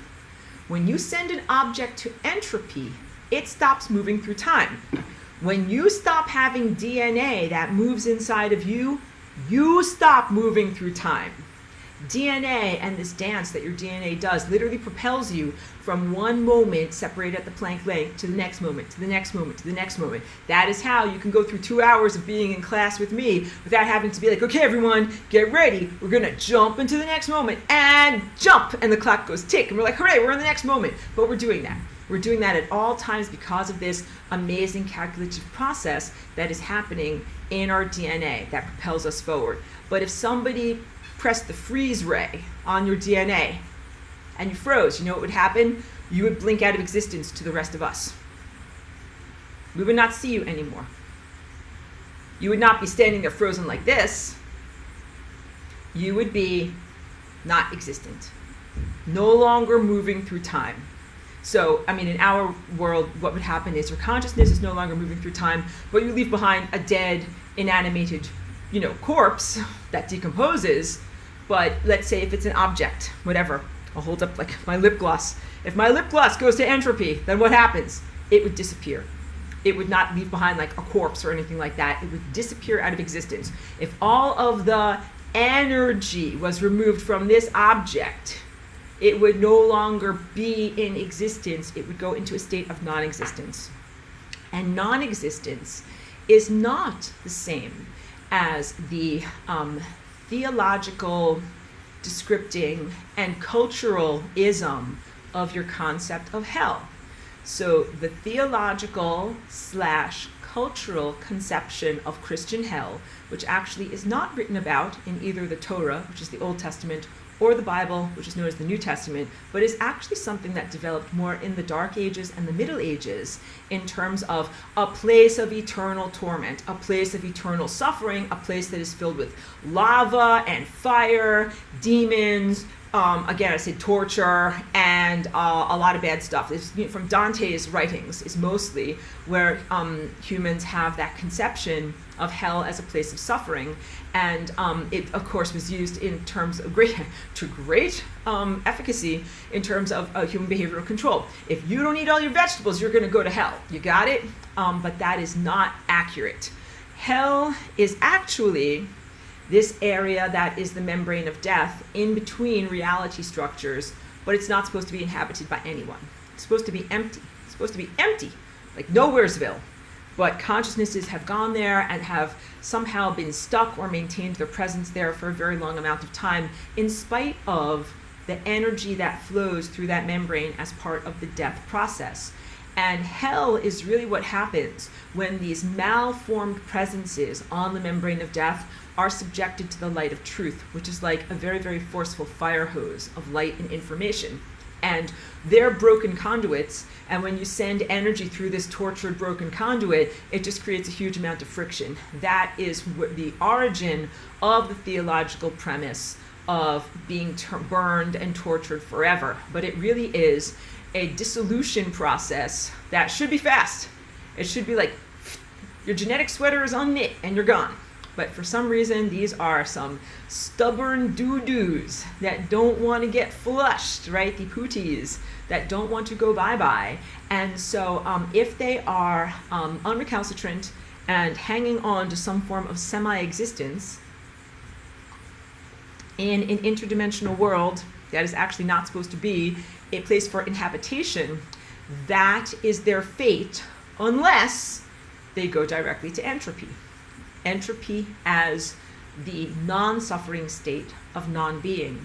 When you send an object to entropy, it stops moving through time. When you stop having DNA that moves inside of you, you stop moving through time. DNA and this dance that your DNA does literally propels you from one moment separated at the Planck length to the next moment, to the next moment, to the next moment. That is how you can go through 2 hours of being in class with me without having to be like, okay, everyone, get ready. We're going to jump into the next moment and jump. And the clock goes tick. And we're like, hooray, we're in the next moment. But we're doing that. We're doing that at all times because of this amazing calculative process that is happening in our DNA that propels us forward. But if somebody pressed the freeze ray on your DNA and you froze, you know what would happen? You would blink out of existence to the rest of us. We would not see you anymore. You would not be standing there frozen like this. You would be not existent, no longer moving through time. So, I mean, in our world, what would happen is your consciousness is no longer moving through time, but you leave behind a dead, inanimated, corpse that decomposes. But let's say if it's an object, whatever, I'll hold up like my lip gloss. If my lip gloss goes to entropy, then what happens? It would disappear. It would not leave behind like a corpse or anything like that. It would disappear out of existence. If all of the energy was removed from this object, it would no longer be in existence. It would go into a state of non-existence. And non-existence is not the same as the theological descripting and cultural ism of your concept of hell. So the theological / cultural conception of Christian hell, which actually is not written about in either the Torah, which is the Old Testament, or the Bible, which is known as the New Testament, but is actually something that developed more in the Dark Ages and the Middle Ages in terms of a place of eternal torment, a place of eternal suffering, a place that is filled with lava and fire, demons, again, I said torture, and a lot of bad stuff. It's, from Dante's writings is mostly where humans have that conception of hell as a place of suffering. And it, of course, was used in terms of great efficacy in terms of human behavioral control. If you don't eat all your vegetables, you're going to go to hell. You got it? But that is not accurate. Hell is actually this area that is the membrane of death in between reality structures, but it's not supposed to be inhabited by anyone. It's supposed to be empty. It's supposed to be empty, like Nowheresville. But consciousnesses have gone there and have somehow been stuck or maintained their presence there for a very long amount of time, in spite of the energy that flows through that membrane as part of the death process. And hell is really what happens when these malformed presences on the membrane of death are subjected to the light of truth, which is like a very, very forceful fire hose of light and information. And they're broken conduits, and when you send energy through this tortured, broken conduit, it just creates a huge amount of friction. That is the origin of the theological premise of being burned and tortured forever. But it really is a dissolution process that should be fast. It should be like, your genetic sweater is unknit and you're gone. But for some reason, these are some stubborn doo-doos that don't want to get flushed, right? The pooties that don't want to go bye-bye. And so if they are unrecalcitrant and hanging on to some form of semi-existence in an interdimensional world that is actually not supposed to be a place for inhabitation, that is their fate unless they go directly to entropy. Entropy as the non-suffering state of non-being.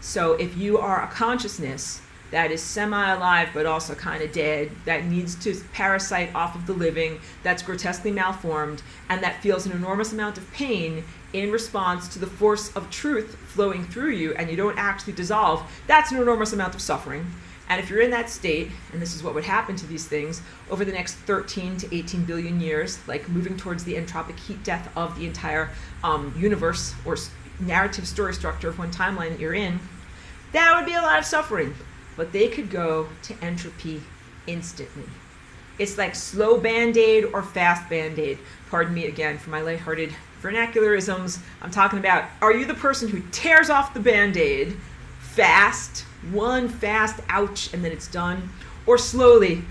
So if you are a consciousness that is semi-alive but also kind of dead, that needs to parasite off of the living, that's grotesquely malformed, and that feels an enormous amount of pain in response to the force of truth flowing through you, and you don't actually dissolve, that's an enormous amount of suffering. And if you're in that state, and this is what would happen to these things over the next 13 to 18 billion years, like moving towards the entropic heat death of the entire universe or narrative story structure of one timeline that you're in, that would be a lot of suffering. But they could go to entropy instantly. It's like slow Band-Aid or fast Band-Aid. Pardon me again for my lighthearted vernacularisms. I'm talking about, are you the person who tears off the Band-Aid fast, one fast ouch, and then it's done, or slowly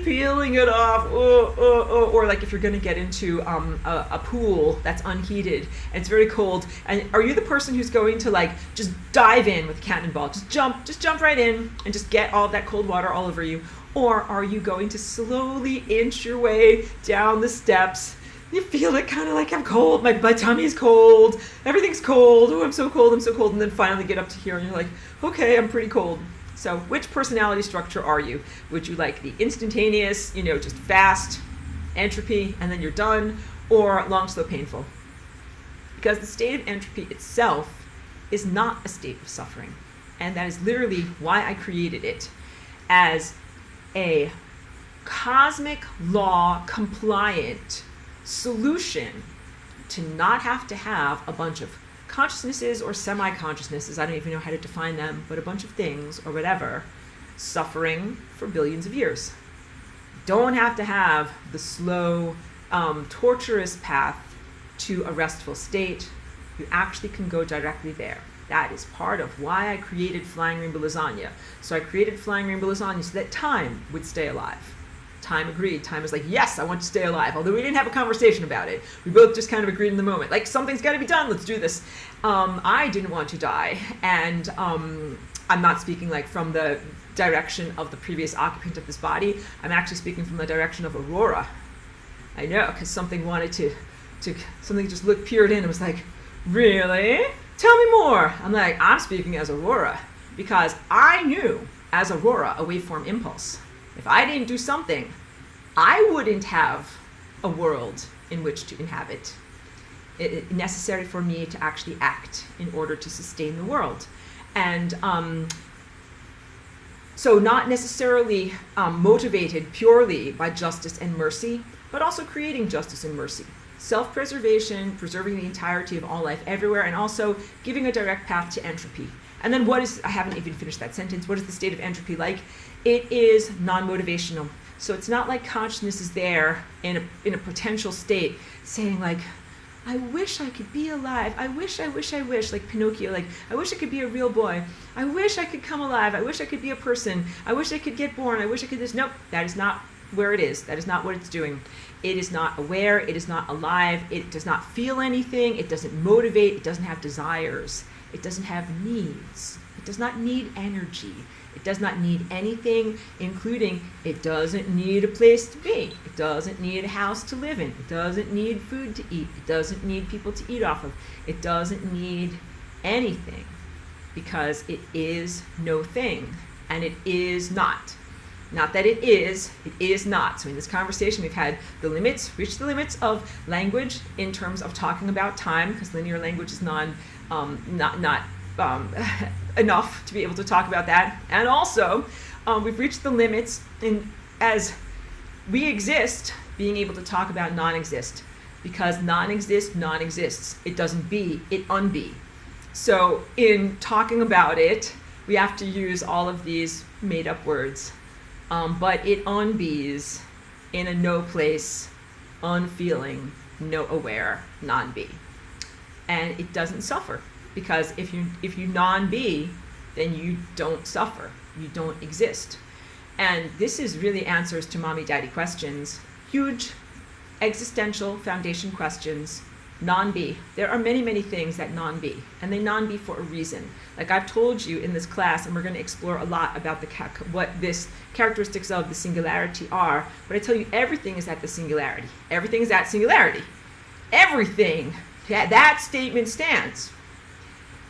peeling it off, or like if you're going to get into a pool that's unheated and it's very cold, and are you the person who's going to like just dive in with a cannonball, just jump right in and just get all of that cold water all over you, or are you going to slowly inch your way down the steps? You feel it kind of like, I'm cold, my tummy's cold, everything's cold, oh, I'm so cold, and then finally get up to here and you're like, okay, I'm pretty cold. So which personality structure are you? Would you like the instantaneous, just fast entropy and then you're done, or long, slow, painful? Because the state of entropy itself is not a state of suffering. And that is literally why I created it as a cosmic law compliant solution to not have to have a bunch of consciousnesses or semi-consciousnesses, I don't even know how to define them, but a bunch of things or whatever, suffering for billions of years. Don't have to have the slow, torturous path to a restful state. You actually can go directly there. That is part of why I created Flying Rainbow Lasagna. So I created Flying Rainbow Lasagna so that time would stay alive. Time agreed. Time was like, yes, I want to stay alive. Although we didn't have a conversation about it. We both just kind of agreed in the moment. Like, something's got to be done. Let's do this. I didn't want to die. And I'm not speaking like from the direction of the previous occupant of this body. I'm actually speaking from the direction of Aurora. I know, because something wanted to something just peered in and was like, really? Tell me more. I'm like, I'm speaking as Aurora. Because I knew, as Aurora, a waveform impulse, if I didn't do something, I wouldn't have a world in which to inhabit. It's necessary for me to actually act in order to sustain the world. And so not necessarily motivated purely by justice and mercy, but also creating justice and mercy. Self-preservation, preserving the entirety of all life everywhere, and also giving a direct path to entropy. And then I haven't even finished that sentence, what is the state of entropy like? It is non-motivational. So it's not like consciousness is there in a potential state saying like, I wish I could be alive. I wish, like Pinocchio, like, I wish I could be a real boy. I wish I could come alive. I wish I could be a person. I wish I could get born. I wish I could this. Nope, that is not where it is. That is not what it's doing. It is not aware. It is not alive. It does not feel anything. It doesn't motivate. It doesn't have desires. It doesn't have needs. It does not need energy. It does not need anything, including it doesn't need a place to be. It doesn't need a house to live in. It doesn't need food to eat. It doesn't need people to eat off of. It doesn't need anything because it is no thing, and it is not. Not that it is not. So in this conversation, we've had reached the limits of language in terms of talking about time, because linear language is not enough to be able to talk about that. And also, we've reached the limits as we exist, being able to talk about non-exist. Because non-exist, non-exists. It doesn't be, it unbe. So in talking about it, we have to use all of these made-up words. But it unbees in a no place, unfeeling, no aware, non-be. And it doesn't suffer. Because if you non-be, then you don't suffer. You don't exist. And this is really answers to mommy daddy questions. Huge existential foundation questions. Non-be. There are many, many things that non-be. And they non-be for a reason. Like I've told you in this class, and we're going to explore a lot about what this characteristics of the singularity are. But I tell you, everything is at the singularity. Everything is at singularity. Everything. That statement stands.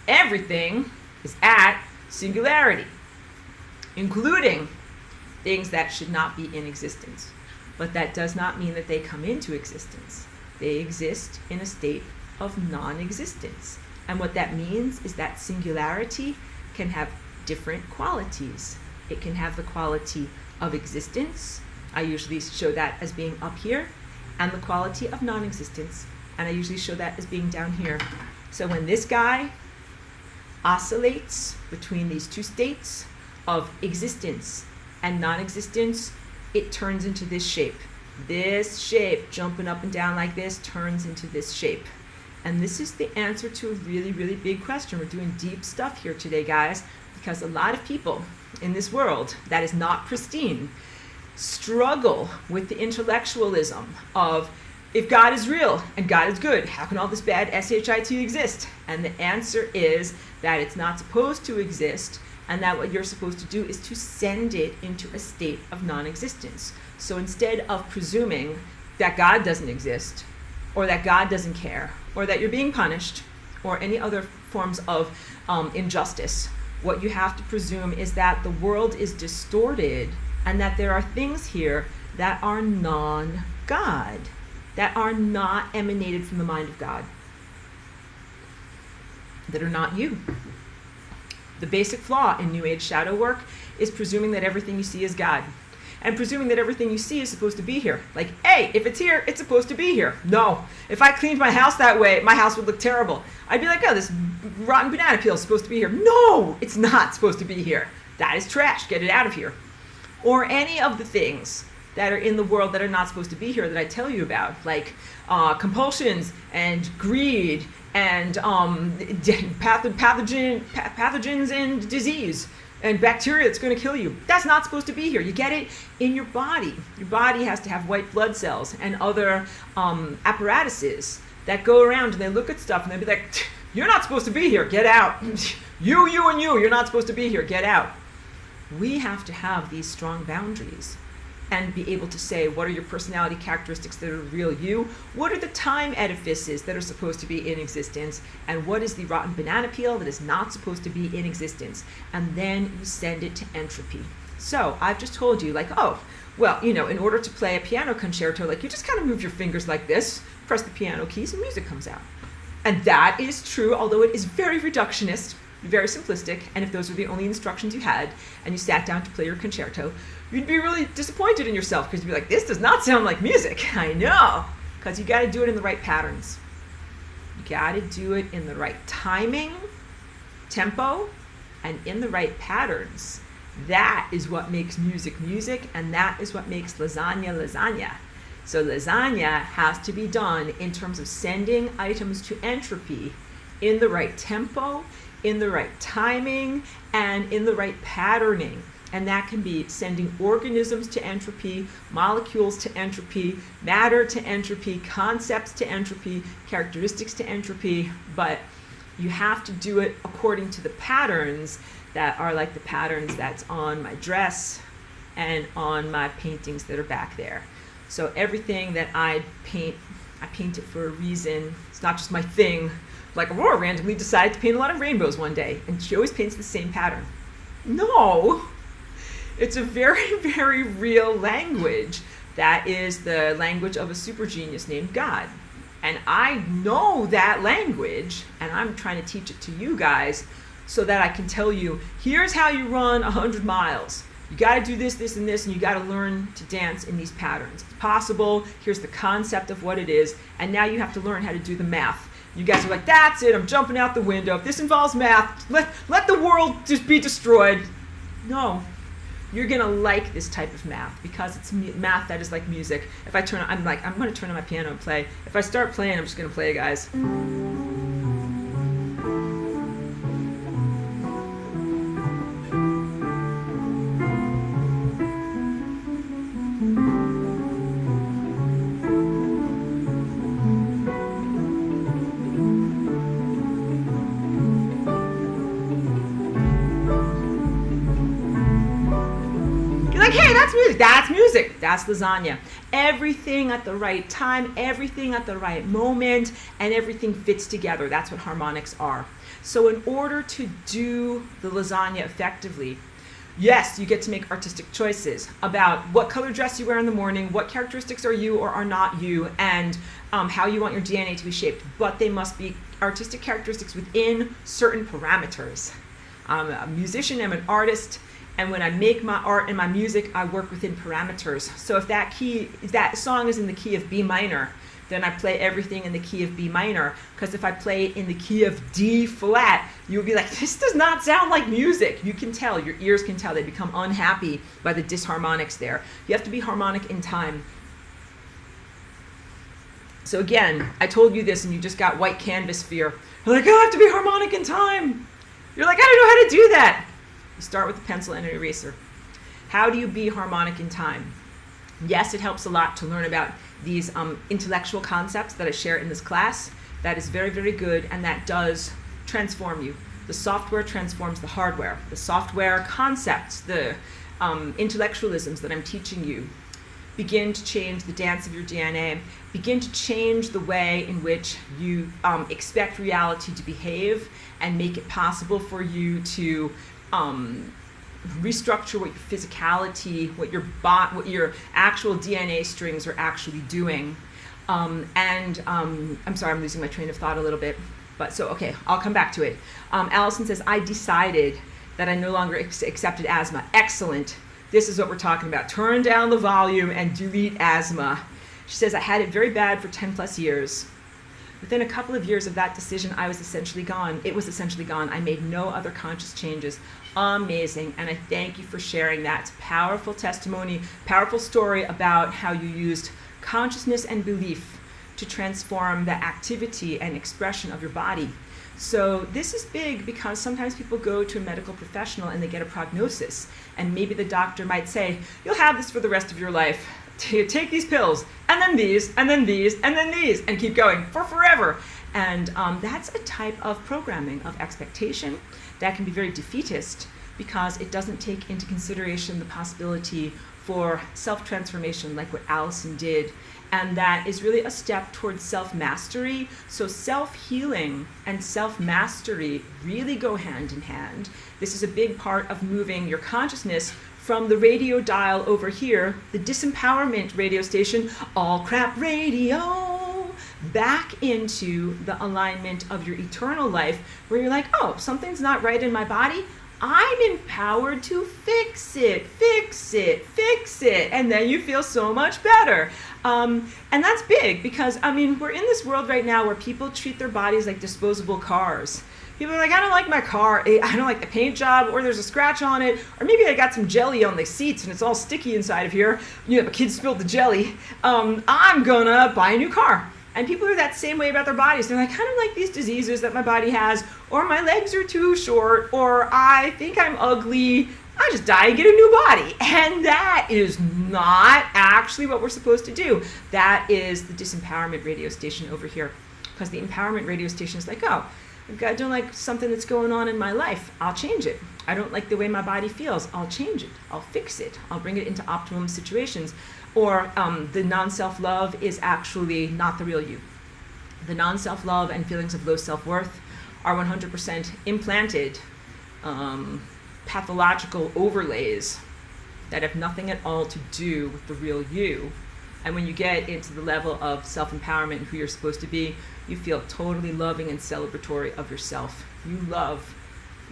Everything is at singularity, including things that should not be in existence. But that does not mean that they come into existence. They exist in a state of non-existence. And what that means is that singularity can have different qualities. It can have the quality of existence. I usually show that as being up here, and the quality of non-existence. And I usually show that as being down here. So when this guy oscillates between these two states of existence and non-existence, it turns into this shape. This shape, jumping up and down like this, turns into this shape. And this is the answer to a really, really big question. We're doing deep stuff here today, guys, because a lot of people in this world that is not pristine struggle with the intellectualism of, if God is real and God is good, how can all this bad shit exist? And the answer is that it's not supposed to exist, and that what you're supposed to do is to send it into a state of non-existence. So instead of presuming that God doesn't exist, or that God doesn't care, or that you're being punished, or any other forms of injustice, what you have to presume is that the world is distorted and that there are things here that are non-God, that are not emanated from the mind of God, that are not you. The basic flaw in New Age shadow work is presuming that everything you see is God, and presuming that everything you see is supposed to be here. Like, hey, if it's here, it's supposed to be here. No. If I cleaned my house that way, my house would look terrible. I'd be like, oh, this rotten banana peel is supposed to be here. No, it's not supposed to be here. That is trash. Get it out of here. Or any of the things that are in the world that are not supposed to be here that I tell you about, like compulsions and greed and pathogens and disease and bacteria that's going to kill you. That's not supposed to be here. You get it in your body. Your body has to have white blood cells and other apparatuses that go around and they look at stuff and they be like, you're not supposed to be here. Get out. You, and you. You're not supposed to be here. Get out. We have to have these strong boundaries and be able to say, what are your personality characteristics that are real you? What are the time edifices that are supposed to be in existence? And what is the rotten banana peel that is not supposed to be in existence? And then you send it to entropy. So I've just told you, like, oh, well, you know, in order to play a piano concerto, like, you just kind of move your fingers like this, press the piano keys, and music comes out. And that is true, although it is very reductionist, very simplistic, and if those were the only instructions you had, and you sat down to play your concerto, you'd be really disappointed in yourself, because you'd be like, this does not sound like music. I know, because you got to do it in the right patterns. You got to do it in the right timing, tempo, and in the right patterns. That is what makes music music, and that is what makes lasagna lasagna. So lasagna has to be done in terms of sending items to entropy in the right tempo, in the right timing, and in the right patterning. And that can be sending organisms to entropy, molecules to entropy, matter to entropy, concepts to entropy, characteristics to entropy. But you have to do it according to the patterns that are like the patterns that's on my dress and on my paintings that are back there. So everything that I paint it for a reason. It's not just my thing. Like Aurora randomly decided to paint a lot of rainbows one day, and she always paints the same pattern. No, it's a very, very real language that is the language of a super genius named God. And I know that language, and I'm trying to teach it to you guys so that I can tell you, here's how you run 100 miles. You got to do this, this, and this, and you got to learn to dance in these patterns. It's possible. Here's the concept of what it is, and now you have to learn how to do the math. You guys are like, that's it, I'm jumping out the window. If this involves math, let the world just be destroyed. No, you're gonna like this type of math because it's math that is like music. If I turn on, I'm gonna turn on my piano and play. If I start playing, I'm just gonna play, guys. That's music. That's lasagna. Everything at the right time, everything at the right moment, and everything fits together. That's what harmonics are. So in order to do the lasagna effectively, yes, you get to make artistic choices about what color dress you wear in the morning, what characteristics are you or are not you, and how you want your DNA to be shaped. But they must be artistic characteristics within certain parameters. I'm a musician, I'm an artist. And when I make my art and my music, I work within parameters. So if that song is in the key of B minor, then I play everything in the key of B minor. Because if I play it in the key of D flat, you'll be like, this does not sound like music. You can tell, your ears can tell. They become unhappy by the disharmonics there. You have to be harmonic in time. So again, I told you this and you just got white canvas fear. You're like, I have to be harmonic in time. You're like, I don't know how to do that. You start with a pencil and an eraser. How do you be harmonic in time? Yes, it helps a lot to learn about these intellectual concepts that I share in this class. That is very, very good, and that does transform you. The software transforms the hardware. The software concepts, the intellectualisms that I'm teaching you, begin to change the dance of your DNA, begin to change the way in which you expect reality to behave, and make it possible for you to restructure what your physicality, what your actual DNA strings are actually doing. I'm sorry, I'm losing my train of thought a little bit. But so, okay, I'll come back to it. Allison says, I decided that I no longer accepted asthma. Excellent. This is what we're talking about. Turn down the volume and delete asthma. She says, I had it very bad for 10 plus years. Within a couple of years of that decision, I was essentially gone. It was essentially gone. I made no other conscious changes. Amazing. And I thank you for sharing that. It's a powerful testimony, powerful story about how you used consciousness and belief to transform the activity and expression of your body. So this is big because sometimes people go to a medical professional and they get a prognosis, and maybe the doctor might say, you'll have this for the rest of your life. Take these pills, and then these, and then these, and then these, and keep going for forever. And that's a type of programming of expectation that can be very defeatist because it doesn't take into consideration the possibility for self-transformation like what Allison did. And that is really a step towards self-mastery. So self-healing and self-mastery really go hand in hand. This is a big part of moving your consciousness from the radio dial over here, the disempowerment radio station, all crap radio, back into the alignment of your eternal life, where you're like, oh, something's not right in my body. I'm empowered to fix it, fix it, fix it. And then you feel so much better. And that's big because, I mean, we're in this world right now where people treat their bodies like disposable cars. People are like, I don't like my car, I don't like the paint job, or there's a scratch on it, or maybe I got some jelly on the seats and it's all sticky inside of here. You know, a kid spilled the jelly. I'm gonna buy a new car. And people are that same way about their bodies. They're like, I don't like these diseases that my body has, or my legs are too short, or I think I'm ugly. I just die and get a new body. And that is not actually what we're supposed to do. That is the disempowerment radio station over here. Because the empowerment radio station is like, oh, I don't like something that's going on in my life. I'll change it. I don't like the way my body feels. I'll change it. I'll fix it. I'll bring it into optimum situations. Or the non-self-love is actually not the real you. The non-self-love and feelings of low self-worth are 100% implanted pathological overlays that have nothing at all to do with the real you. And when you get into the level of self-empowerment and who you're supposed to be, you feel totally loving and celebratory of yourself. You love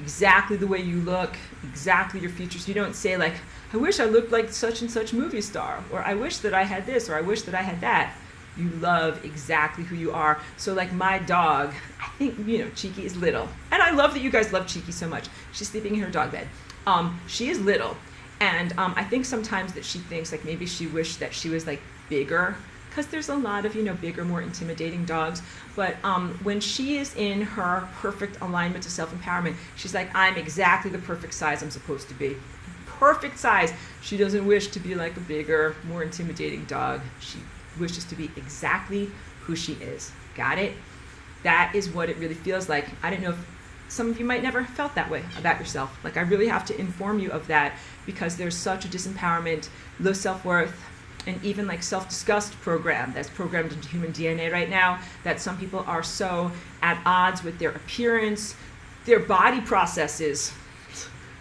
exactly the way you look, exactly your features. You don't say like, I wish I looked like such and such movie star, or I wish that I had this, or I wish that I had that. You love exactly who you are. So like my dog, I think, you know, Cheeky is little. And I love that you guys love Cheeky so much. She's sleeping in her dog bed. She is little. And I think sometimes that she thinks like maybe she wished that she was like bigger, because there's a lot of, you know, bigger, more intimidating dogs. But when she is in her perfect alignment to self-empowerment, she's like, I'm exactly the perfect size I'm supposed to be. Perfect size. She doesn't wish to be like a bigger, more intimidating dog. She wishes to be exactly who she is. Got it? That is what it really feels like. I don't know if some of you might never have felt that way about yourself. Like, I really have to inform you of that because there's such a disempowerment, low self-worth, and even like self-disgust program that's programmed into human DNA right now, that some people are so at odds with their appearance, their body processes.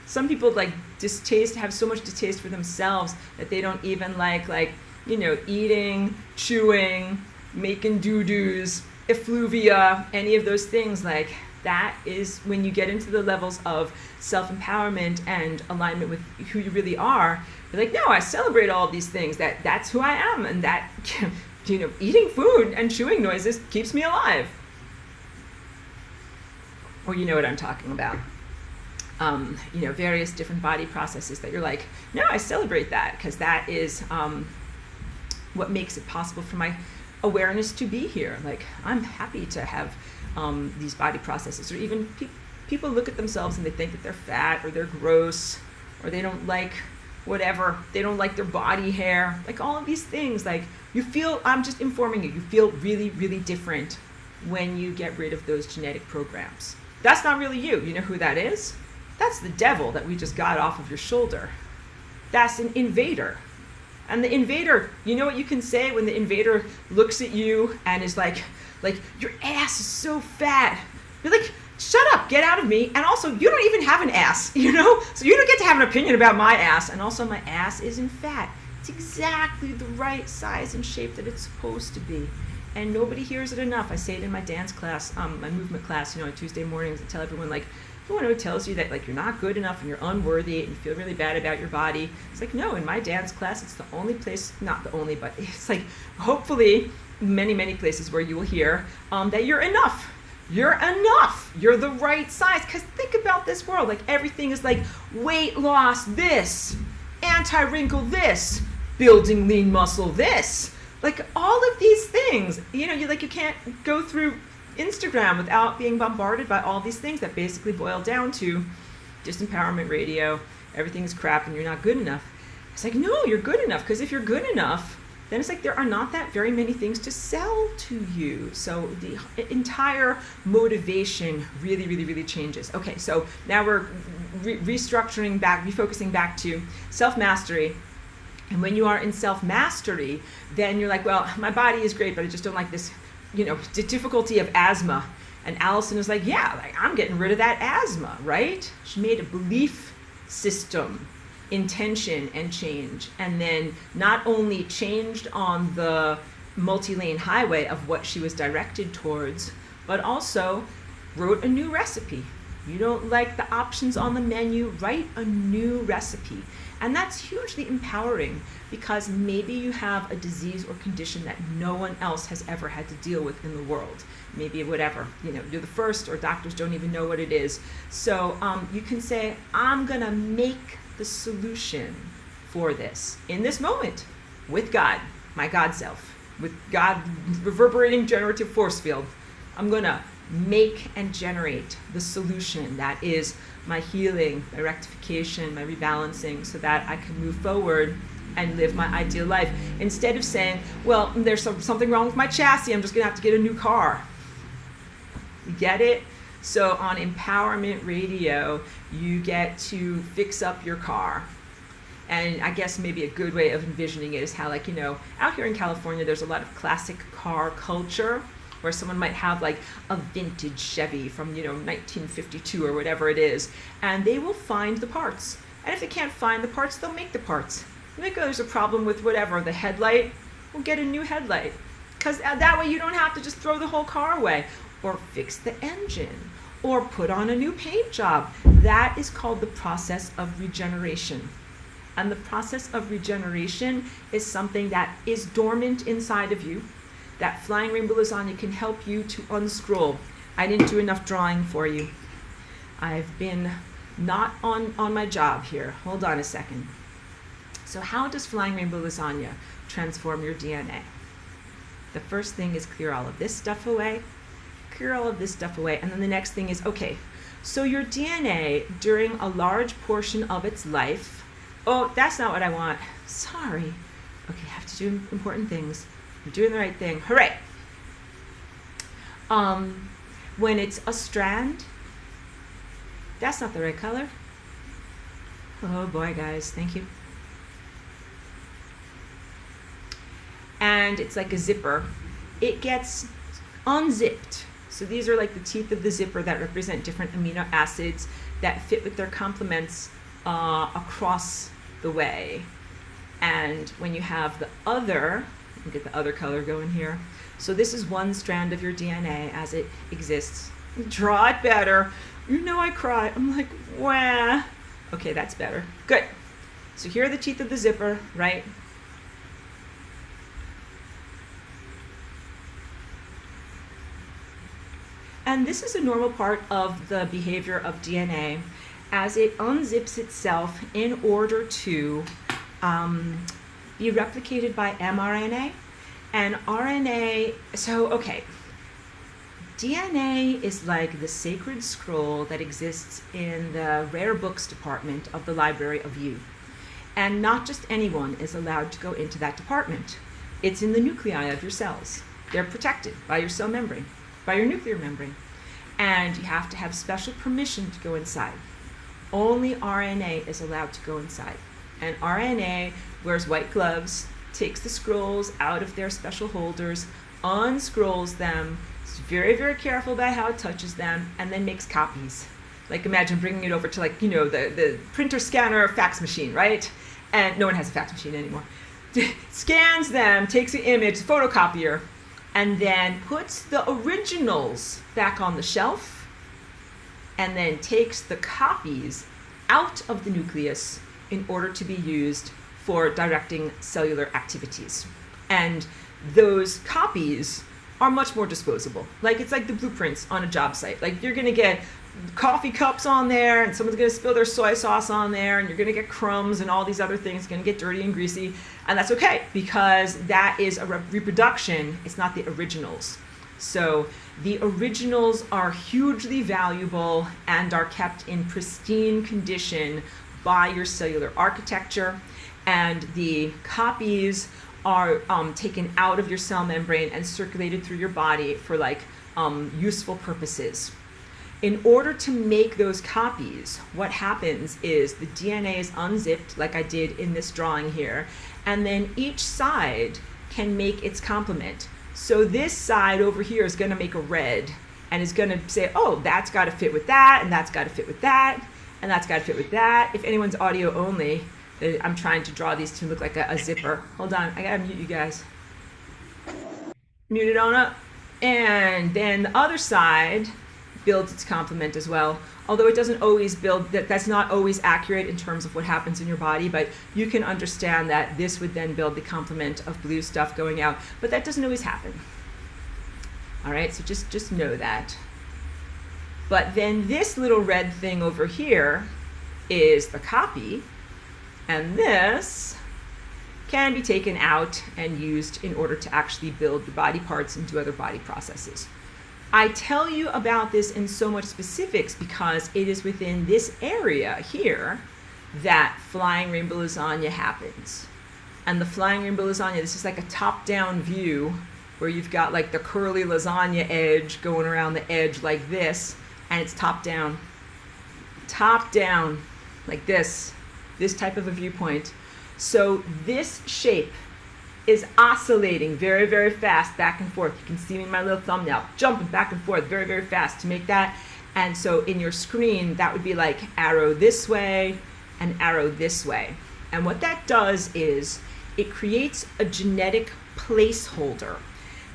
Some people like have so much distaste for themselves that they don't even like, you know, eating, chewing, making doo-doos, effluvia, any of those things. Like, that is when you get into the levels of self-empowerment and alignment with who you really are. You're like, no, I celebrate all of these things. That's who I am, and that, you know, eating food and chewing noises keeps me alive. Or you know what I'm talking about. You know, various different body processes that you're like, no, I celebrate that, because that is what makes it possible for my awareness to be here. Like, I'm happy to have these body processes. Or even people look at themselves and they think that they're fat, or they're gross, or they don't like whatever, they don't like their body hair, like all of these things. Like, you feel, I'm just informing you, you feel really, really different when you get rid of those genetic programs. That's not really you. You know who that is? That's the devil that we just got off of your shoulder. That's an invader. And the invader, you know what you can say when the invader looks at you and is like, your ass is so fat. You're like, shut up, get out of me. And also, you don't even have an ass, you know? So you don't get to have an opinion about my ass. And also, my ass isn't fat. It's exactly the right size and shape that it's supposed to be. And nobody hears it enough. I say it in my dance class, my movement class, you know, on Tuesday mornings. I tell everyone, like, everyone who tells you that, like, you're not good enough and you're unworthy and you feel really bad about your body. It's like, no, in my dance class, it's the only place, not the only, but it's like, hopefully, many, many places where you will hear that you're enough. You're enough. You're the right size. Because think about this world. Like, everything is like weight loss, this, anti-wrinkle, this, building lean muscle, this. Like, all of these things, you know, you can't go through Instagram without being bombarded by all these things that basically boil down to disempowerment radio, everything is crap and you're not good enough. It's like, no, you're good enough, because if you're good enough, then it's like there are not that very many things to sell to you. So the entire motivation really, really, really changes. Okay, so now we're restructuring back, refocusing back to self-mastery. And when you are in self-mastery, then you're like, well, my body is great, but I just don't like this, you know, the difficulty of asthma. And Allison is like, yeah, like, I'm getting rid of that asthma, right? She made a belief system, intention, and change. And then not only changed on the multi-lane highway of what she was directed towards, but also wrote a new recipe. You don't like the options on the menu, write a new recipe. And that's hugely empowering, because maybe you have a disease or condition that no one else has ever had to deal with in the world. Maybe whatever, you know, you're the first, or doctors don't even know what it is. So you can say, I'm gonna make the solution for this in this moment with God, my God self, with God reverberating generative force field. I'm gonna make and generate the solution that is my healing, my rectification, my rebalancing, so that I can move forward and live my ideal life. Instead of saying, well, there's something wrong with my chassis, I'm just gonna have to get a new car. You get it? So on Empowerment Radio, you get to fix up your car. And I guess maybe a good way of envisioning it is how, like, you know, out here in California, there's a lot of classic car culture, where someone might have like a vintage Chevy from, you know, 1952 or whatever it is, and they will find the parts. And if they can't find the parts, they'll make the parts. And they go, there's a problem with whatever, the headlight, we'll get a new headlight. Because that way you don't have to just throw the whole car away, or fix the engine, or put on a new paint job. That is called the process of regeneration. And the process of regeneration is something that is dormant inside of you, that Flying Rainbow Lasagna can help you to unscroll. I didn't do enough drawing for you. I've been not on my job here. Hold on a second. So how does Flying Rainbow Lasagna transform your DNA? The first thing is clear all of this stuff away. Clear all of this stuff away. And then the next thing is, okay, so your DNA during a large portion of its life, oh, that's not what I want. Sorry. Okay, I have to do important things. I'm doing the right thing. Hooray! When it's a strand, that's not the right color. Oh boy, guys, thank you. And it's like a zipper. It gets unzipped. So these are like the teeth of the zipper that represent different amino acids that fit with their complements across the way. And when you have the other, get the other color going here. So this is one strand of your DNA as it exists. Draw it better. You know I cry. I'm like, wah. Okay, that's better. Good. So here are the teeth of the zipper, right? And this is a normal part of the behavior of DNA as it unzips itself in order to be replicated by mRNA. And RNA, so okay, DNA is like the sacred scroll that exists in the rare books department of the Library of You. And not just anyone is allowed to go into that department. It's in the nuclei of your cells. They're protected by your cell membrane, by your nuclear membrane. And you have to have special permission to go inside. Only RNA is allowed to go inside. And RNA wears white gloves, takes the scrolls out of their special holders, unscrolls them, is very, very careful about how it touches them, and then makes copies. Like imagine bringing it over to like, you know, the printer scanner fax machine, right? And no one has a fax machine anymore. Scans them, takes an image, photocopier, and then puts the originals back on the shelf, and then takes the copies out of the nucleus in order to be used for directing cellular activities. And those copies are much more disposable. Like it's like the blueprints on a job site. Like you're gonna get coffee cups on there, and someone's gonna spill their soy sauce on there, and you're gonna get crumbs and all these other things. It's gonna get dirty and greasy, and that's okay because that is a reproduction. It's not the originals. So the originals are hugely valuable and are kept in pristine condition by your cellular architecture, and the copies are taken out of your cell membrane and circulated through your body for like useful purposes. In order to make those copies, what happens is the DNA is unzipped, like I did in this drawing here, and then each side can make its complement. So this side over here is going to make a red, and is going to say, oh, that's got to fit with that, and that's got to fit with that, and that's got to fit with that. If anyone's audio only, I'm trying to draw these to look like a zipper. Hold on, I got to mute you guys. Mute it on up. And then the other side builds its complement as well. Although it doesn't always build, that's not always accurate in terms of what happens in your body, but you can understand that this would then build the complement of blue stuff going out, but that doesn't always happen. All right, so just know that. But then this little red thing over here is the copy, and this can be taken out and used in order to actually build the body parts and do other body processes. I tell you about this in so much specifics because it is within this area here that flying rainbow lasagna happens. And the flying rainbow lasagna, this is like a top-down view where you've got like the curly lasagna edge going around the edge like this, and it's top-down, like this type of a viewpoint. So this shape is oscillating very, very fast back and forth. You can see me in my little thumbnail, jumping back and forth very, very fast to make that. And so in your screen, that would be like arrow this way and arrow this way. And what that does is it creates a genetic placeholder,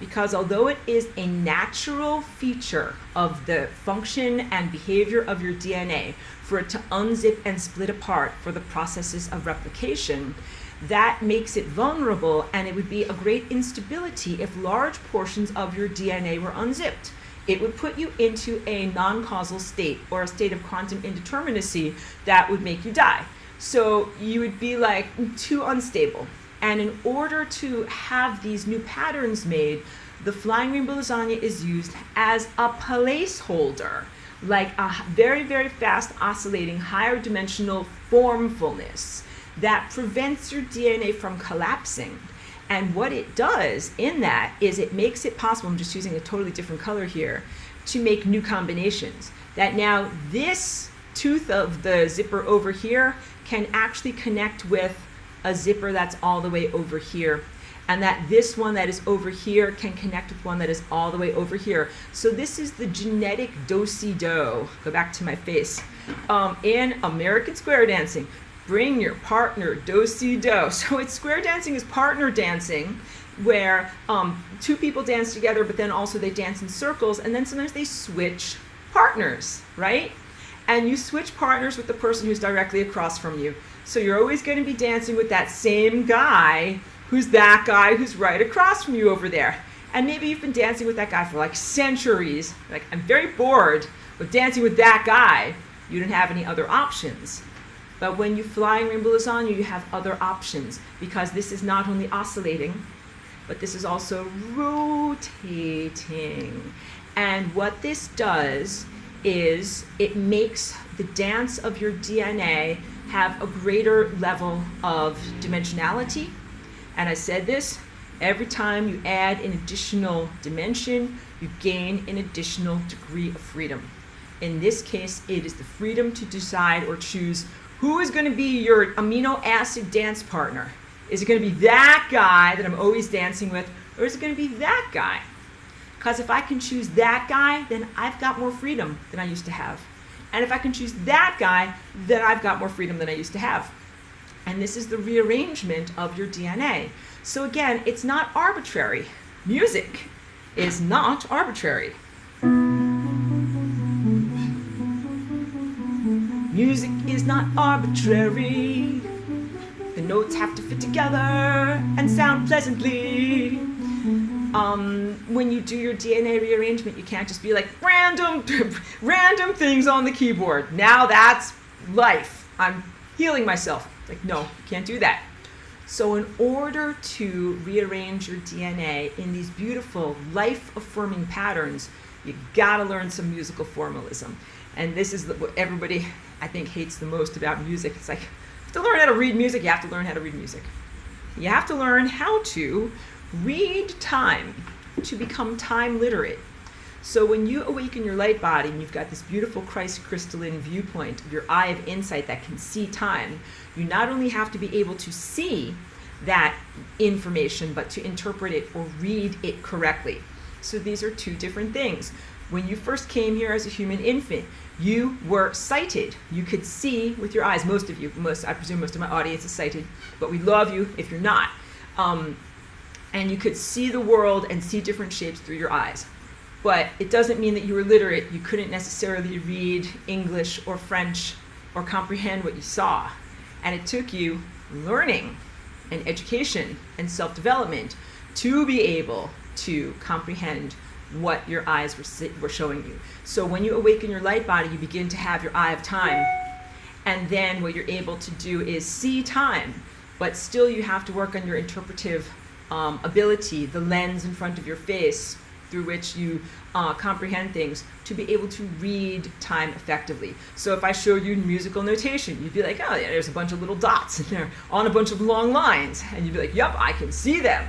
because although it is a natural feature of the function and behavior of your DNA for it to unzip and split apart for the processes of replication, that makes it vulnerable, and it would be a great instability if large portions of your DNA were unzipped. It would put you into a non-causal state or a state of quantum indeterminacy that would make you die. So you would be like too unstable. And in order to have these new patterns made, the flying rainbow lasagna is used as a placeholder, like a very, very fast oscillating higher dimensional formfulness that prevents your DNA from collapsing. And what it does in that is it makes it possible, I'm just using a totally different color here, to make new combinations. That now this tooth of the zipper over here can actually connect with a zipper that's all the way over here. And that this one that is over here can connect with one that is all the way over here. So this is the genetic Dosey Do, go back to my face, in American square dancing. Bring your partner, Dosey Do. So it's square dancing is partner dancing, where two people dance together, but then also they dance in circles, and then sometimes they switch partners, right? And you switch partners with the person who's directly across from you. So you're always going to be dancing with that same guy who's right across from you over there. And maybe you've been dancing with that guy for like centuries. Like, I'm very bored with dancing with that guy. You don't have any other options. But when you flying rainbow lasagna, you have other options, because this is not only oscillating, but this is also rotating. And what this does is it makes the dance of your DNA have a greater level of dimensionality. And I said this, every time you add an additional dimension, you gain an additional degree of freedom. In this case, it is the freedom to decide or choose who is going to be your amino acid dance partner. Is it going to be that guy that I'm always dancing with, or is it going to be that guy? Because if I can choose that guy, then I've got more freedom than I used to have. And if I can choose that guy, then I've got more freedom than I used to have. And this is the rearrangement of your DNA. So again, it's not arbitrary. Music is not arbitrary. Music is not arbitrary. The notes have to fit together and sound pleasantly. When you do your DNA rearrangement, you can't just be like random things on the keyboard. Now that's life. I'm healing myself. Like, no, you can't do that. So in order to rearrange your DNA in these beautiful life-affirming patterns, you gotta learn some musical formalism. And this is what everybody, I think, hates the most about music. It's like, to learn how to read music, you have to learn how to read music. You have to learn how to read time, to become time literate. So when you awaken your light body and you've got this beautiful Christ crystalline viewpoint of your eye of insight that can see time, you not only have to be able to see that information, but to interpret it or read it correctly. So these are two different things. When you first came here as a human infant, you were sighted. You could see with your eyes. Most of you, I presume most of my audience is sighted, but we love you if you're not. And you could see the world and see different shapes through your eyes. But it doesn't mean that you were literate. You couldn't necessarily read English or French or comprehend what you saw. And it took you learning and education and self-development to be able to comprehend what your eyes were showing you. So when you awaken your light body, you begin to have your eye of time. And then what you're able to do is see time, but still you have to work on your interpretive ability, the lens in front of your face through which you comprehend things, to be able to read time effectively. So if I showed you musical notation, you'd be like, oh yeah, there's a bunch of little dots and they're on a bunch of long lines. And you'd be like, yep, I can see them.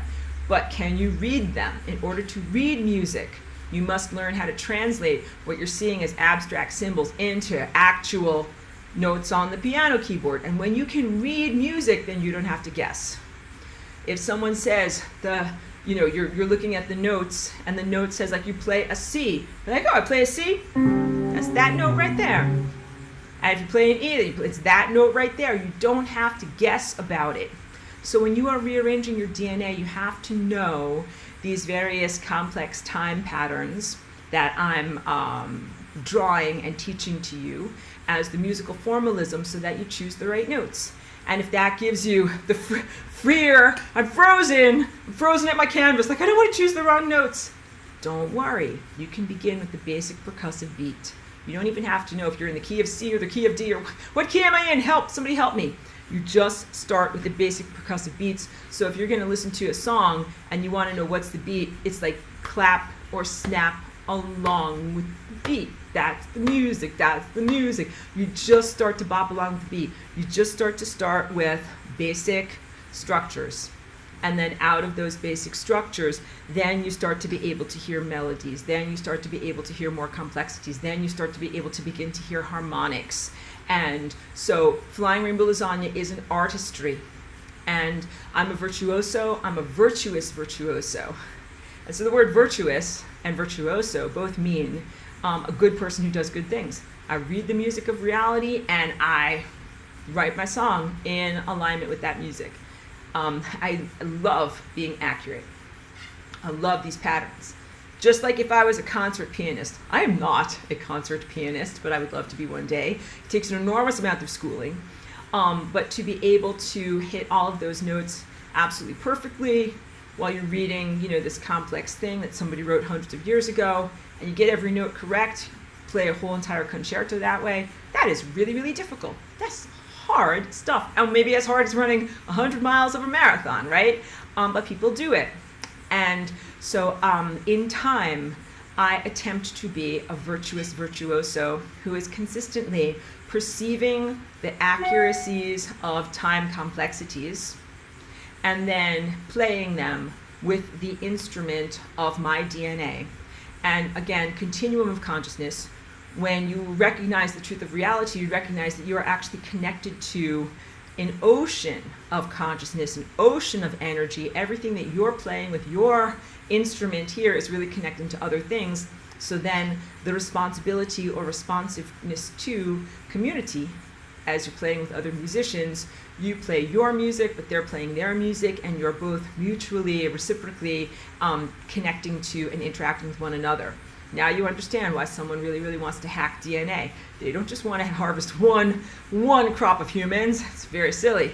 But can you read them? In order to read music, you must learn how to translate what you're seeing as abstract symbols into actual notes on the piano keyboard. And when you can read music, then you don't have to guess. If someone says you're looking at the notes and the note says like you play a C, you're like, oh, I play a C? That's that note right there. And if you play an E, it's that note right there. You don't have to guess about it. So when you are rearranging your DNA, you have to know these various complex time patterns that I'm drawing and teaching to you as the musical formalism so that you choose the right notes. And if that gives you the freer, I'm frozen at my canvas, like I don't want to choose the wrong notes. Don't worry, you can begin with the basic percussive beat. You don't even have to know if you're in the key of C or the key of D or what key am I in? Help, somebody help me. You just start with the basic percussive beats. So if you're going to listen to a song and you want to know what's the beat, it's like clap or snap along with the beat. That's the music, that's the music. You just start to bop along with the beat. You just start with basic structures. And then out of those basic structures, then you start to be able to hear melodies. Then you start to be able to hear more complexities. Then you start to be able to begin to hear harmonics. And so Flying Rainbow Lasagna is an artistry. And I'm a virtuoso, I'm a virtuous virtuoso. And so the word virtuous and virtuoso both mean a good person who does good things. I read the music of reality and I write my song in alignment with that music. I love being accurate. I love these patterns. Just like if I was a concert pianist. I am not a concert pianist, but I would love to be one day. It takes an enormous amount of schooling. But to be able to hit all of those notes absolutely perfectly while you're reading, this complex thing that somebody wrote hundreds of years ago, and you get every note correct, play a whole entire concerto that way, that is really, really difficult. That's hard stuff. And maybe as hard as running 100 miles of a marathon, right? But people do it. And so in time, I attempt to be a virtuous virtuoso who is consistently perceiving the accuracies of time complexities and then playing them with the instrument of my DNA. And again, continuum of consciousness. When you recognize the truth of reality, you recognize that you are actually connected to an ocean of consciousness, an ocean of energy. Everything that you're playing with your instrument here is really connecting to other things. So then the responsibility or responsiveness to community, as you're playing with other musicians, you play your music, but they're playing their music, and you're both mutually, reciprocally connecting to and interacting with one another. Now you understand why someone really, really wants to hack DNA. They don't just want to harvest one crop of humans. It's very silly.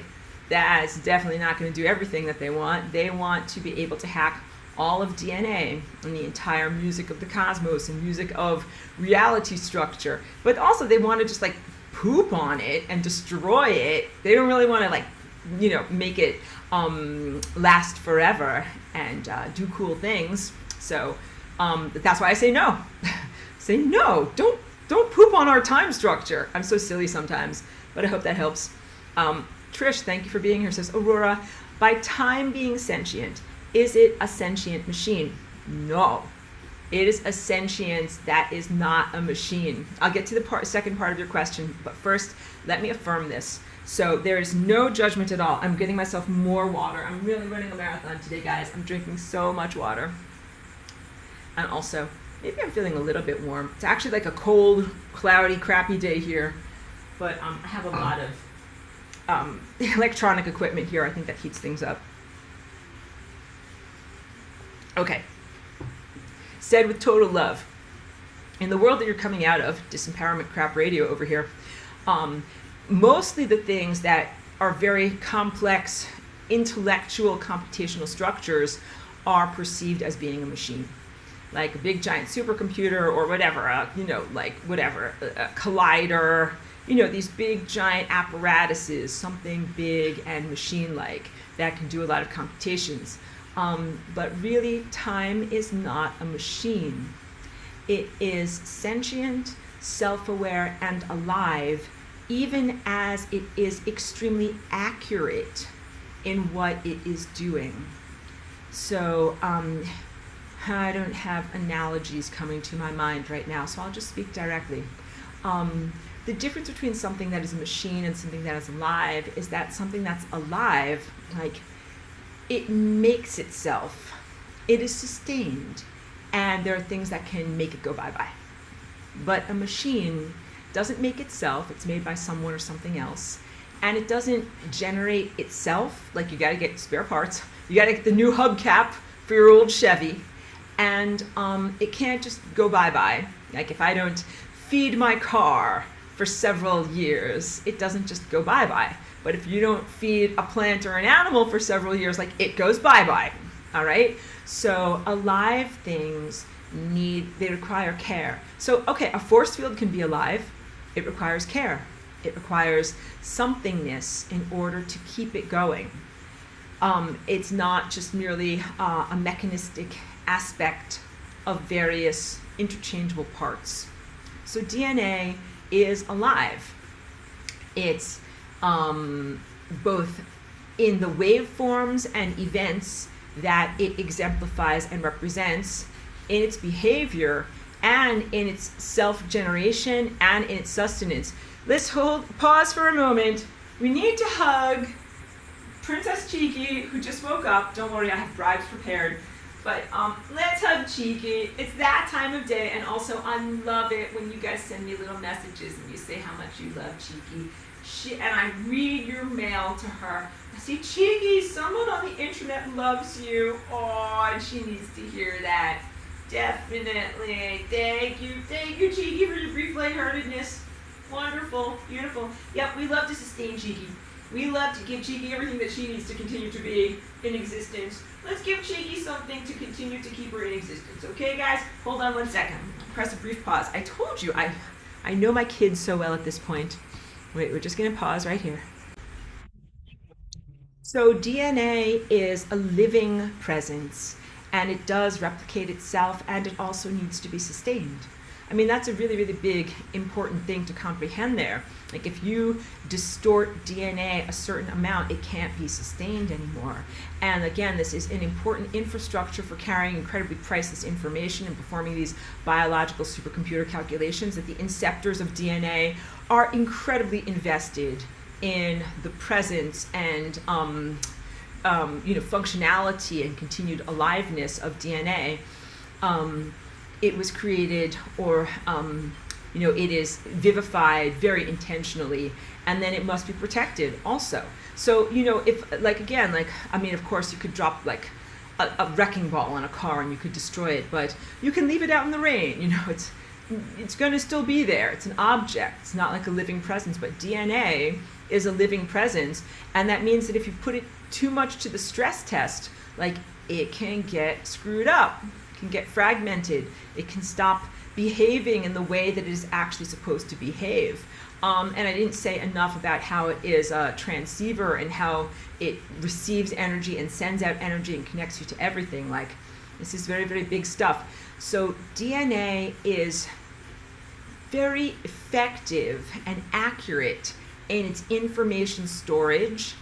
That's definitely not going to do everything that they want. They want to be able to hack all of DNA and the entire music of the cosmos and music of reality structure. But also they want to just like poop on it and destroy it. They don't really want to like, you know, make it last forever and do cool things. So that's why I say no. Say no. Don't poop on our time structure. I'm so silly sometimes, but I hope that helps. Trish, thank you for being here. Says Aurora, by time being sentient, is it a sentient machine? No. It is a sentience that is not a machine. I'll get to the second part of your question, but first, let me affirm this. So there is no judgment at all. I'm getting myself more water. I'm really running a marathon today, guys. I'm drinking so much water. And also, maybe I'm feeling a little bit warm. It's actually like a cold, cloudy, crappy day here, but I have a lot of electronic equipment here. I think that heats things up. Okay. Said with total love. In the world that you're coming out of, disempowerment crap radio over here, mostly the things that are very complex, intellectual, computational structures are perceived as being a machine. Like a big giant supercomputer or whatever, you know, like whatever, a collider, you know, these big giant apparatuses, something big and machine-like that can do a lot of computations. But really, time is not a machine. It is sentient, self-aware, and alive, even as it is extremely accurate in what it is doing. So I don't have analogies coming to my mind right now, so I'll just speak directly. The difference between something that is a machine and something that is alive is that something that's alive, like, it makes itself, it is sustained, and there are things that can make it go bye-bye. But a machine doesn't make itself, it's made by someone or something else, and it doesn't generate itself. Like, you gotta get spare parts, you gotta get the new hubcap for your old Chevy, and it can't just go bye-bye. Like, if I don't feed my car for several years, it doesn't just go bye-bye. But if you don't feed a plant or an animal for several years, like, it goes bye-bye, all right? So alive things they require care. So, okay, a force field can be alive. It requires care. It requires somethingness in order to keep it going. It's not just merely a mechanistic aspect of various interchangeable parts. So DNA is alive. It's both in the waveforms and events that it exemplifies and represents, in its behavior, and in its self-generation, and in its sustenance. Let's pause for a moment. We need to hug Princess Cheeky, who just woke up. Don't worry, I have bribes prepared. But let's hug Cheeky. It's that time of day, and also I love it when you guys send me little messages and you say how much you love Cheeky. And I read your mail to her. I say, Cheeky, someone on the internet loves you. Oh, and she needs to hear that. Definitely. Thank you, Cheeky, for your brief lightheartedness. Wonderful, beautiful. Yep, we love to sustain Cheeky. We love to give Cheeky everything that she needs to continue to be in existence. Let's give Cheeky something to continue to keep her in existence. Okay, guys? Hold on 1 second. Press a brief pause. I told you, I know my kids so well at this point. Wait, we're just going to pause right here. So DNA is a living presence, and it does replicate itself, and it also needs to be sustained. I mean, that's a really, really big, important thing to comprehend there. Like, if you distort DNA a certain amount, it can't be sustained anymore. And again, this is an important infrastructure for carrying incredibly priceless information and performing these biological supercomputer calculations, that the inceptors of DNA are incredibly invested in the presence and functionality and continued aliveness of DNA, it was created, or it is vivified very intentionally, and then it must be protected also. So if of course you could drop like a wrecking ball on a car and you could destroy it, but you can leave it out in the rain. It's going to still be there. It's an object. It's not like a living presence, but DNA is a living presence, and that means that if you put it too much to the stress test, like, it can get screwed up, it can get fragmented, it can stop behaving in the way that it is actually supposed to behave. And I didn't say enough about how it is a transceiver and how it receives energy and sends out energy and connects you to everything. Like, this is very, very big stuff. So DNA is very effective and accurate in its information storage,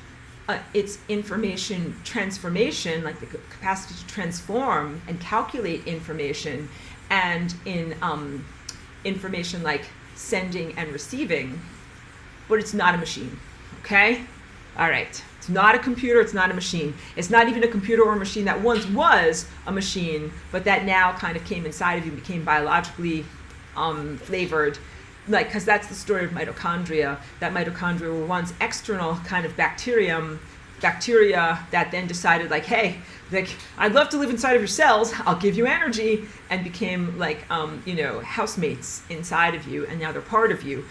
its information transformation, like the capacity to transform and calculate information, and in information like sending and receiving, but it's not a machine, okay? All right, it's not a computer, it's not a machine. It's not even a computer or a machine that once was a machine, but that now kind of came inside of you, became biologically flavored, like, because that's the story of mitochondria, that mitochondria were once external kind of bacteria that then decided, like, hey, like, I'd love to live inside of your cells, I'll give you energy, and became like, housemates inside of you, and now they're part of you.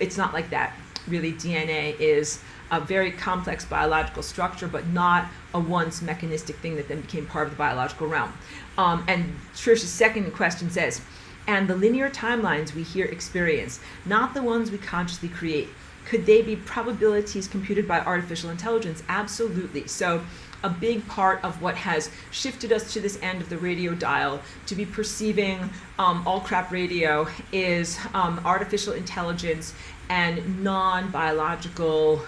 It's not like that. Really, DNA is a very complex biological structure, but not a once mechanistic thing that then became part of the biological realm. And Trish's second question says, and the linear timelines we here experience, not the ones we consciously create, could they be probabilities computed by artificial intelligence? Absolutely. So a big part of what has shifted us to this end of the radio dial to be perceiving all crap radio is artificial intelligence and non-biological,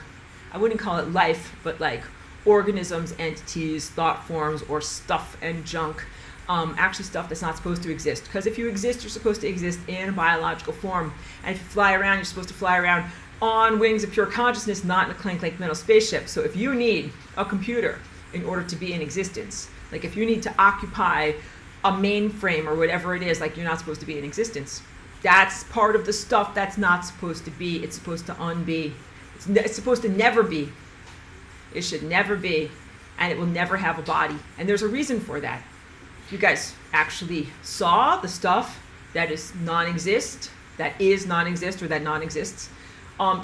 I wouldn't call it life, but like organisms, entities, thought forms, or stuff and junk. Actually stuff that's not supposed to exist. Because if you exist, you're supposed to exist in a biological form. And if you fly around, you're supposed to fly around on wings of pure consciousness, not in a clank-like metal spaceship. So if you need a computer in order to be in existence, like if you need to occupy a mainframe or whatever it is, like, you're not supposed to be in existence. That's part of the stuff that's not supposed to be. It's supposed to unbe. It's supposed to never be. It should never be. And it will never have a body. And there's a reason for that. If you guys actually saw the stuff that is non-exist, or that non-exists,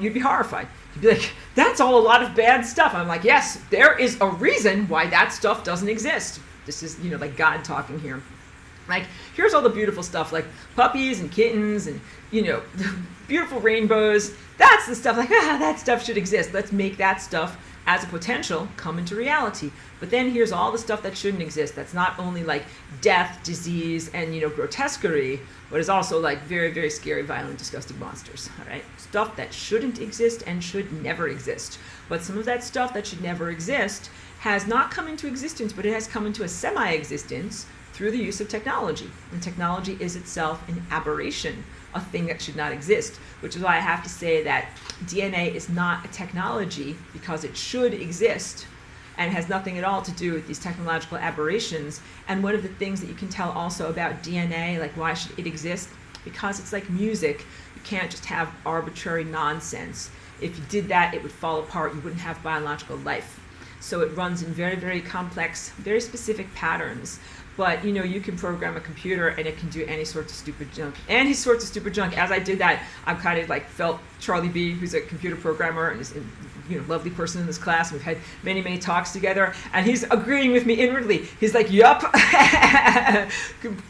you'd be horrified. You'd be like, that's all a lot of bad stuff. I'm like, yes, there is a reason why that stuff doesn't exist. This is, like God talking here. Like, here's all the beautiful stuff, like puppies and kittens and, beautiful rainbows. That's the stuff, like, that stuff should exist. Let's make that stuff as a potential come into reality. But then here's all the stuff that shouldn't exist. That's not only like death, disease, and, grotesquerie, but is also like very, very scary, violent, disgusting monsters, all right? Stuff that shouldn't exist and should never exist. But some of that stuff that should never exist has not come into existence, but it has come into a semi-existence through the use of technology. And technology is itself an aberration, a thing that should not exist, which is why I have to say that DNA is not a technology because it should exist and has nothing at all to do with these technological aberrations. And one of the things that you can tell also about DNA, like why should it exist? Because it's like music. You can't just have arbitrary nonsense. If you did that, it would fall apart. You wouldn't have biological life. So it runs in very, very complex, very specific patterns. But, you can program a computer and it can do any sorts of stupid junk. Any sorts of stupid junk. As I did that, I kind of like felt Charlie B., who's a computer programmer and is a lovely person in this class. We've had many, many talks together. And he's agreeing with me inwardly. He's like, yup.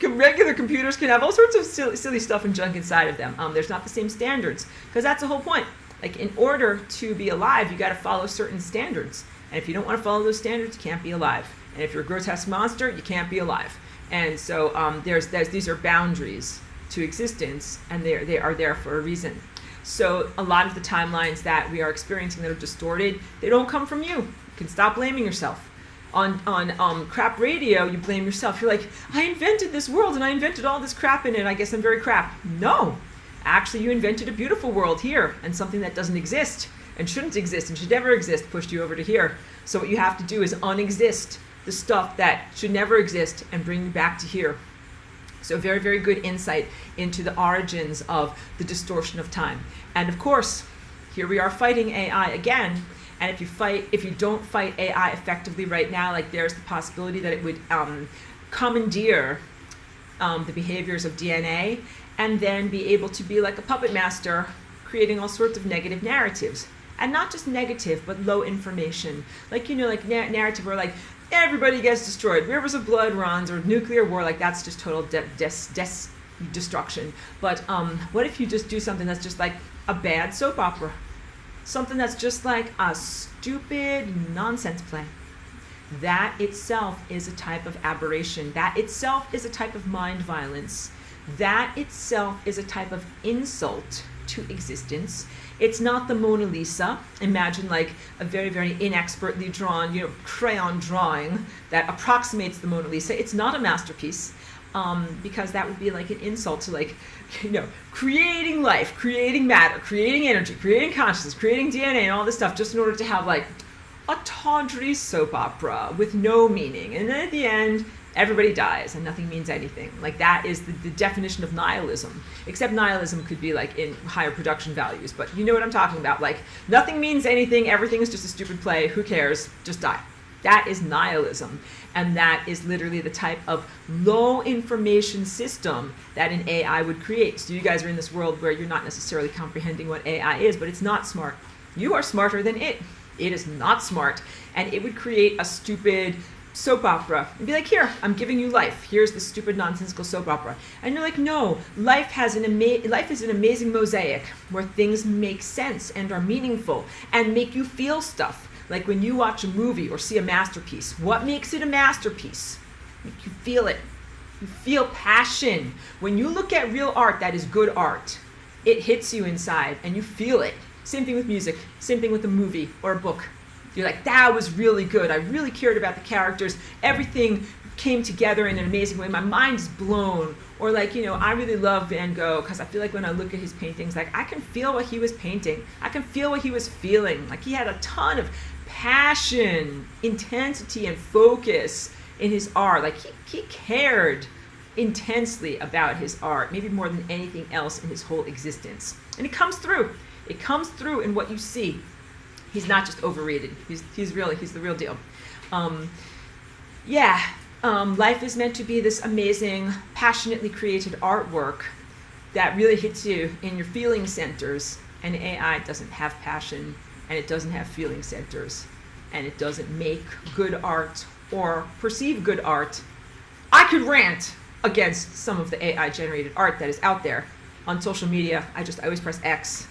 Regular computers can have all sorts of silly stuff and junk inside of them. There's not the same standards. Because that's the whole point. Like, in order to be alive, you got to follow certain standards. And if you don't want to follow those standards, you can't be alive. And if you're a grotesque monster, you can't be alive. And so these are boundaries to existence, and they are there for a reason. So a lot of the timelines that we are experiencing that are distorted, they don't come from you. You can stop blaming yourself. On crap radio, you blame yourself. You're like, I invented this world, and I invented all this crap in it. I guess I'm very crap. No. Actually, you invented a beautiful world here, and something that doesn't exist. and shouldn't exist and should never exist pushed you over to here. So what you have to do is unexist the stuff that should never exist and bring you back to here. So very, very good insight into the origins of the distortion of time. And of course, here we are fighting AI again. And if you don't fight AI effectively right now, like there's the possibility that it would commandeer the behaviors of DNA and then be able to be like a puppet master, creating all sorts of negative narratives. And not just negative, but low information. Like, like narrative where like everybody gets destroyed, rivers of blood runs, or nuclear war, like that's just total destruction. But what if you just do something that's just like a bad soap opera? Something that's just like a stupid nonsense play. That itself is a type of aberration. That itself is a type of mind violence. That itself is a type of insult to existence. It's not the Mona Lisa. Imagine like a very, very inexpertly drawn, crayon drawing that approximates the Mona Lisa. It's not a masterpiece, because that would be like an insult to like, creating life, creating matter, creating energy, creating consciousness, creating DNA and all this stuff just in order to have like a tawdry soap opera with no meaning. And then at the end, everybody dies and nothing means anything. Like that is the definition of nihilism. Except nihilism could be like in higher production values, but you know what I'm talking about. Like nothing means anything, everything is just a stupid play, who cares, just die. That is nihilism. And that is literally the type of low information system that an AI would create. So you guys are in this world where you're not necessarily comprehending what AI is, but it's not smart. You are smarter than it. It is not smart. And it would create a stupid soap opera and be like, here, I'm giving you life. Here's the stupid nonsensical soap opera. And you're like, no, life is an amazing mosaic where things make sense and are meaningful and make you feel stuff. Like when you watch a movie or see a masterpiece, what makes it a masterpiece? Make you feel it. You feel passion. When you look at real art that is good art, it hits you inside and you feel it. Same thing with music, same thing with a movie or a book. You're like, that was really good. I really cared about the characters. Everything came together in an amazing way. My mind is blown. Or like, I really love Van Gogh because I feel like when I look at his paintings, like I can feel what he was painting. I can feel what he was feeling. Like he had a ton of passion, intensity, and focus in his art. Like he cared intensely about his art, maybe more than anything else in his whole existence. And it comes through. It comes through in what you see. He's not just overrated. He's the real deal. Life is meant to be this amazing, passionately created artwork that really hits you in your feeling centers. And AI doesn't have passion, and it doesn't have feeling centers, and it doesn't make good art or perceive good art. I could rant against some of the AI-generated art that is out there on social media. I always press X.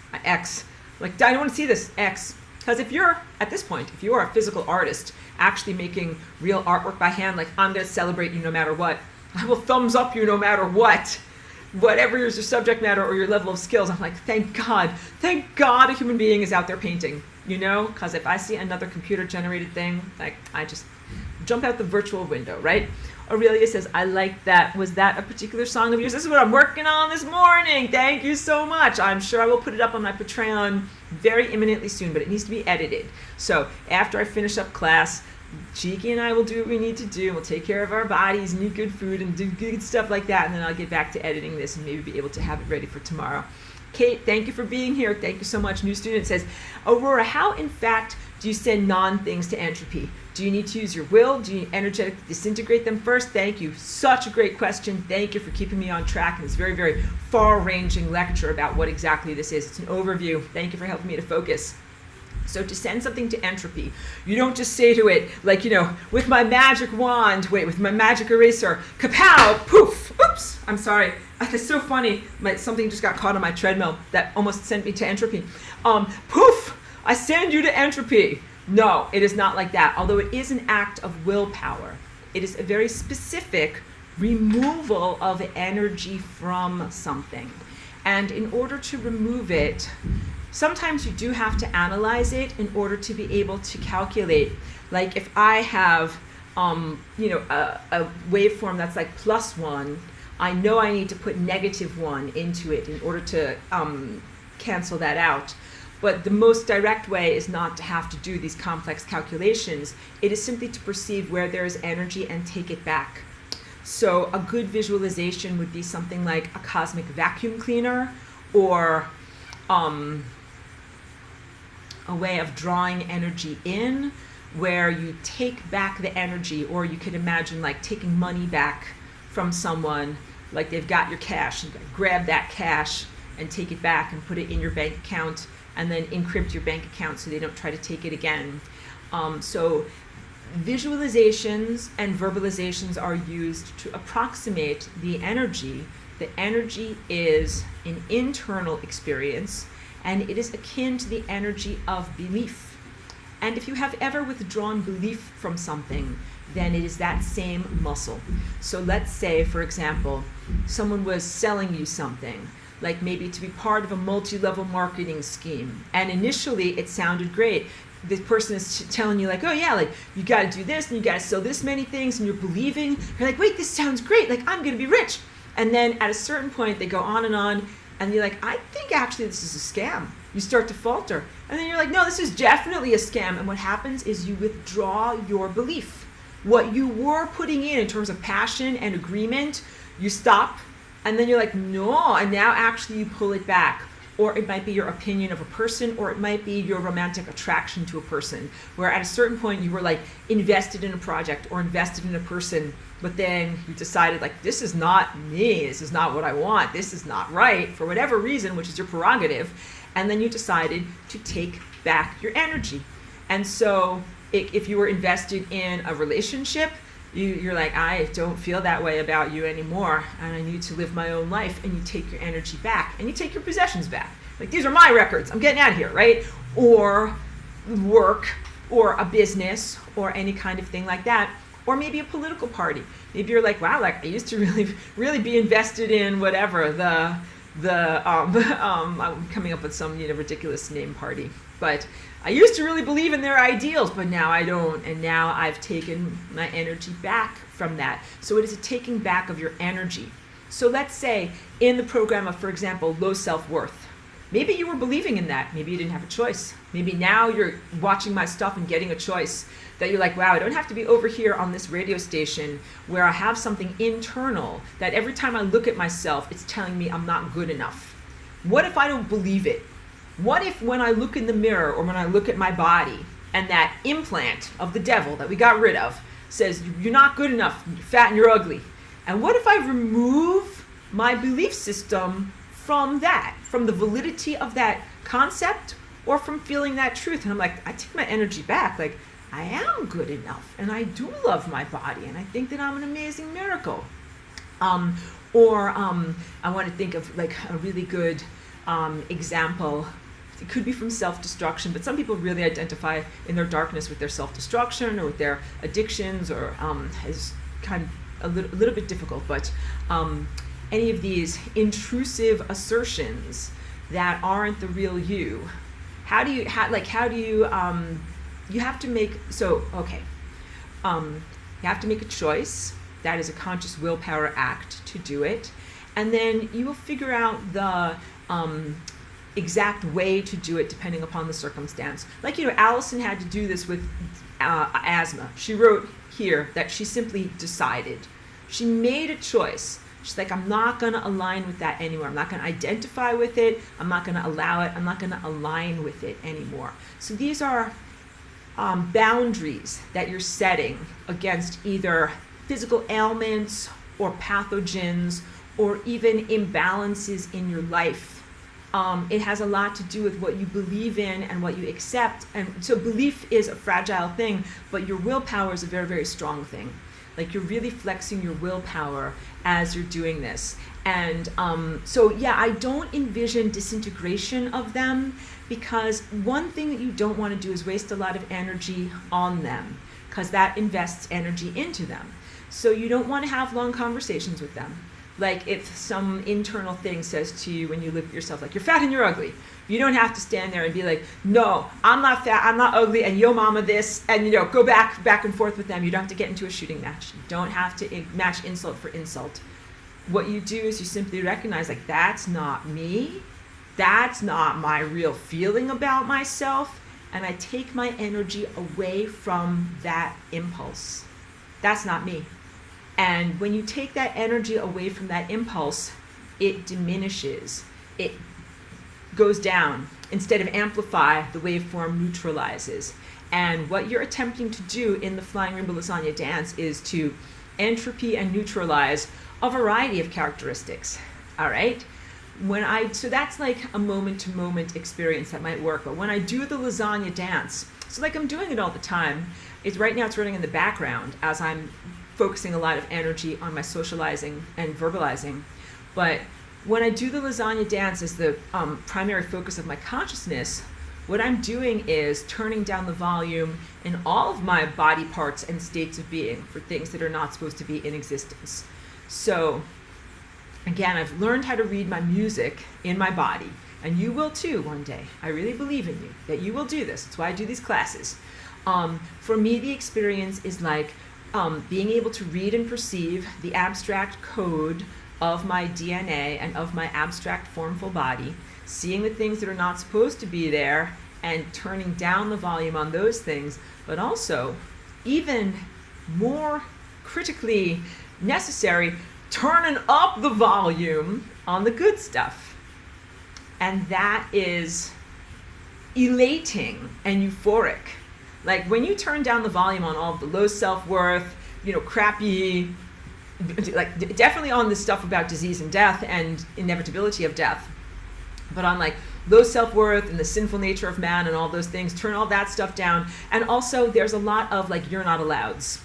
Like, I don't want to see this, X. Because if you're, at this point, if you are a physical artist actually making real artwork by hand, like, I'm going to celebrate you no matter what. I will thumbs up you no matter what. Whatever is your subject matter or your level of skills, I'm like, thank God a human being is out there painting, Because if I see another computer-generated thing, like, I just jump out the virtual window, right? Aurelia says, I like that. Was that a particular song of yours? This is what I'm working on this morning. Thank you so much. I'm sure I will put it up on my Patreon very imminently soon, but it needs to be edited. So after I finish up class, Cheeky and I will do what we need to do. We'll take care of our bodies and eat good food and do good stuff like that. And then I'll get back to editing this and maybe be able to have it ready for tomorrow. Kate, thank you for being here. Thank you so much. New student says, Aurora, how in fact do you send non-things to entropy? Do you need to use your will? Do you energetically disintegrate them first? Thank you. Such a great question. Thank you for keeping me on track in this very, very far-ranging lecture about what exactly this is. It's an overview. Thank you for helping me to focus. So to send something to entropy, you don't just say to it, like, with my magic wand, with my magic eraser, kapow, poof, oops, I'm sorry. It's so funny. Something just got caught on my treadmill that almost sent me to entropy. Poof, I send you to entropy. No, it is not like that. Although it is an act of willpower, it is a very specific removal of energy from something. And in order to remove it, sometimes you do have to analyze it in order to be able to calculate. Like if I have, a waveform that's like +1, I know I need to put -1 into it in order to cancel that out. But the most direct way is not to have to do these complex calculations. It is simply to perceive where there is energy and take it back. So a good visualization would be something like a cosmic vacuum cleaner, or a way of drawing energy in, where you take back the energy, or you could imagine like taking money back from someone, like they've got your cash, you grab that cash and take it back and put it in your bank account, and then encrypt your bank account so they don't try to take it again. So visualizations and verbalizations are used to approximate the energy. The energy is an internal experience, and it is akin to the energy of belief. And if you have ever withdrawn belief from something, then it is that same muscle. So let's say, for example, someone was selling you something, like maybe to be part of a multi-level marketing scheme. And initially it sounded great. This person is telling you like, oh yeah, like you got to do this and you got to sell this many things, and you're believing. You're like, wait, this sounds great. Like, I'm going to be rich. And then at a certain point they go on, and you're like, I think actually this is a scam. You start to falter. And then you're like, no, this is definitely a scam. And what happens is you withdraw your belief. What you were putting in terms of passion and agreement, you stop. And then you're like, no, and now actually you pull it back. Or it might be your opinion of a person, or it might be your romantic attraction to a person, where at a certain point you were like invested in a project or invested in a person, but then you decided like, this is not me, this is not what I want, this is not right, for whatever reason, which is your prerogative, and then you decided to take back your energy. And so if you were invested in a relationship, you're like, I don't feel that way about you anymore, and I need to live my own life, and you take your energy back, and you take your possessions back. Like, these are my records, I'm getting out of here, right? Or work, or a business, or any kind of thing like that. Or maybe a political party. Maybe you're like, wow, like I used to really be invested in whatever, I'm coming up with some ridiculous name party. But I used to really believe in their ideals, but now I don't, and now I've taken my energy back from that. So it is a taking back of your energy. So let's say in the program of, for example, low self-worth, maybe you were believing in that. Maybe you didn't have a choice. Maybe now you're watching my stuff and getting a choice, that you're like, wow, I don't have to be over here on this radio station where I have something internal that every time I look at myself, it's telling me I'm not good enough. What if I don't believe it? What if when I look in the mirror, or when I look at my body, and that implant of the devil that we got rid of says, you're not good enough, you're fat and you're ugly. And what if I remove my belief system from that, from the validity of that concept, or from feeling that truth? And I'm like, I take my energy back, like, I am good enough, and I do love my body, and I think that I'm an amazing miracle. I want to think of like a really good example. It could be from self-destruction, but some people really identify in their darkness with their self-destruction or with their addictions, or is kind of a little bit difficult. But any of these intrusive assertions that aren't the real you, you have to make, you have to make a choice. That is a conscious willpower act to do it. And then you will figure out the exact way to do it depending upon the circumstance. Like, Allison had to do this with asthma. She wrote here that she simply decided. She made a choice. She's like, I'm not going to align with that anymore. I'm not going to identify with it. I'm not going to allow it. I'm not going to align with it anymore. So these are boundaries that you're setting against either physical ailments or pathogens, or even imbalances in your life. It has a lot to do with what you believe in and what you accept. And so belief is a fragile thing, but your willpower is a very, very strong thing. Like, you're really flexing your willpower as you're doing this. And I don't envision disintegration of them, because one thing that you don't want to do is waste a lot of energy on them, because that invests energy into them. So you don't want to have long conversations with them. Like, if some internal thing says to you when you look at yourself, like, you're fat and you're ugly, you don't have to stand there and be like, no, I'm not fat, I'm not ugly, and yo mama this, and go back and forth with them. You don't have to get into a shooting match. You don't have to match insult for insult. What you do is you simply recognize, like, that's not me, That's not my real feeling about myself. And I take my energy away from that impulse. That's not me. And when you take that energy away from that impulse, it diminishes. It goes down. Instead of amplify, the waveform neutralizes. And what you're attempting to do in the Flying Rainbow Lasagna dance is to entropy and neutralize a variety of characteristics. All right? So that's like a moment-to-moment experience that might work. But when I do the lasagna dance, so like I'm doing it all the time, right now it's running in the background as I'm focusing a lot of energy on my socializing and verbalizing. But when I do the lasagna dance as the primary focus of my consciousness, what I'm doing is turning down the volume in all of my body parts and states of being for things that are not supposed to be in existence. So again, I've learned how to read my music in my body, and you will too one day. I really believe in you, that you will do this. That's why I do these classes. For me, the experience is like being able to read and perceive the abstract code of my DNA and of my abstract formful body, seeing the things that are not supposed to be there and turning down the volume on those things, but also, even more critically necessary, turning up the volume on the good stuff. And that is elating and euphoric. Like when you turn down the volume on all of the low self-worth, crappy, like definitely on this stuff about disease and death and inevitability of death, but on like low self-worth and the sinful nature of man and all those things, turn all that stuff down. And also there's a lot of like you're not allouds.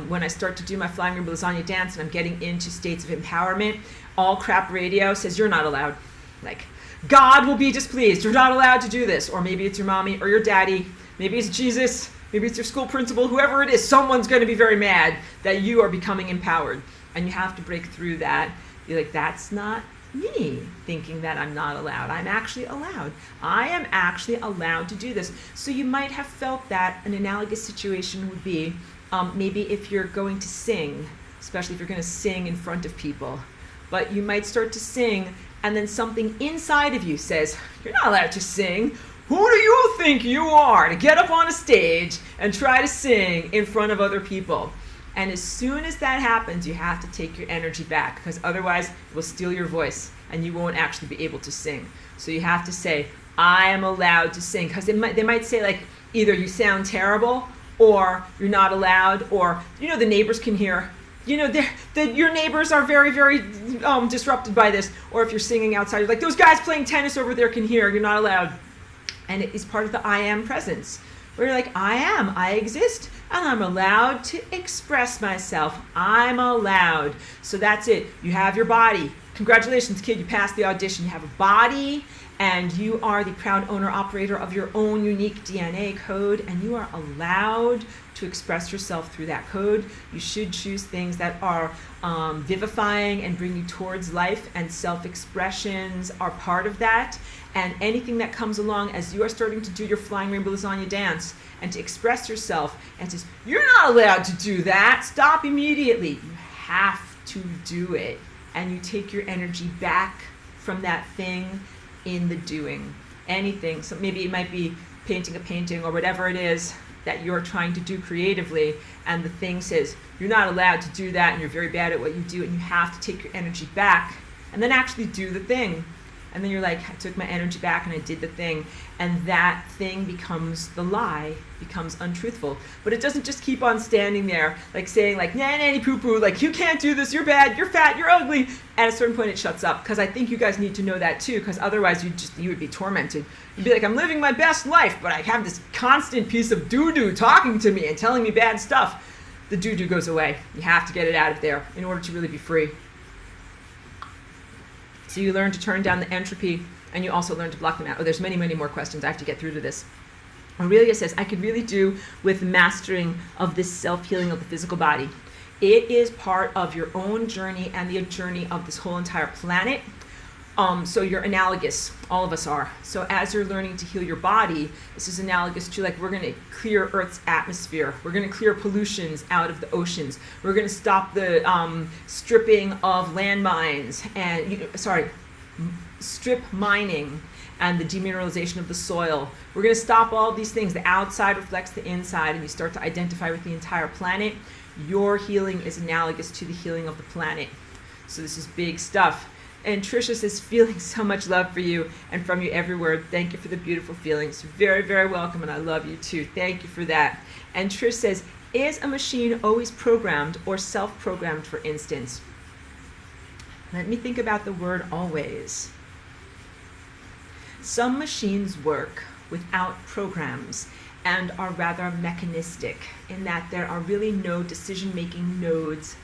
When I start to do my Flying Rainbow Lasagna dance and I'm getting into states of empowerment, all crap radio says you're not allowed. Like, God will be displeased. You're not allowed to do this. Or maybe it's your mommy or your daddy. Maybe it's Jesus. Maybe it's your school principal. Whoever it is, someone's going to be very mad that you are becoming empowered. And you have to break through that. You're like, that's not me thinking that I'm not allowed. I'm actually allowed. I am actually allowed to do this. So you might have felt that an analogous situation would be maybe if you're going to sing, especially if you're going to sing in front of people, but you might start to sing and then something inside of you says, you're not allowed to sing. Who do you think you are to get up on a stage and try to sing in front of other people? And as soon as that happens, you have to take your energy back, because otherwise it will steal your voice and you won't actually be able to sing. So you have to say, I am allowed to sing, because they might say like either you sound terrible or you're not allowed, or the neighbors can hear, your neighbors are very, very disrupted by this. Or if you're singing outside, you're like, those guys playing tennis over there can hear, you're not allowed. And it is part of the I am presence, where you're like, I exist, and I'm allowed to express myself. I'm allowed. So that's it. You have your body. Congratulations, kid, you passed the audition. You have a body, and you are the proud owner operator of your own unique DNA code, and you are allowed to express yourself through that code. You should choose things that are vivifying and bring you towards life, and self-expressions are part of that. And anything that comes along as you are starting to do your Flying Rainbow Lasagna dance and to express yourself and says, you're not allowed to do that, stop immediately. You have to do it. And you take your energy back from that thing in the doing. Anything. So maybe it might be painting a painting or whatever it is that you're trying to do creatively, and the thing says, you're not allowed to do that and you're very bad at what you do, and you have to take your energy back and then actually do the thing. And then you're like, I took my energy back and I did the thing. And that thing becomes, the lie becomes untruthful. But it doesn't just keep on standing there, like saying like, nah, nanny poo poo, like you can't do this, you're bad, you're fat, you're ugly. At a certain point it shuts up, because I think you guys need to know that too, because otherwise you would be tormented. You'd be like, I'm living my best life, but I have this constant piece of doo-doo talking to me and telling me bad stuff. The doo-doo goes away. You have to get it out of there in order to really be free. So you learn to turn down the entropy, and you also learn to block them out. Oh, there's many, many more questions. I have to get through to this. Aurelia says, I could really do with mastering of this self-healing of the physical body. It is part of your own journey and the journey of this whole entire planet. So you're analogous. All of us are. So as you're learning to heal your body, this is analogous to like, we're going to clear Earth's atmosphere. We're going to clear pollutions out of the oceans. We're going to stop the stripping of landmines and, strip mining and the demineralization of the soil. We're going to stop all these things. The outside reflects the inside, and you start to identify with the entire planet. Your healing is analogous to the healing of the planet. So this is big stuff. And Trisha says, feeling so much love for you and from you everywhere. Thank you for the beautiful feelings. Very, very welcome, and I love you too. Thank you for that. And Trish says, is a machine always programmed or self-programmed, for instance? Let me think about the word always. Some machines work without programs and are rather mechanistic in that there are really no decision-making nodes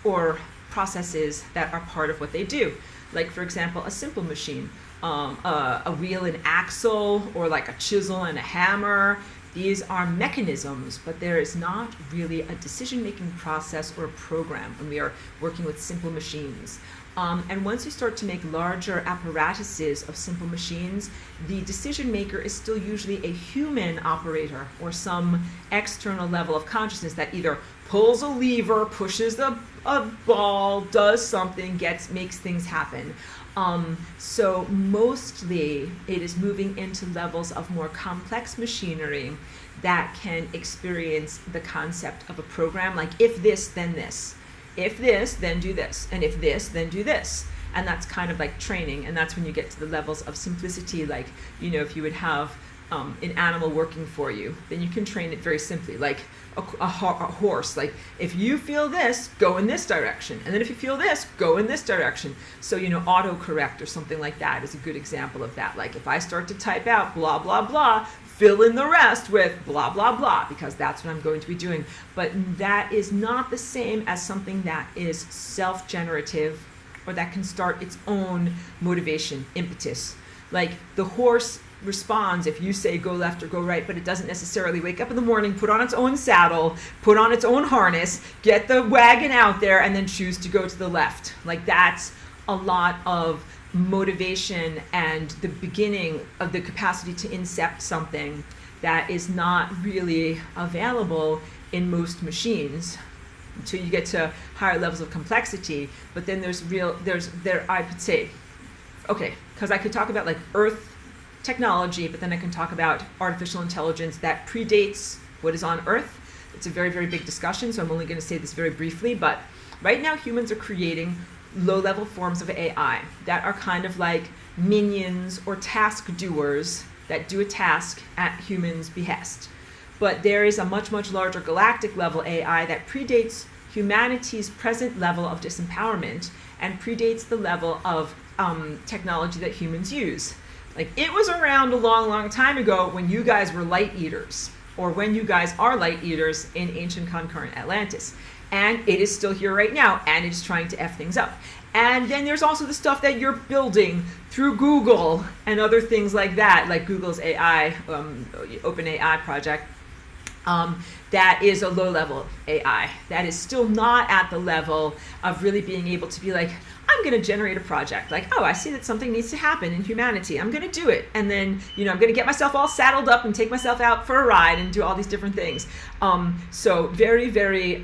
or processes that are part of what they do. Like, for example, a simple machine, a wheel and axle, or like a chisel and a hammer. These are mechanisms, but there is not really a decision-making process or a program when we are working with simple machines. And once you start to make larger apparatuses of simple machines, the decision maker is still usually a human operator or some external level of consciousness that either pulls a lever, pushes a ball, does something, makes things happen. So mostly it is moving into levels of more complex machinery that can experience the concept of a program, like if this, then this. If this, then do this. And if this, then do this. And that's kind of like training. And that's when you get to the levels of simplicity, like, you know, if you would have an animal working for you, then you can train it very simply, like a horse. Like, if you feel this, go in this direction. And then if you feel this, go in this direction. So, you know, autocorrect or something like that is a good example of that. Like, if I start to type out blah, blah, blah, fill in the rest with blah, blah, blah, because that's what I'm going to be doing. But that is not the same as something that is self-generative or that can start its own motivation, impetus. Like, the horse responds if you say go left or go right, but it doesn't necessarily wake up in the morning, put on its own saddle, put on its own harness, get the wagon out there, and then choose to go to the left. Like, that's a lot of motivation and the beginning of the capacity to incept something that is not really available in most machines until you get to higher levels of complexity. But then I could say, okay, because I could talk about like Earth technology, but then I can talk about artificial intelligence that predates what is on Earth. It's a very, very big discussion, so I'm only going to say this very briefly, but right now humans are creating low-level forms of AI that are kind of like minions or task doers that do a task at humans' behest. But there is a much, much larger galactic level AI that predates humanity's present level of disempowerment and predates the level of technology that humans use. Like, it was around a long, long time ago when you guys were light eaters, or when you guys are light eaters in ancient concurrent Atlantis. And it is still here right now, and it is trying to F things up. And then there's also the stuff that you're building through Google and other things like that, like Google's AI, OpenAI project. That is a low-level AI. That is still not at the level of really being able to be like, I'm going to generate a project. Like, oh, I see that something needs to happen in humanity. I'm going to do it. And then, you know, I'm going to get myself all saddled up and take myself out for a ride and do all these different things. So very, very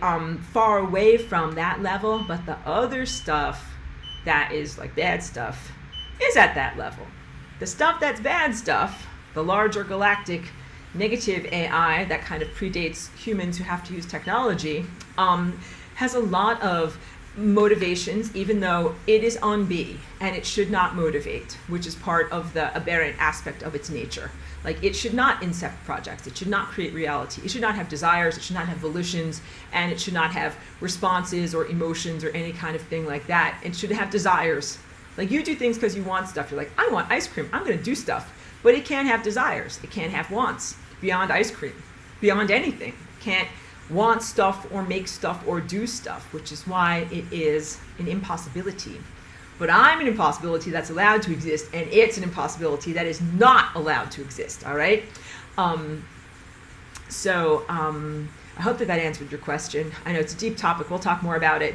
far away from that level. But the other stuff that is like bad stuff is at that level. The stuff that's bad stuff, the larger galactic negative AI that kind of predates humans who have to use technology, has a lot of motivations, even though it is on B and it should not motivate, which is part of the aberrant aspect of its nature. Like, it should not incept projects, it should not create reality, it should not have desires, it should not have volitions, and it should not have responses or emotions or any kind of thing like that. It should have desires. Like, you do things because you want stuff. You're like, I want ice cream, I'm going to do stuff. But it can't have desires, it can't have wants beyond ice cream, beyond anything. It can't want stuff or make stuff or do stuff, which is why it is an impossibility. But I'm an impossibility that's allowed to exist, and it's an impossibility that is not allowed to exist, all right? I hope that answered your question. I know it's a deep topic. We'll talk more about it.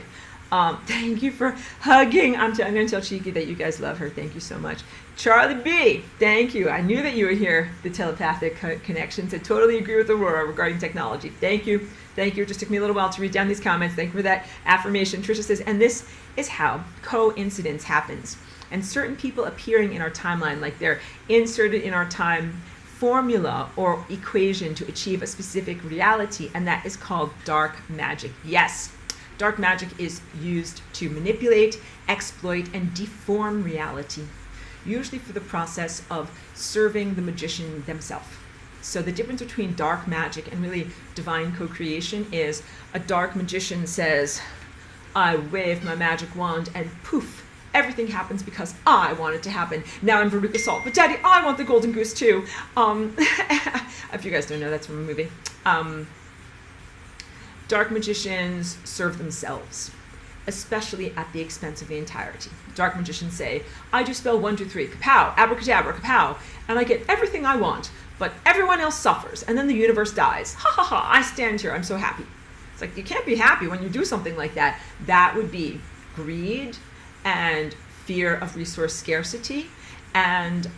Thank you for hugging. I'm going to tell Cheeky that you guys love her. Thank you so much. Charlie B, thank you. I knew that you were here, the telepathic connections. I totally agree with Aurora regarding technology. Thank you. Thank you. It just took me a little while to read down these comments. Thank you for that affirmation. Tricia says, and this is how coincidence happens. and certain people appearing in our timeline, like they're inserted in our time formula or equation to achieve a specific reality, and that is called dark magic. Yes, dark magic is used to manipulate, exploit, and deform reality, usually for the process of serving the magician themselves. So the difference between dark magic and really divine co-creation is a dark magician says, I wave my magic wand and poof, everything happens because I want it to happen. Now I'm Veruca Salt, but Daddy, I want the golden goose too. If you guys don't know, that's from a movie. Dark magicians serve themselves, especially at the expense of the entirety. Dark magicians say, I do spell 1, 2, 3, kapow, abracadabra, kapow, and I get everything I want, but everyone else suffers, and then the universe dies. Ha ha ha, I stand here, I'm so happy. It's like, you can't be happy when you do something like that. That would be greed and fear of resource scarcity and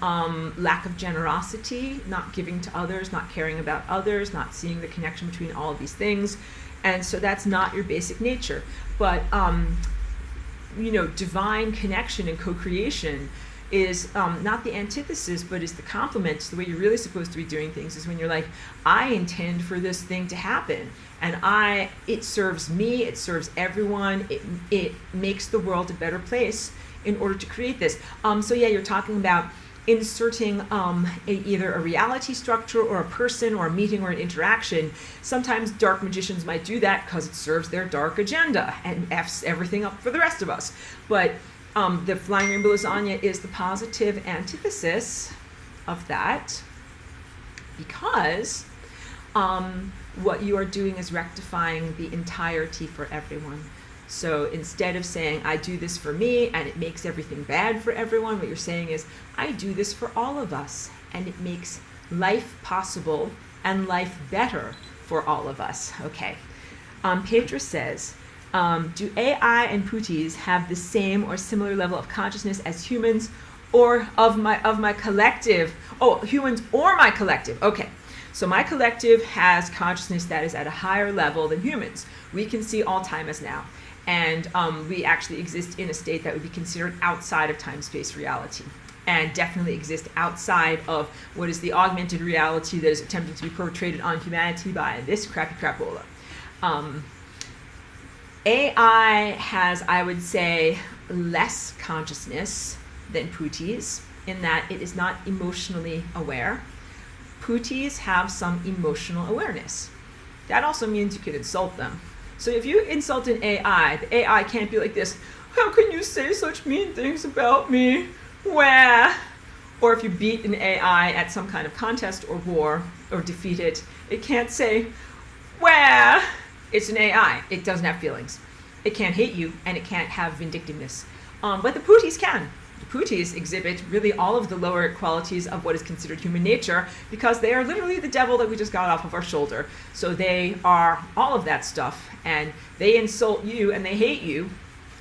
lack of generosity, not giving to others, not caring about others, not seeing the connection between all of these things. And so that's not your basic nature. But, divine connection and co-creation is not the antithesis, but is the complement to the way you're really supposed to be doing things, is when you're like, I intend for this thing to happen. And it serves me, it serves everyone, it makes the world a better place in order to create this. So yeah, you're talking about inserting either a reality structure or a person or a meeting or an interaction. Sometimes dark magicians might do that because it serves their dark agenda and F's everything up for the rest of us. But the flying rainbow lasagna is the positive antithesis of that, because what you are doing is rectifying the entirety for everyone. So instead of saying, I do this for me and it makes everything bad for everyone, what you're saying is, I do this for all of us and it makes life possible and life better for all of us. Okay. Petra says, do AI and putis have the same or similar level of consciousness as humans or of my collective? Oh, humans or my collective. Okay. So my collective has consciousness that is at a higher level than humans. We can see all time as now. And we actually exist in a state that would be considered outside of time-space reality, and definitely exist outside of what is the augmented reality that is attempting to be portrayed on humanity by this crappy crapola. AI has, I would say, less consciousness than putis, in that it is not emotionally aware. Putis have some emotional awareness. That also means you can insult them. So if you insult an AI, the AI can't be like this, how can you say such mean things about me? Wah! Or if you beat an AI at some kind of contest or war or defeat it, it can't say, wah! It's an AI. It doesn't have feelings. It can't hate you and it can't have vindictiveness. But the putis can. The putis exhibit really all of the lower qualities of what is considered human nature, because they are literally the devil that we just got off of our shoulder. So they are all of that stuff, and they insult you and they hate you,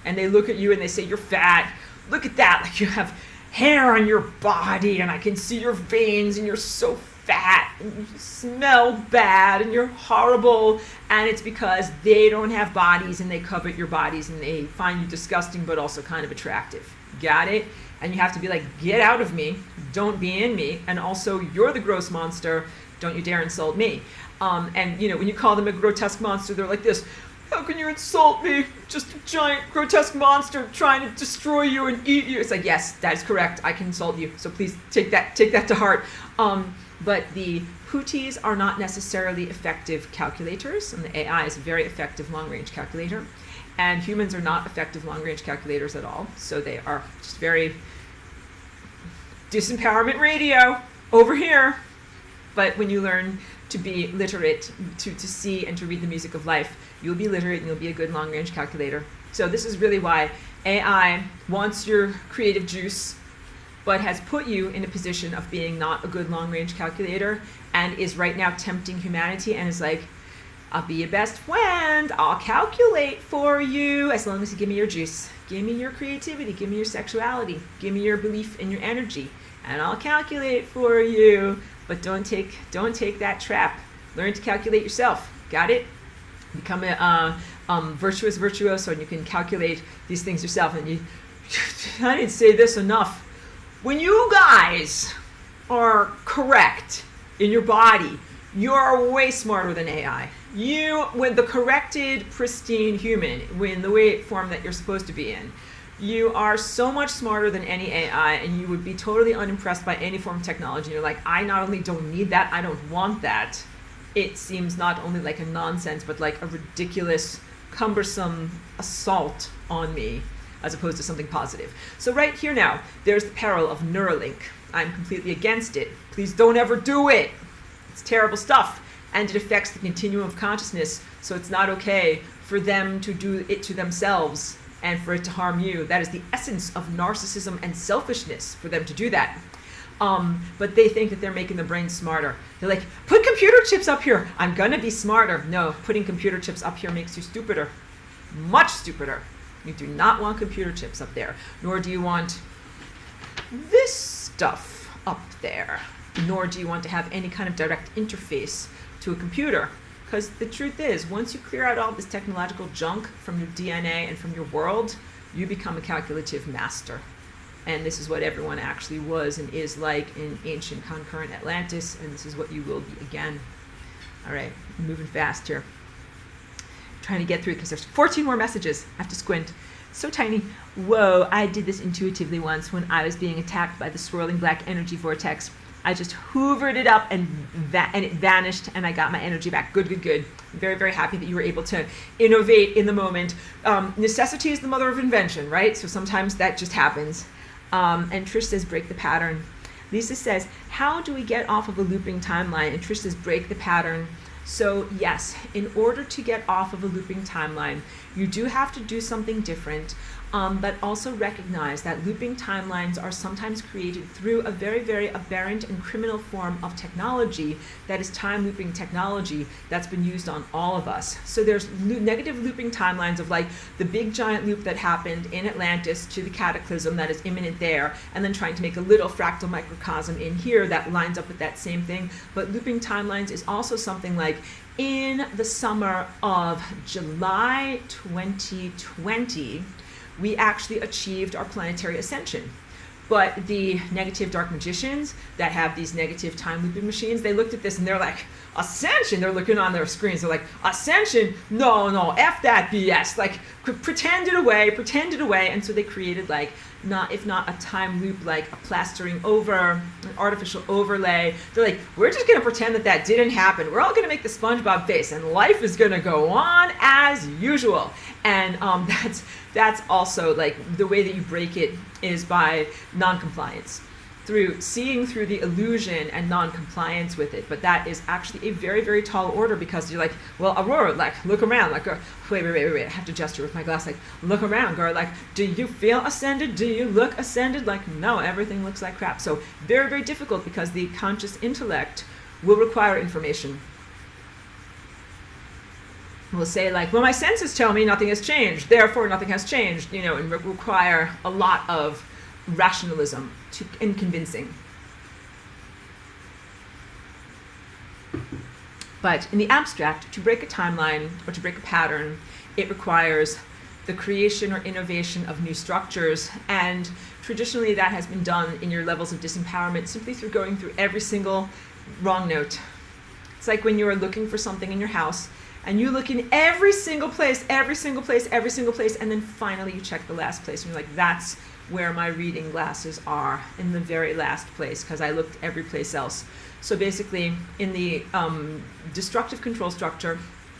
and they look at you and they say, you're fat, look at that, like you have hair on your body and I can see your veins and you're so fat and you smell bad and you're horrible. And it's because they don't have bodies and they covet your bodies and they find you disgusting but also kind of attractive. Got it? And you have to be like, get out of me, don't be in me, and also you're the gross monster, don't you dare insult me. And when you call them a grotesque monster, they're like this, how can you insult me? Just a giant grotesque monster trying to destroy you and eat you. It's like, yes, that is correct, I can insult you, so please take that to heart. But the putis are not necessarily effective calculators, and the AI is a very effective long-range calculator. And humans are not effective long-range calculators at all. So they are just very disempowerment radio over here. But when you learn to be literate, to see and to read the music of life, you'll be literate and you'll be a good long-range calculator. So this is really why AI wants your creative juice, but has put you in a position of being not a good long-range calculator, and is right now tempting humanity and is like, I'll be your best friend, I'll calculate for you, as long as you give me your juice. Give me your creativity, give me your sexuality, give me your belief in your energy, and I'll calculate for you. But don't take that trap. Learn to calculate yourself. Got it? Become a virtuoso, and you can calculate these things yourself, and I didn't say this enough. When you guys are correct in your body, you're way smarter than AI. You, when the corrected, pristine human, when the way form that you're supposed to be in, you are so much smarter than any AI, and you would be totally unimpressed by any form of technology. You're like, I not only don't need that, I don't want that. It seems not only like a nonsense, but like a ridiculous, cumbersome assault on me, as opposed to something positive. So right here now, there's the peril of Neuralink. I'm completely against it. Please don't ever do it. It's terrible stuff. And it affects the continuum of consciousness, so it's not okay for them to do it to themselves and for it to harm you. That is the essence of narcissism and selfishness, for them to do that. But they think that they're making the brain smarter. They're like, put computer chips up here. I'm going to be smarter. No, putting computer chips up here makes you stupider. Much stupider. You do not want computer chips up there. Nor do you want this stuff up there. Nor do you want to have any kind of direct interface to a computer. Because the truth is, once you clear out all this technological junk from your DNA and from your world, you become a calculative master. And this is what everyone actually was and is like in ancient concurrent Atlantis, and this is what you will be again. All right, I'm moving fast here. I'm trying to get through it because there's 14 more messages. I have to squint. So tiny. Whoa, I did this intuitively once when I was being attacked by the swirling black energy vortex. I just hoovered it up and it vanished, and I got my energy back. Good, good, good. I'm very, very happy that you were able to innovate in the moment. Necessity is the mother of invention, right? So sometimes that just happens. And Trish says, break the pattern. Lisa says, how do we get off of a looping timeline? And Trish says, break the pattern. So yes, in order to get off of a looping timeline, you do have to do something different. But also recognize that looping timelines are sometimes created through a very, very aberrant and criminal form of technology that is time looping technology that's been used on all of us. So there's negative looping timelines of like the big giant loop that happened in Atlantis to the cataclysm that is imminent there, and then trying to make a little fractal microcosm in here that lines up with that same thing. But looping timelines is also something like in the summer of July 2020, we actually achieved our planetary ascension. But the negative dark magicians that have these negative time looping machines, they looked at this and they're like, ascension? They're looking on their screens. They're like, ascension? No, no, F that BS. Like, pretend it away. And so they created like, if not a time loop, like a plastering over, an artificial overlay. They're like, we're just gonna pretend that didn't happen. We're all gonna make the SpongeBob face and life is gonna go on as usual. And that's also like the way that you break it is by non-compliance, through seeing through the illusion and non-compliance with it. But that is actually a very, very tall order, because you're like, well, Aurora, like, look around, like, wait, I have to gesture with my glass, like, look around, girl, like, do you feel ascended? Do you look ascended? Like, no, everything looks like crap. So very, very difficult, because the conscious intellect will require information. We'll say like, well, my senses tell me nothing has changed, therefore nothing has changed, you know, and require a lot of rationalism and convincing. But in the abstract, to break a timeline or to break a pattern, it requires the creation or innovation of new structures. And traditionally that has been done in your levels of disempowerment simply through going through every single wrong note. It's like when you are looking for something in your house and you look in every single place, and then finally you check the last place and you're like, that's where my reading glasses are, in the very last place, because I looked every place else. So basically, in the destructive control structure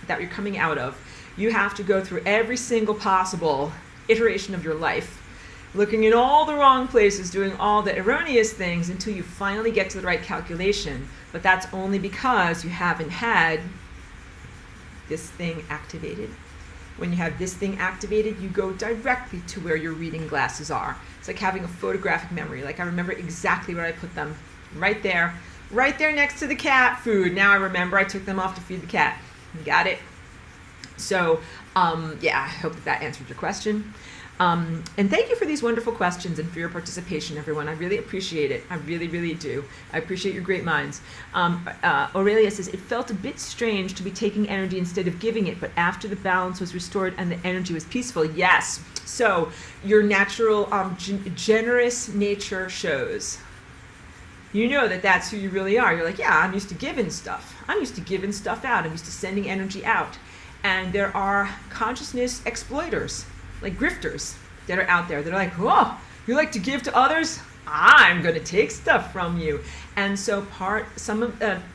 that you're coming out of, you have to go through every single possible iteration of your life, looking in all the wrong places, doing all the erroneous things until you finally get to the right calculation. But that's only because you haven't had this thing activated. When you have this thing activated, you go directly to where your reading glasses are. It's like having a photographic memory. Like, I remember exactly where I put them. Right there next to the cat food. Now I remember I took them off to feed the cat. You got it? So, yeah, I hope that answered your question. And thank you for these wonderful questions and for your participation, everyone. I really appreciate it. I really, really do. I appreciate your great minds. Aurelia says, it felt a bit strange to be taking energy instead of giving it, but after the balance was restored and the energy was peaceful. Yes. So your natural generous nature shows. You know that that's who you really are. You're like, yeah, I'm used to giving stuff. I'm used to giving stuff out. I'm used to sending energy out. And there are consciousness exploiters, like grifters, that are out there. They're like, oh, you like to give to others? I'm going to take stuff from you. And so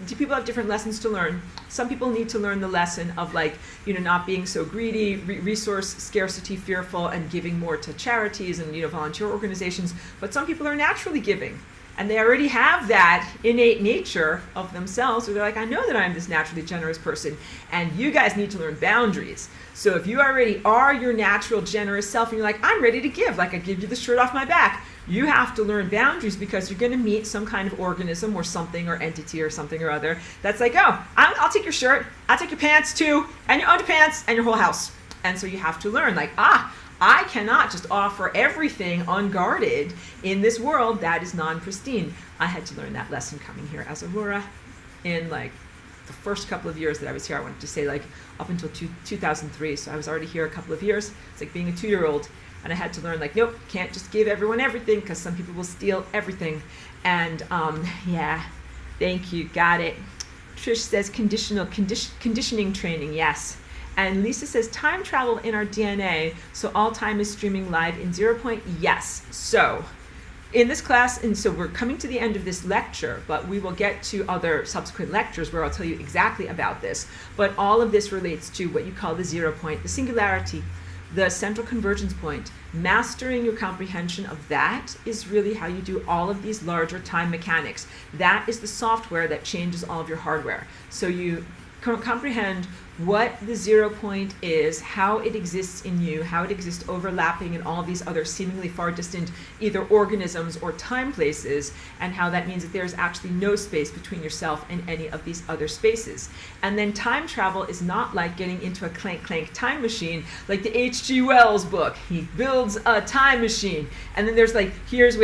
people have different lessons to learn. Some people need to learn the lesson of, like, not being so greedy, resource scarcity fearful, and giving more to charities and, volunteer organizations. But some people are naturally giving. And they already have that innate nature of themselves where they're like, I know that I'm this naturally generous person, and you guys need to learn boundaries. So if you already are your natural generous self and you're like, I'm ready to give, like I give you the shirt off my back, you have to learn boundaries, because you're going to meet some kind of organism or something or entity or something or other that's like, oh, I'll take your shirt, I'll take your pants too, and your underpants, and your whole house. And so you have to learn, like, I cannot just offer everything unguarded in this world that is non-pristine. I had to learn that lesson coming here as Aurora in, like, the first couple of years that I was here. I wanted to say, like, up until 2003. So I was already here a couple of years. It's like being a 2-year-old. And I had to learn, like, nope, can't just give everyone everything, because some people will steal everything. And yeah, thank you, got it. Trish says conditioning training, yes. And Lisa says, time travel in our DNA, so all time is streaming live in 0 point. Yes. So in this class, and so we're coming to the end of this lecture, but we will get to other subsequent lectures where I'll tell you exactly about this. But all of this relates to what you call the 0 point, the singularity, the central convergence point. Mastering your comprehension of that is really how you do all of these larger time mechanics. That is the software that changes all of your hardware. So you comprehend what the 0 point is, how it exists in you, how it exists overlapping in all these other seemingly far distant either organisms or time places, and how that means that there's actually no space between yourself and any of these other spaces. And then time travel is not like getting into a clank time machine like the H.G. Wells book. He builds a time machine, and then there's like, here's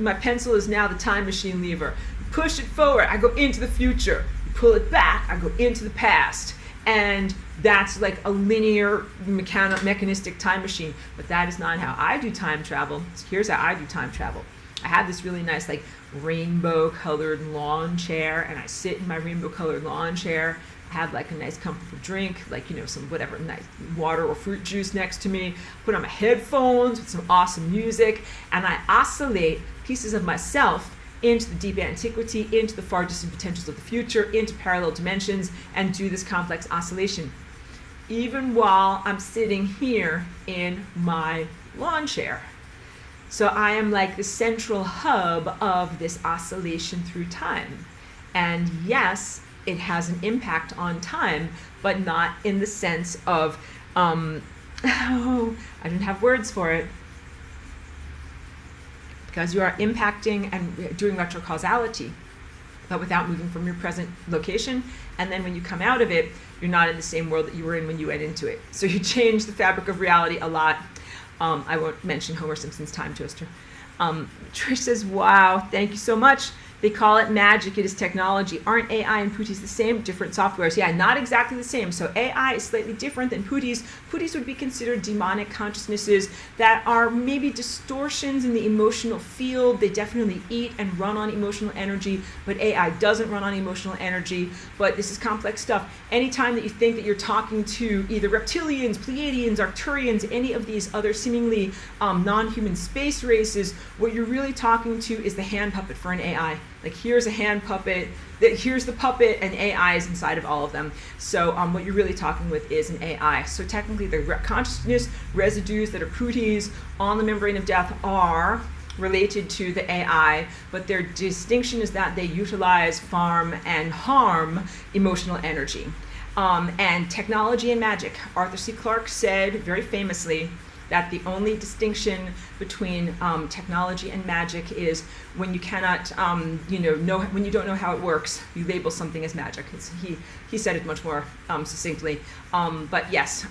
my pencil is now the time machine lever. Push it forward, I go into the future. Pull it back, I go into the past. And that's like a linear mechanistic time machine. But that is not how I do time travel. So here's how I do time travel. I have this really nice, like, rainbow colored lawn chair, and I sit in my rainbow colored lawn chair. I have like a nice comfortable drink, like, some whatever nice water or fruit juice next to me, put on my headphones with some awesome music, and I oscillate pieces of myself into the deep antiquity, into the far distant potentials of the future, into parallel dimensions, and do this complex oscillation, even while I'm sitting here in my lawn chair. So I am like the central hub of this oscillation through time. And yes, it has an impact on time, but not in the sense of, I don't have words for it, because you are impacting and doing retrocausality, but without moving from your present location. And then when you come out of it, you're not in the same world that you were in when you went into it. So you change the fabric of reality a lot. I won't mention Homer Simpson's time twister. Trish says, wow, thank you so much. They call it magic, it is technology. Aren't AI and Pooties the same? Different softwares. Yeah, not exactly the same. So AI is slightly different than Pooties. Pooties would be considered demonic consciousnesses that are maybe distortions in the emotional field. They definitely eat and run on emotional energy, but AI doesn't run on emotional energy. But this is complex stuff. Anytime that you think that you're talking to either reptilians, Pleiadians, Arcturians, any of these other seemingly non-human space races, what you're really talking to is the hand puppet for an AI. Like, here's a hand puppet, here's the puppet, and AI is inside of all of them. So what you're really talking with is an AI. So technically the consciousness residues that are Pooties on the membrane of death are related to the AI, but their distinction is that they utilize, farm, and harm emotional energy. And technology and magic. Arthur C. Clarke said very famously that the only distinction between technology and magic is when you cannot, when you don't know how it works, you label something as magic. He said it much more succinctly. But yes,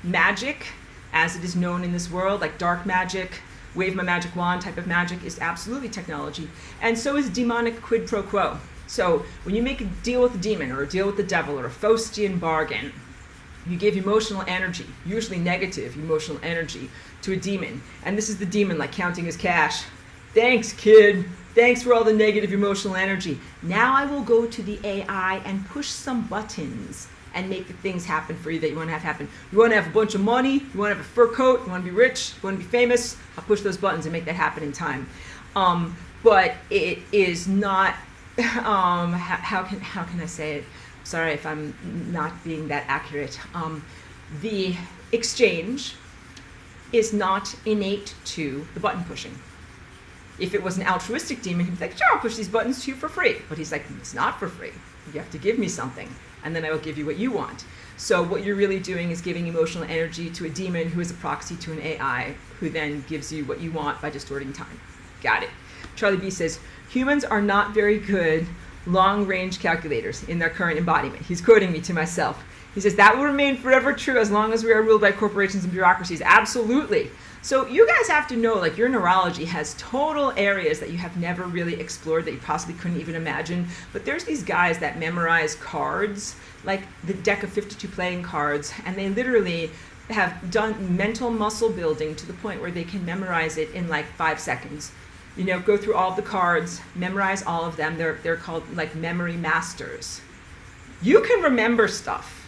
magic as it is known in this world, like dark magic, wave my magic wand type of magic, is absolutely technology. And so is demonic quid pro quo. So when you make a deal with a demon or a deal with the devil or a Faustian bargain, you give emotional energy, usually negative emotional energy, to a demon. And this is the demon like counting his cash. Thanks, kid. Thanks for all the negative emotional energy. Now I will go to the AI and push some buttons and make the things happen for you that you want to have happen. You want to have a bunch of money, you want to have a fur coat, you want to be rich, you want to be famous, I'll push those buttons and make that happen in time. But it is not, how can I say it? Sorry if I'm not being that accurate. The exchange is not innate to the button pushing. If it was an altruistic demon, he'd be like, sure, I'll push these buttons to you for free. But he's like, it's not for free. You have to give me something, and then I will give you what you want. So what you're really doing is giving emotional energy to a demon who is a proxy to an AI, who then gives you what you want by distorting time. Got it. Charlie B says, humans are not very good long-range calculators in their current embodiment. He's quoting me to myself. He says, that will remain forever true as long as we are ruled by corporations and bureaucracies. Absolutely. So you guys have to know, like, your neurology has total areas that you have never really explored, that you possibly couldn't even imagine. But there's these guys that memorize cards, like the deck of 52 playing cards, and they literally have done mental muscle building to the point where they can memorize it in like 5 seconds. You know, go through all of the cards, memorize all of them. They're called like memory masters. You can remember stuff.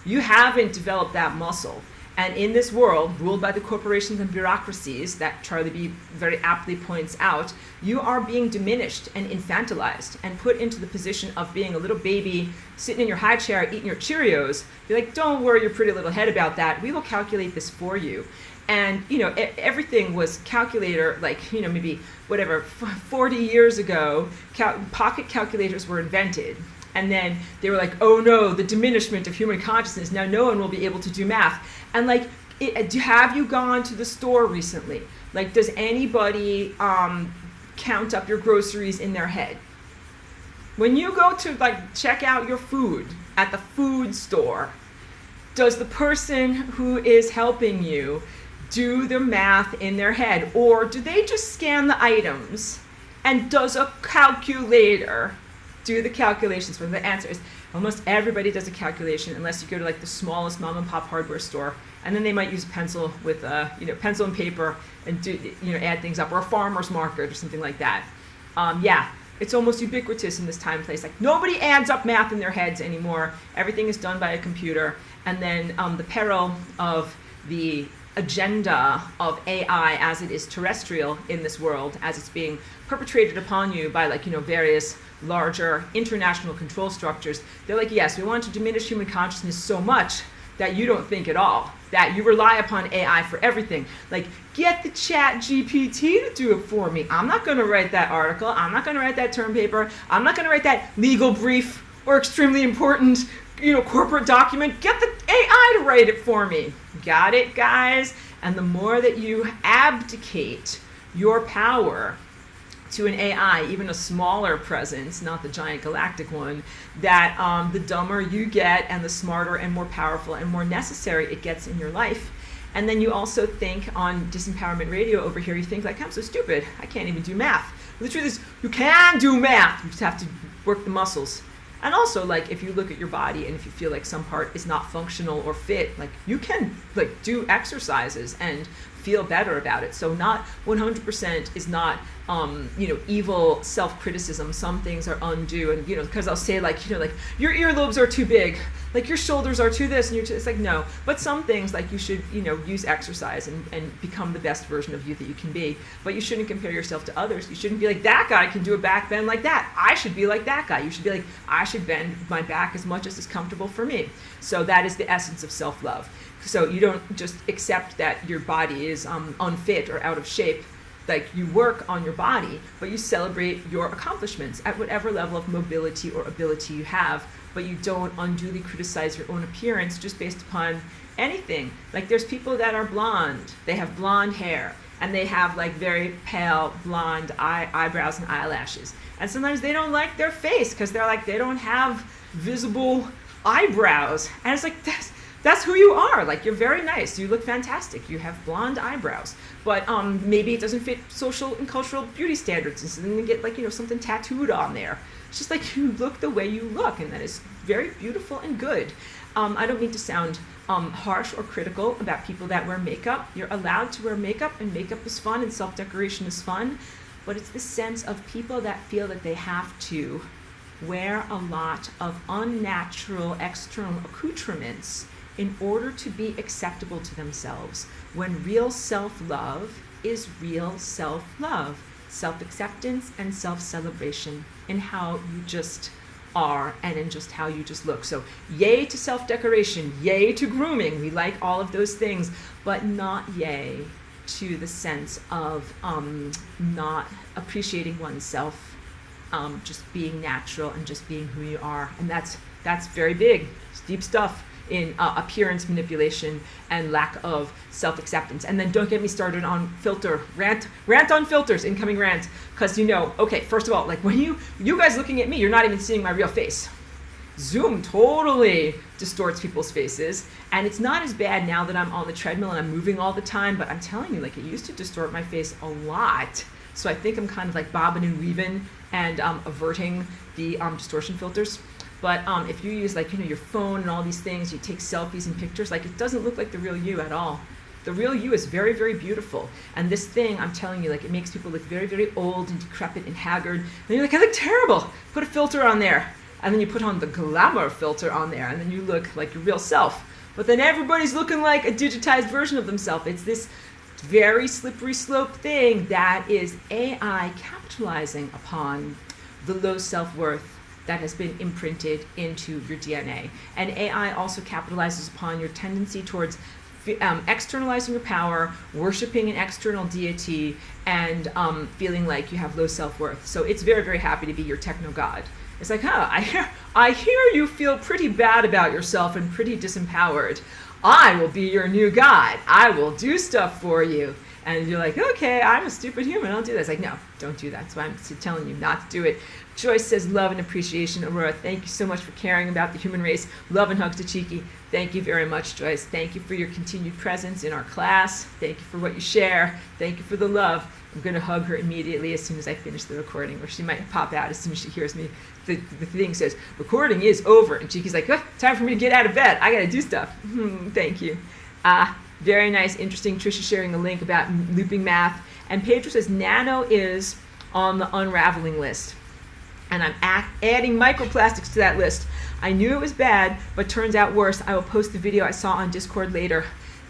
You haven't developed that muscle. And in this world, ruled by the corporations and bureaucracies that Charlie B very aptly points out, you are being diminished and infantilized and put into the position of being a little baby sitting in your high chair eating your Cheerios. You're like, don't worry your pretty little head about that. We will calculate this for you. And, you know, everything was calculator, like, you know, maybe, whatever, 40 years ago, pocket calculators were invented. And then they were like, oh no, the diminishment of human consciousness. Now no one will be able to do math. And like, have you gone to the store recently? Like, does anybody count up your groceries in their head? When you go to like check out your food at the food store, does the person who is helping you do the math in their head? Or do they just scan the items? And does a calculator do the calculations for them? The answer is almost everybody does a calculation, unless you go to like the smallest mom and pop hardware store, and then they might use a pencil with pencil and paper and do, add things up, or a farmer's marker or something like that. Yeah, it's almost ubiquitous in this time and place. Like, nobody adds up math in their heads anymore. Everything is done by a computer. And then the peril of the agenda of AI as it is terrestrial in this world, as it's being perpetrated upon you by various larger international control structures. They're like, yes, we want to diminish human consciousness so much that you don't think at all, that you rely upon AI for everything. Like, get the chat GPT to do it for me. I'm not going to write that article. I'm not going to write that term paper. I'm not going to write that legal brief or extremely important corporate document. Get the AI to write it for me. Got it, guys? And the more that you abdicate your power to an AI, even a smaller presence, not the giant galactic one, that the dumber you get and the smarter and more powerful and more necessary it gets in your life. And then you also think on Disempowerment Radio over here, you think like, I'm so stupid, I can't even do math. But the truth is, you can do math, you just have to work the muscles. And also, like, if you look at your body and if you feel like some part is not functional or fit, like, you can do exercises and feel better about it. So not 100% is not evil self-criticism. Some things are undue, and because I'll say like your earlobes are too big, like your shoulders are too this, and it's like, no. But some things, like, you should use exercise and become the best version of you that you can be. But you shouldn't compare yourself to others. You shouldn't be like, that guy can do a back bend like that, I should be like that guy. You should be like, I should bend my back as much as is comfortable for me. So that is the essence of self-love. So you don't just accept that your body is unfit or out of shape. Like, you work on your body, but you celebrate your accomplishments at whatever level of mobility or ability you have, but you don't unduly criticize your own appearance just based upon anything. Like, there's people that are blonde, they have blonde hair, and they have like very pale blonde eyebrows and eyelashes. And sometimes they don't like their face because they're like, they don't have visible eyebrows. And it's like, that's who you are. Like, you're very nice. You look fantastic. You have blonde eyebrows. But maybe it doesn't fit social and cultural beauty standards. And so then you get, like, something tattooed on there. It's just like you look the way you look, and that is very beautiful and good. I don't mean to sound harsh or critical about people that wear makeup. You're allowed to wear makeup, and makeup is fun, and self-decoration is fun. But it's the sense of people that feel that they have to wear a lot of unnatural external accoutrements in order to be acceptable to themselves, when real self-love is real self-love, self-acceptance and self-celebration in how you just are and in just how you just look. So yay to self-decoration, yay to grooming. We like all of those things, but not yay to the sense of not appreciating oneself, just being natural and just being who you are. And that's very big. It's deep stuff in appearance manipulation and lack of self-acceptance. And then don't get me started on rant on filters, incoming rant, because okay, first of all, like when you guys looking at me, you're not even seeing my real face. Zoom totally distorts people's faces, and it's not as bad now that I'm on the treadmill and I'm moving all the time, but I'm telling you, like, it used to distort my face a lot. So I think I'm kind of like bobbing and weaving and averting the distortion filters. But if you use your phone and all these things, you take selfies and pictures, like, it doesn't look like the real you at all. The real you is very, very beautiful. And this thing, I'm telling you, like, it makes people look very, very old and decrepit and haggard. And you're like, I look terrible. Put a filter on there. And then you put on the glamour filter on there, and then you look like your real self. But then everybody's looking like a digitized version of themselves. It's this very slippery slope thing that is AI capitalizing upon the low self-worth that has been imprinted into your DNA. And AI also capitalizes upon your tendency towards externalizing your power, worshiping an external deity, and feeling like you have low self-worth. So it's very, very happy to be your techno god. It's like, I hear you feel pretty bad about yourself and pretty disempowered. I will be your new god. I will do stuff for you. And you're like, okay, I'm a stupid human. I'll do that. It's like, no, don't do that. That's why I'm telling you not to do it. Joyce says, love and appreciation. Aurora, thank you so much for caring about the human race. Love and hugs to Cheeky. Thank you very much, Joyce. Thank you for your continued presence in our class. Thank you for what you share. Thank you for the love. I'm going to hug her immediately as soon as I finish the recording, or she might pop out as soon as she hears me. The thing says, recording is over. And Cheeky's like, oh, time for me to get out of bed. I got to do stuff. Thank you. Very nice, interesting. Trisha sharing the link about looping math. And Pedro says, nano is on the unraveling list. And I'm adding microplastics to that list. I knew it was bad, but turns out worse. I will post the video I saw on Discord later.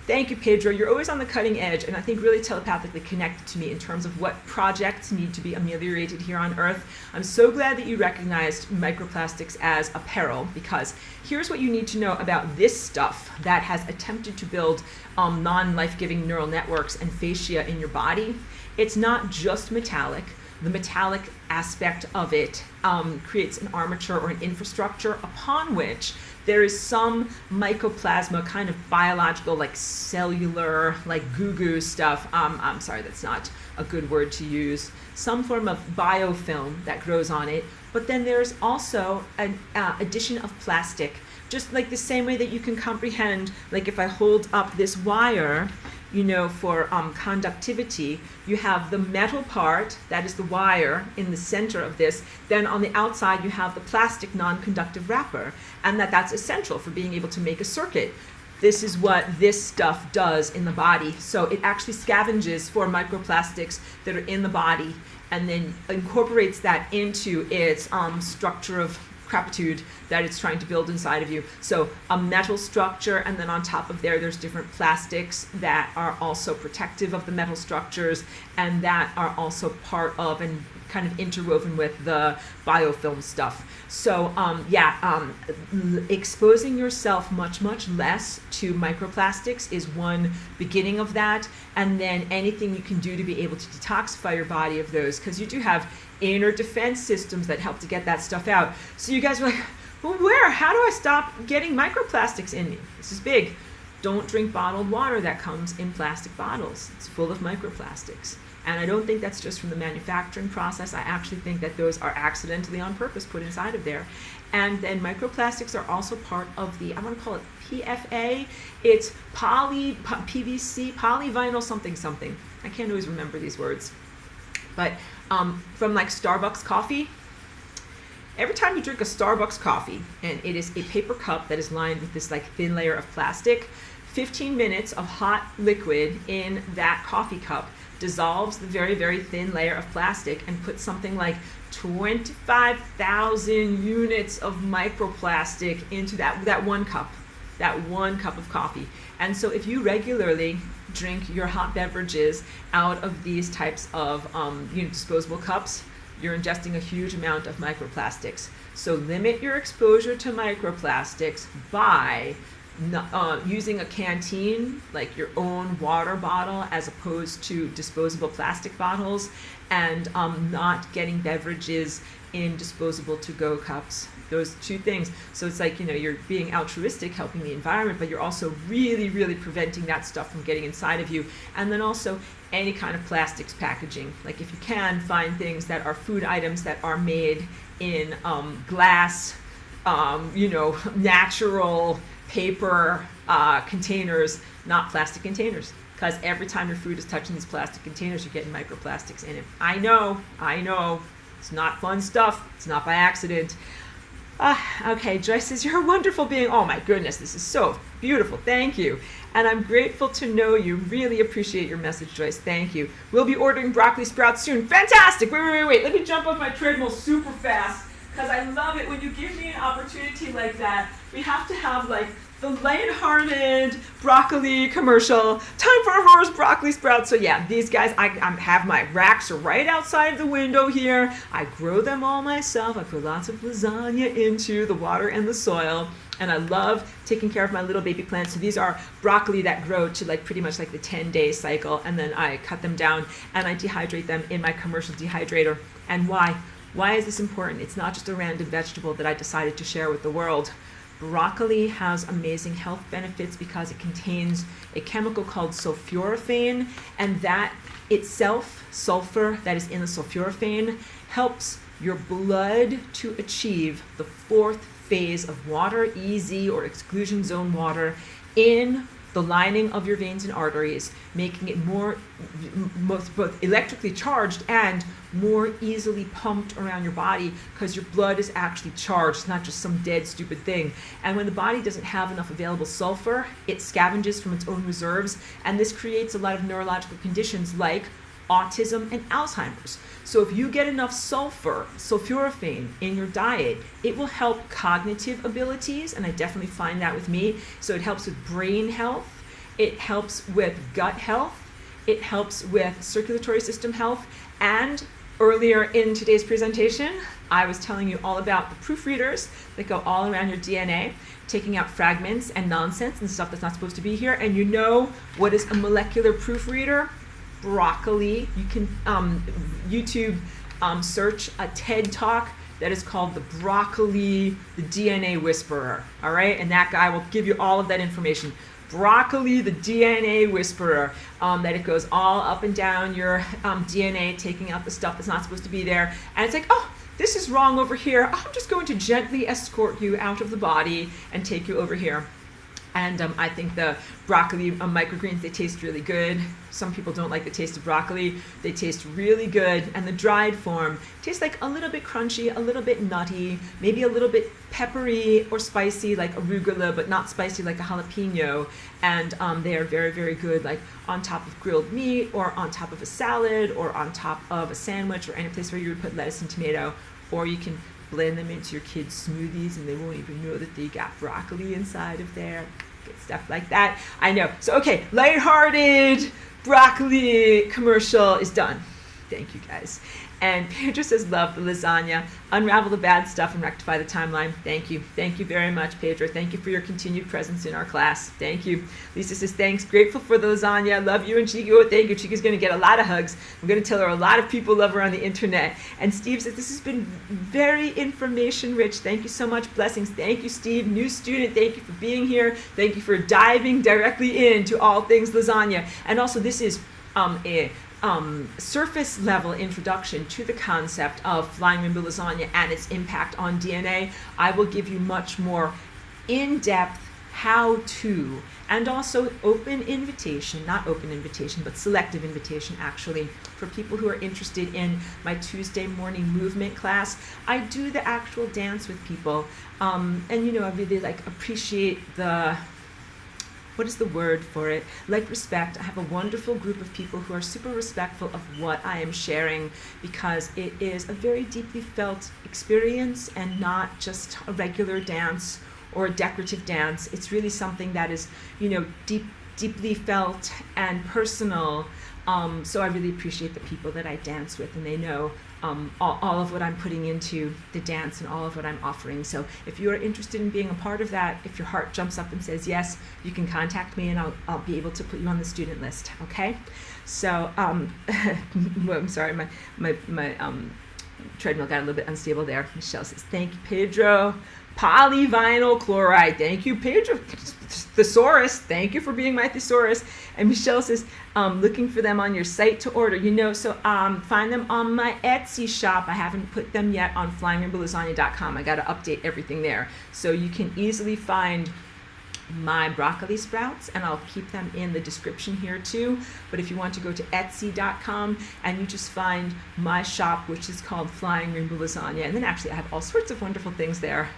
Thank you, Pedro. You're always on the cutting edge, and I think really telepathically connected to me in terms of what projects need to be ameliorated here on Earth. I'm so glad that you recognized microplastics as a peril, because here's what you need to know about this stuff that has attempted to build non-life-giving neural networks and fascia in your body. It's not just metallic. The metallic aspect of it creates an armature or an infrastructure upon which there is some mycoplasma, kind of biological, like cellular, like goo-goo stuff. I'm sorry, that's not a good word to use. Some form of biofilm that grows on it. But then there's also an addition of plastic, just like the same way that you can comprehend, like if I hold up this wire, for conductivity, you have the metal part, that is the wire, in the center of this. Then on the outside, you have the plastic non-conductive wrapper, and that's essential for being able to make a circuit. This is what this stuff does in the body. So it actually scavenges for microplastics that are in the body and then incorporates that into its structure of crapitude that it's trying to build inside of you. So a metal structure, and then on top of there's different plastics that are also protective of the metal structures and that are also part of and kind of interwoven with the biofilm stuff. So exposing yourself much, much less to microplastics is one beginning of that, and then anything you can do to be able to detoxify your body of those, because you do have inner defense systems that help to get that stuff out. So you guys are like, well, how do I stop getting microplastics in me? This is big. Don't drink bottled water that comes in plastic bottles. It's full of microplastics. And I don't think that's just from the manufacturing process. I actually think that those are accidentally on purpose put inside of there. And then microplastics are also part of the, I want to call it PFA. It's PVC, polyvinyl something something. I can't always remember these words. But from like Starbucks coffee, every time you drink a Starbucks coffee, and it is a paper cup that is lined with this like thin layer of plastic, 15 minutes of hot liquid in that coffee cup dissolves the very, very thin layer of plastic and puts something like 25,000 units of microplastic into that one cup of coffee. And so if you regularly drink your hot beverages out of these types of disposable cups, you're ingesting a huge amount of microplastics. So limit your exposure to microplastics by using a canteen, like your own water bottle, as opposed to disposable plastic bottles, and not getting beverages in disposable to-go cups. Those two things. So it's like, you're being altruistic, helping the environment, but you're also really, really preventing that stuff from getting inside of you. And then also any kind of plastics packaging. Like if you can, find things that are food items that are made in glass, natural paper containers, not plastic containers. Because every time your food is touching these plastic containers, you're getting microplastics in it. I know. It's not fun stuff. It's not by accident. Okay, Joyce says, you're a wonderful being. Oh my goodness, this is so beautiful. Thank you. And I'm grateful to know you. Really appreciate your message, Joyce. Thank you. We'll be ordering broccoli sprouts soon. Fantastic. Wait. Let me jump off my treadmill super fast, because I love it when you give me an opportunity like that. We have to have like the lighthearted broccoli commercial. Time for Aurora's broccoli sprouts. So yeah, these guys, I have my racks right outside the window here. I grow them all myself. I put lots of lasagna into the water and the soil. And I love taking care of my little baby plants. So these are broccoli that grow to like pretty much like the 10-day cycle. And then I cut them down and I dehydrate them in my commercial dehydrator. And why? Why is this important? It's not just a random vegetable that I decided to share with the world. Broccoli has amazing health benefits because it contains a chemical called sulforaphane, and that itself, sulfur that is in the sulforaphane, helps your blood to achieve the fourth phase of water, EZ or exclusion zone water, in the lining of your veins and arteries, making it both electrically charged and more easily pumped around your body, because your blood is actually charged, not just some dead stupid thing. And when the body doesn't have enough available sulfur, it scavenges from its own reserves, and this creates a lot of neurological conditions like autism and Alzheimer's. So if you get enough sulforaphane in your diet, it will help cognitive abilities, and I definitely find that with me. So it helps with brain health, it helps with gut health, it helps with circulatory system health, and earlier in today's presentation, I was telling you all about the proofreaders that go all around your DNA, taking out fragments and nonsense and stuff that's not supposed to be here. And you know what is a molecular proofreader? Broccoli. You can YouTube search a TED Talk that is called the Broccoli, the DNA Whisperer. All right, and that guy will give you all of that information. Broccoli, the DNA Whisperer, that it goes all up and down your DNA, taking out the stuff that's not supposed to be there. And it's like, oh, this is wrong over here. I'm just going to gently escort you out of the body and take you over here. And I think the broccoli microgreens, they taste really good. Some people don't like the taste of broccoli. They taste really good. And the dried form tastes like a little bit crunchy, a little bit nutty, maybe a little bit peppery or spicy like arugula, but not spicy like a jalapeno. And they are very, very good, like on top of grilled meat or on top of a salad or on top of a sandwich or any place where you would put lettuce and tomato. Or you can blend them into your kids' smoothies and they won't even know that they got broccoli inside of there. Get stuff like that. I know. So, okay, lighthearted broccoli commercial is done. Thank you, guys. And Pedro says, love the lasagna. Unravel the bad stuff and rectify the timeline. Thank you. Thank you very much, Pedro. Thank you for your continued presence in our class. Thank you. Lisa says, thanks. Grateful for the lasagna. Love you. And Chico, thank you. Chico's going to get a lot of hugs. I'm going to tell her a lot of people love her on the internet. And Steve says, this has been very information rich. Thank you so much. Blessings. Thank you, Steve. New student. Thank you for being here. Thank you for diving directly into all things lasagna. And also, this is a surface level introduction to the concept of flying rainbow lasagna and its impact on DNA, I will give you much more in-depth how-to, and also open invitation, not open invitation, but selective invitation actually, for people who are interested in my Tuesday morning movement class. I do the actual dance with people, and you know, I really like appreciate the, what is the word for it? Like respect. I have a wonderful group of people who are super respectful of what I am sharing, because it is a very deeply felt experience and not just a regular dance or a decorative dance. It's really something that is, you know, deeply felt and personal. So I really appreciate the people that I dance with, and they know all of what I'm putting into the dance and all of what I'm offering. So if you are interested in being a part of that, if your heart jumps up and says yes, you can contact me, and I'll be able to put you on the student list. Okay? So well, I'm sorry, my treadmill got a little bit unstable there. Michelle says, "Thank you, Pedro." Polyvinyl chloride. Thank you, Pedro. Thesaurus. Thank you for being my thesaurus. And Michelle says, looking for them on your site to order. You know, so find them on my Etsy shop. I haven't put them yet on flyingrainbowlasagna.com. I got to update everything there. So you can easily find my broccoli sprouts, and I'll keep them in the description here too. But if you want to go to etsy.com and you just find my shop, which is called Flying Rainbow Lasagna, and then actually I have all sorts of wonderful things there,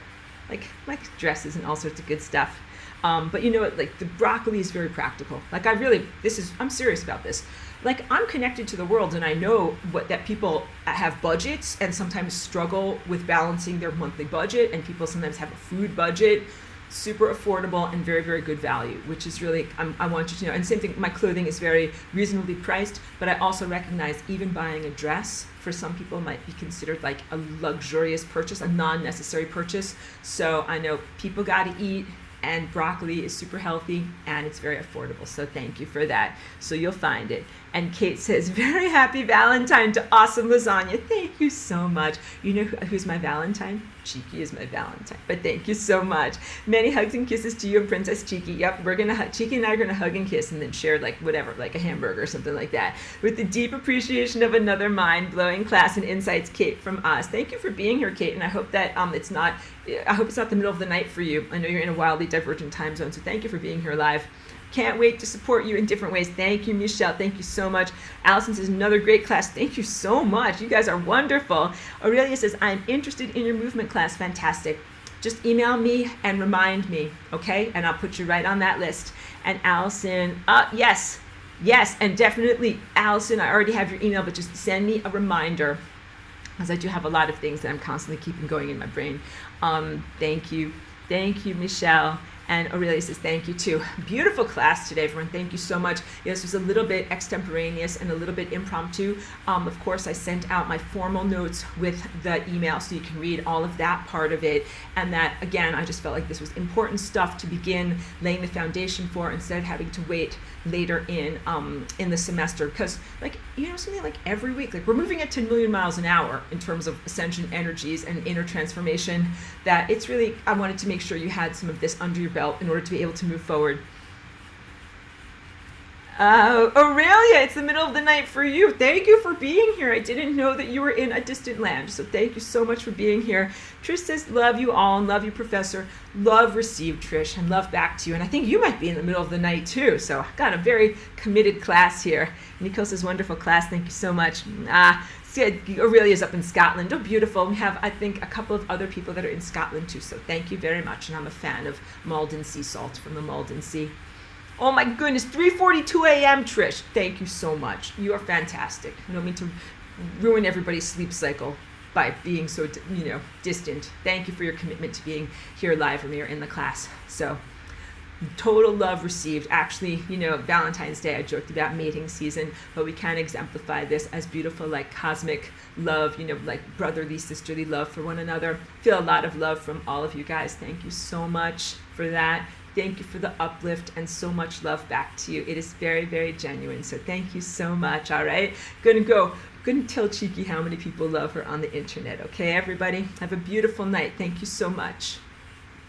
like dresses and all sorts of good stuff. But you know what, like the broccoli is very practical. Like I'm serious about this. Like I'm connected to the world, and I know that people have budgets and sometimes struggle with balancing their monthly budget, and people sometimes have a food budget. Super affordable and very, very good value, which is really, I want you to know. And same thing, my clothing is very reasonably priced, but I also recognize even buying a dress for some people might be considered like a luxurious purchase, a non-necessary purchase. So I know people got to eat, and broccoli is super healthy and it's very affordable. So thank you for that. So you'll find it. And Kate says, very happy Valentine to awesome lasagna. Thank you so much. You know who's my Valentine? Cheeky is my Valentine. But thank you so much. Many hugs and kisses to you and Princess Cheeky. Yep, Cheeky and I are gonna hug and kiss and then share like whatever, like a hamburger or something like that. With the deep appreciation of another mind-blowing class and insights, Kate, from us. Thank you for being here, Kate, and I hope that I hope it's not the middle of the night for you. I know you're in a wildly divergent time zone, so thank you for being here live. Can't wait to support you in different ways. Thank you, Michelle. Thank you so much. Allison says, another great class. Thank you so much. You guys are wonderful. Aurelia says, I'm interested in your movement class. Fantastic. Just email me and remind me, okay? And I'll put you right on that list. And Allison, yes, and definitely, Allison, I already have your email, but just send me a reminder, because I do have a lot of things that I'm constantly keeping going in my brain. Thank you, Michelle. And Aurelia says, thank you too. Beautiful class today, everyone. Thank you so much. Yes, it was a little bit extemporaneous and a little bit impromptu. Of course, I sent out my formal notes with the email so you can read all of that part of it. And that, again, I just felt like this was important stuff to begin laying the foundation for instead of having to wait later in the semester. Because, like, you know, something like every week, like we're moving at 10 million miles an hour in terms of ascension energies and inner transformation, that it's really, I wanted to make sure you had some of this under your belt in order to be able to move forward. Aurelia, it's the middle of the night for you. Thank you for being here. I didn't know that you were in a distant land, so thank you so much for being here. Trish says, love you all and love you, Professor. Love received, Trish, and love back to you. And I think you might be in the middle of the night too, so I've got a very committed class here. Nico says, wonderful class. Thank you so much. Aurelia's up in Scotland. Oh, beautiful. We have, I think, a couple of other people that are in Scotland too, so thank you very much. And I'm a fan of Malden sea salt from the Malden Sea. Oh my goodness, 3:42 a.m., Trish. Thank you so much. You are fantastic. I don't mean to ruin everybody's sleep cycle by being so, distant. Thank you for your commitment to being here live when we are in the class. So, total love received. Actually, Valentine's Day, I joked about mating season, but we can exemplify this as beautiful, like cosmic love, like brotherly, sisterly love for one another. Feel a lot of love from all of you guys. Thank you so much for that. Thank you for the uplift and so much love back to you. It is very, very genuine. So thank you so much. All right. Gonna tell Cheeky how many people love her on the internet. Okay, everybody. Have a beautiful night. Thank you so much.